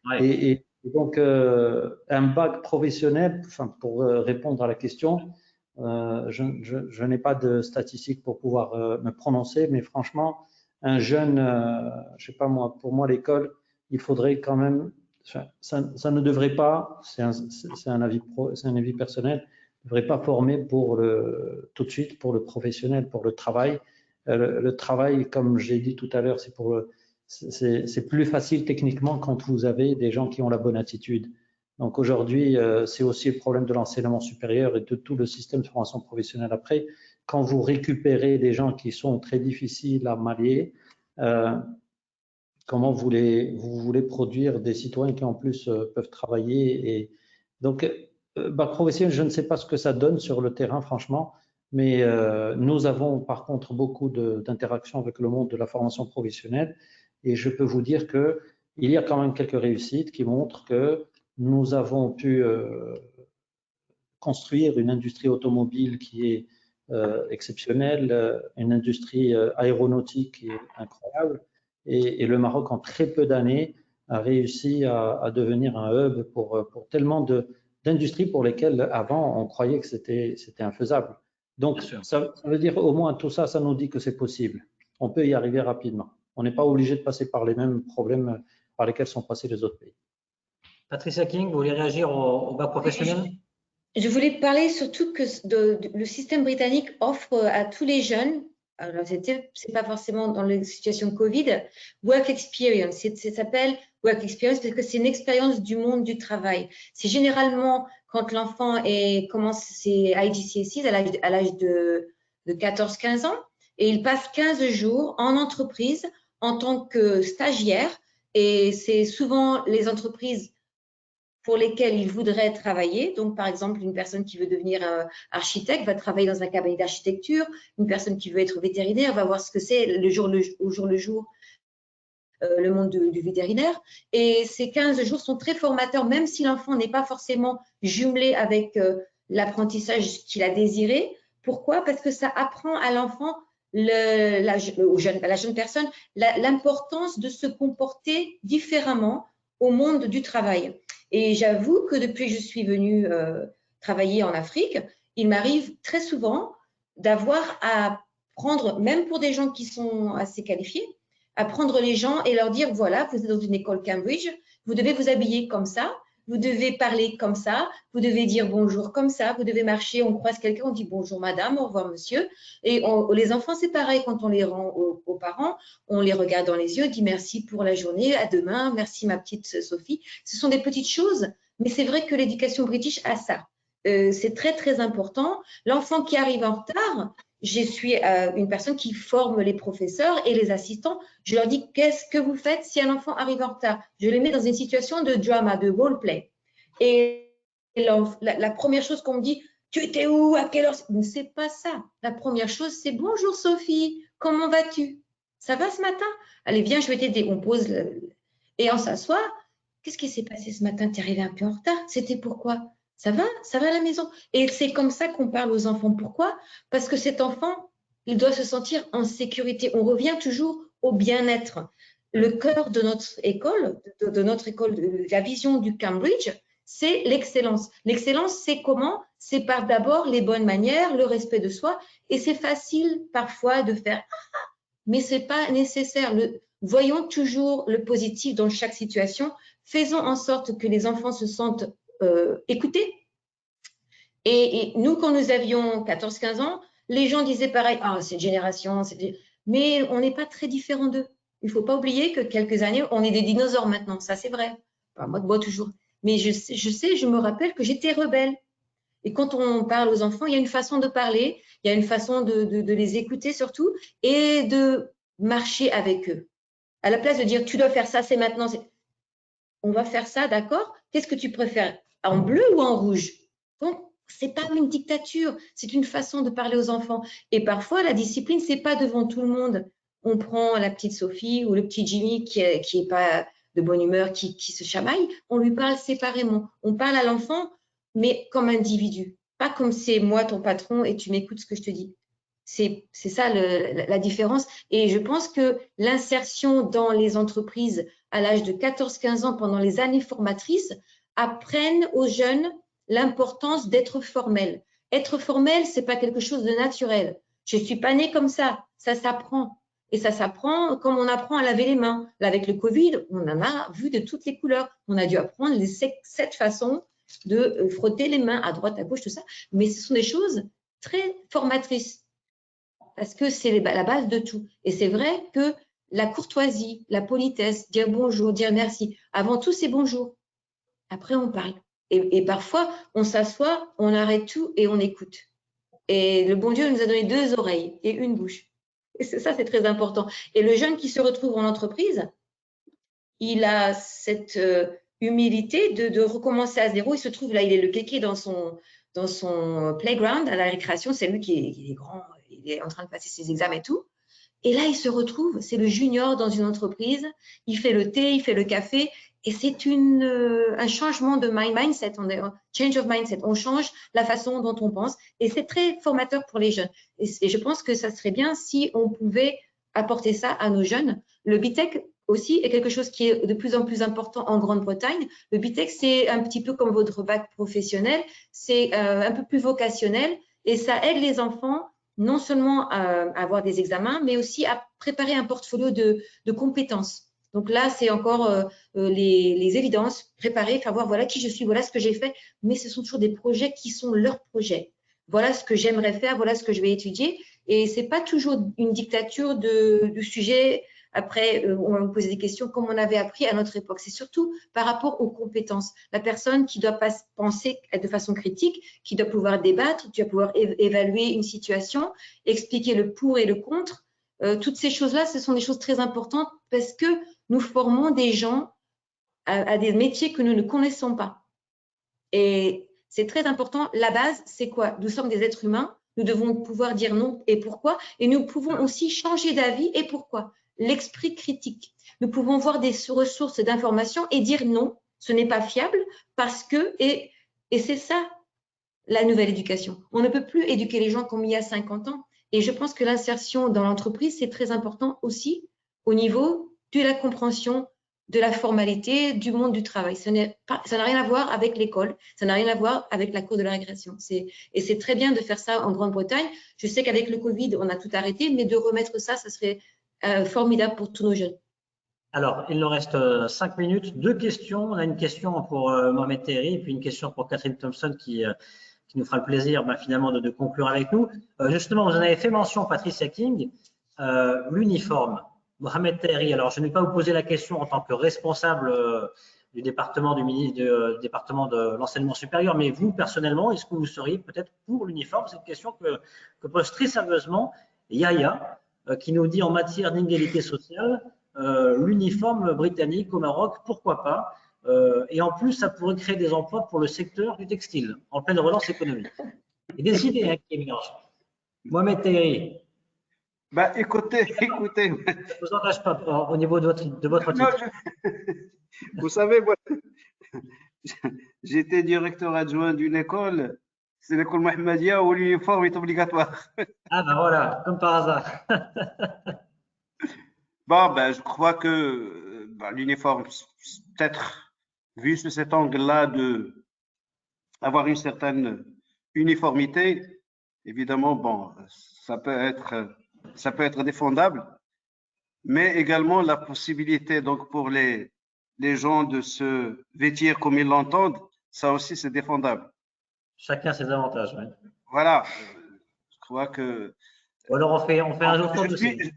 Ouais. Et donc, un bac professionnel, pour répondre à la question, je n'ai pas de statistiques pour pouvoir me prononcer, mais franchement, un jeune, je ne sais pas moi, pour moi, l'école, il faudrait quand même, ça ne devrait pas, c'est un avis personnel, ne devrait pas former tout de suite pour le professionnel, pour le travail. Le travail, comme j'ai dit tout à l'heure, c'est plus facile techniquement quand vous avez des gens qui ont la bonne attitude. Donc aujourd'hui, c'est aussi le problème de l'enseignement supérieur et de tout le système de formation professionnelle après. Quand vous récupérez des gens qui sont très difficiles à manier, comment vous voulez produire des citoyens qui en plus peuvent travailler? Et donc, bac professionnel, je ne sais pas ce que ça donne sur le terrain, franchement, mais nous avons par contre beaucoup d'interactions avec le monde de la formation professionnelle. Et je peux vous dire qu'il y a quand même quelques réussites qui montrent que nous avons pu construire une industrie automobile qui est exceptionnelle, une industrie aéronautique qui est incroyable. Et le Maroc, en très peu d'années, a réussi à devenir un hub pour tellement d'industries pour lesquelles avant on croyait que c'était infaisable. Donc ça veut dire au moins tout ça, ça nous dit que c'est possible. On peut y arriver rapidement. On n'est pas obligé de passer par les mêmes problèmes par lesquels sont passés les autres pays. Patricia King, vous voulez réagir au bac professionnel? Je voulais parler surtout que le système britannique offre à tous les jeunes, alors c'est pas forcément dans la situation Covid, work experience. Ça s'appelle work experience parce que c'est une expérience du monde du travail. C'est généralement quand l'enfant commence ses IGCSEs à l'âge de 14-15 ans et il passe 15 jours en entreprise en tant que stagiaire et c'est souvent les entreprises pour lesquels il voudrait travailler. Donc, par exemple, une personne qui veut devenir architecte va travailler dans un cabinet d'architecture. Une personne qui veut être vétérinaire va voir ce que c'est au jour le jour le monde du vétérinaire. Et ces 15 jours sont très formateurs, même si l'enfant n'est pas forcément jumelé avec l'apprentissage qu'il a désiré. Pourquoi? Parce que ça apprend à l'enfant, la jeune personne, l'importance de se comporter différemment au monde du travail. Et j'avoue que depuis que je suis venue travailler en Afrique, il m'arrive très souvent d'avoir à prendre, même pour des gens qui sont assez qualifiés, à prendre les gens et leur dire, voilà, vous êtes dans une école Cambridge, vous devez vous habiller comme ça, vous devez parler comme ça, vous devez dire bonjour comme ça, vous devez marcher, on croise quelqu'un, on dit bonjour madame, au revoir monsieur. Et les enfants, c'est pareil, quand on les rend aux parents, on les regarde dans les yeux, on dit merci pour la journée, à demain, merci ma petite Sophie. Ce sont des petites choses, mais c'est vrai que l'éducation british a ça. C'est très, très important. L'enfant qui arrive en retard, je suis une personne qui forme les professeurs et les assistants. Je leur dis, qu'est-ce que vous faites si un enfant arrive en retard? Je les mets dans une situation de drama, de roleplay. Et la première chose qu'on me dit, tu étais où? À quelle heure? C'est pas ça. La première chose, c'est bonjour Sophie, comment vas-tu? Ça va ce matin? Allez, viens, je vais t'aider. On pose et on s'assoit. Qu'est-ce qui s'est passé ce matin? Tu es arrivé un peu en retard. C'était pourquoi? Ça va à la maison? Et c'est comme ça qu'on parle aux enfants. Pourquoi? Parce que cet enfant, il doit se sentir en sécurité. On revient toujours au bien-être. Le cœur de notre école, de la vision du Cambridge, c'est l'excellence. L'excellence, c'est comment? C'est par d'abord les bonnes manières, le respect de soi. Et c'est facile parfois de faire mais ce n'est pas nécessaire. Voyons toujours le positif dans chaque situation. Faisons en sorte que les enfants se sentent écoutés. Et nous, quand nous avions 14-15 ans, les gens disaient pareil, ah, c'est une génération, mais on n'est pas très différents d'eux. Il ne faut pas oublier que quelques années, on est des dinosaures maintenant, ça c'est vrai. Enfin, moi toujours. Mais je me rappelle que j'étais rebelle. Et quand on parle aux enfants, il y a une façon de parler, il y a une façon de les écouter surtout et de marcher avec eux. À la place de dire, tu dois faire ça, c'est maintenant. On va faire ça, d'accord? Qu'est-ce que tu préfères? En bleu ou en rouge? Donc, c'est pas une dictature, c'est une façon de parler aux enfants. Et parfois, la discipline, c'est pas devant tout le monde. On prend la petite Sophie ou le petit Jimmy qui est pas de bonne humeur, qui se chamaille, on lui parle séparément. On parle à l'enfant, mais comme individu, pas comme c'est moi ton patron et tu m'écoutes ce que je te dis. C'est ça la différence. Et je pense que l'insertion dans les entreprises à l'âge de 14-15 ans, pendant les années formatrices, apprennent aux jeunes l'importance d'être formel. Être formel, ce n'est pas quelque chose de naturel. Je ne suis pas née comme ça s'apprend. Et ça s'apprend comme on apprend à laver les mains. Là, avec le Covid, on en a vu de toutes les couleurs. On a dû apprendre les 7 façons de frotter les mains à droite, à gauche, tout ça. Mais ce sont des choses très formatrices parce que c'est la base de tout. Et c'est vrai que la courtoisie, la politesse, dire bonjour, dire merci, avant tout, c'est bonjour. Après, on parle. Et parfois, on s'assoit, on arrête tout et on écoute. Et le bon Dieu nous a donné 2 oreilles et une bouche. Et ça, c'est très important. Et le jeune qui se retrouve en entreprise, il a cette humilité de recommencer à zéro. Il se trouve là, il est le kéké dans son playground à la récréation. C'est lui qui est grand, il est en train de passer ses examens et tout. Et là, il se retrouve, c'est le junior dans une entreprise. Il fait le thé, il fait le café. Et c'est un changement de mindset, change of mindset. On change la façon dont on pense. Et c'est très formateur pour les jeunes. Et je pense que ça serait bien si on pouvait apporter ça à nos jeunes. Le BTEC aussi est quelque chose qui est de plus en plus important en Grande-Bretagne. Le BTEC, c'est un petit peu comme votre bac professionnel. C'est un peu plus vocationnel. Et ça aide les enfants non seulement à avoir des examens, mais aussi à préparer un portfolio de compétences. Donc là, c'est encore les évidences, préparer, faire voir voilà qui je suis, voilà ce que j'ai fait, mais ce sont toujours des projets qui sont leurs projets. Voilà ce que j'aimerais faire, voilà ce que je vais étudier. Et ce n'est pas toujours une dictature du sujet. Après, on va vous poser des questions comme on avait appris à notre époque. C'est surtout par rapport aux compétences. La personne qui doit pas penser de façon critique, qui doit pouvoir débattre, qui doit pouvoir évaluer une situation, expliquer le pour et le contre. Toutes ces choses-là, ce sont des choses très importantes parce que nous formons des gens à des métiers que nous ne connaissons pas. Et c'est très important. La base, c'est quoi? Nous sommes des êtres humains. Nous devons pouvoir dire non et pourquoi. Et nous pouvons aussi changer d'avis et pourquoi. l'esprit critique. Nous pouvons voir des ressources d'information et dire non, ce n'est pas fiable parce que, et c'est ça la nouvelle éducation. On ne peut plus éduquer les gens comme il y a 50 ans. Et je pense que l'insertion dans l'entreprise, c'est très important aussi au niveau de la compréhension de la formalité du monde du travail. Ça n'a rien à voir avec l'école, ça n'a rien à voir avec la cour de la récréation. Et c'est très bien de faire ça en Grande-Bretagne. Je sais qu'avec le Covid, on a tout arrêté, mais de remettre ça, ça serait formidable pour tous nos jeunes. Alors, il nous reste 5 minutes. 2 questions. On a une question pour Mohamed Terry et puis une question pour Catherine Thompson qui nous fera le plaisir finalement de conclure avec nous. Justement, vous en avez fait mention, Patricia King, l'uniforme. Mohamed Terry, alors je ne vais pas vous poser la question en tant que responsable du département département de l'enseignement supérieur, mais vous, personnellement, est-ce que vous seriez peut-être pour l'uniforme? C'est une question que pose très sérieusement Yaya, qui nous dit en matière d'inégalité sociale, l'uniforme britannique au Maroc, pourquoi pas? Et en plus, ça pourrait créer des emplois pour le secteur du textile, en pleine relance économique. Et des idées qui émergent. Mohamed Terry. Bah, écoutez. Je ne vous engage pas au niveau de votre titre. Vous savez, moi, j'étais directeur adjoint d'une école, c'est l'école Mohammedia où l'uniforme est obligatoire. Ah ben voilà, comme par hasard. Bon, ben, je crois que l'uniforme, peut-être, vu sous cet angle-là, avoir une certaine uniformité, évidemment, bon, ça peut être défendable, mais également la possibilité, donc, pour les gens de se vêtir comme ils l'entendent, ça aussi, c'est défendable. Chacun ses avantages, oui. Voilà, je crois que… Ou alors on fait un jour de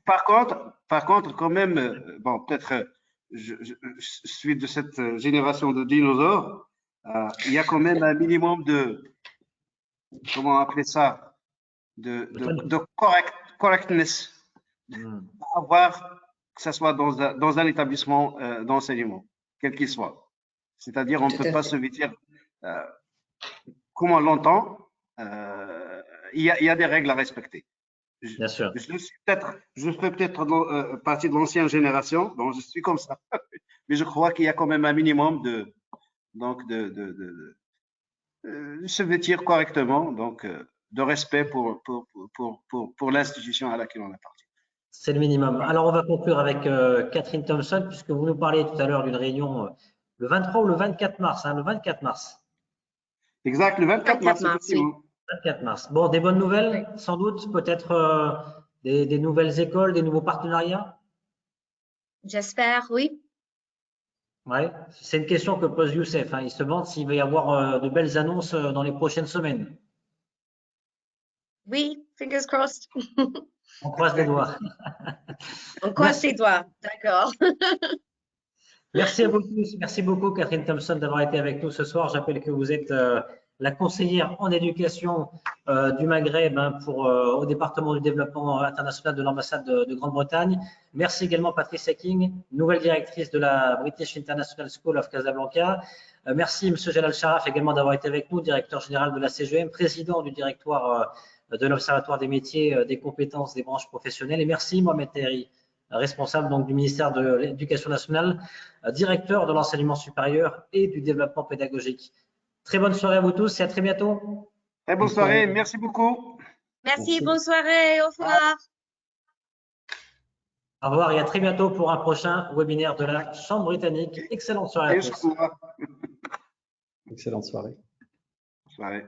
Par contre, quand même, bon, peut-être, je suis de cette génération de dinosaures, il y a quand même un minimum de, comment appeler ça, de correctness à avoir, que ce soit dans un établissement d'enseignement, quel qu'il soit. C'est-à-dire, on ne peut pas se vêtir comme on l'entend. Il y a des règles à respecter. Bien sûr. Je fais peut-être partie de l'ancienne génération, donc je suis comme ça. Mais je crois qu'il y a quand même un minimum de se vêtir correctement, donc de respect pour l'institution à laquelle on appartient. C'est le minimum. Alors, on va conclure avec Catherine Thompson, puisque vous nous parliez tout à l'heure d'une réunion le 23 ou le 24 mars, le 24 mars. Exact, le 24 mars, effectivement. 24 mars. Bon, des bonnes nouvelles, sans doute, peut-être des nouvelles écoles, des nouveaux partenariats? J'espère, oui. Oui, c'est une question que pose Youssef. Il se demande s'il va y avoir de belles annonces dans les prochaines semaines. Oui, fingers crossed. On croise les doigts. On croise les doigts, d'accord. Merci à vous tous. Merci beaucoup, Catherine Thompson, d'avoir été avec nous ce soir. J'appelle que vous êtes la conseillère en éducation du Maghreb au département du développement international de l'ambassade de Grande-Bretagne. Merci également Patricia King, nouvelle directrice de la British International School of Casablanca. Merci M. Jalal Sharaf également d'avoir été avec nous, directeur général de la CGM, président du directoire de l'Observatoire des métiers, des compétences, des branches professionnelles. Et merci Mohamed Terry, responsable donc du ministère de l'Éducation nationale, directeur de l'enseignement supérieur et du développement pédagogique. Très bonne soirée à vous tous et à très bientôt. Très bonne soirée, merci beaucoup. Merci, bonne soirée, au revoir. Au revoir et à très bientôt pour un prochain webinaire de la Chambre britannique. Excellente soirée à tous. Excellente soirée. Soirée.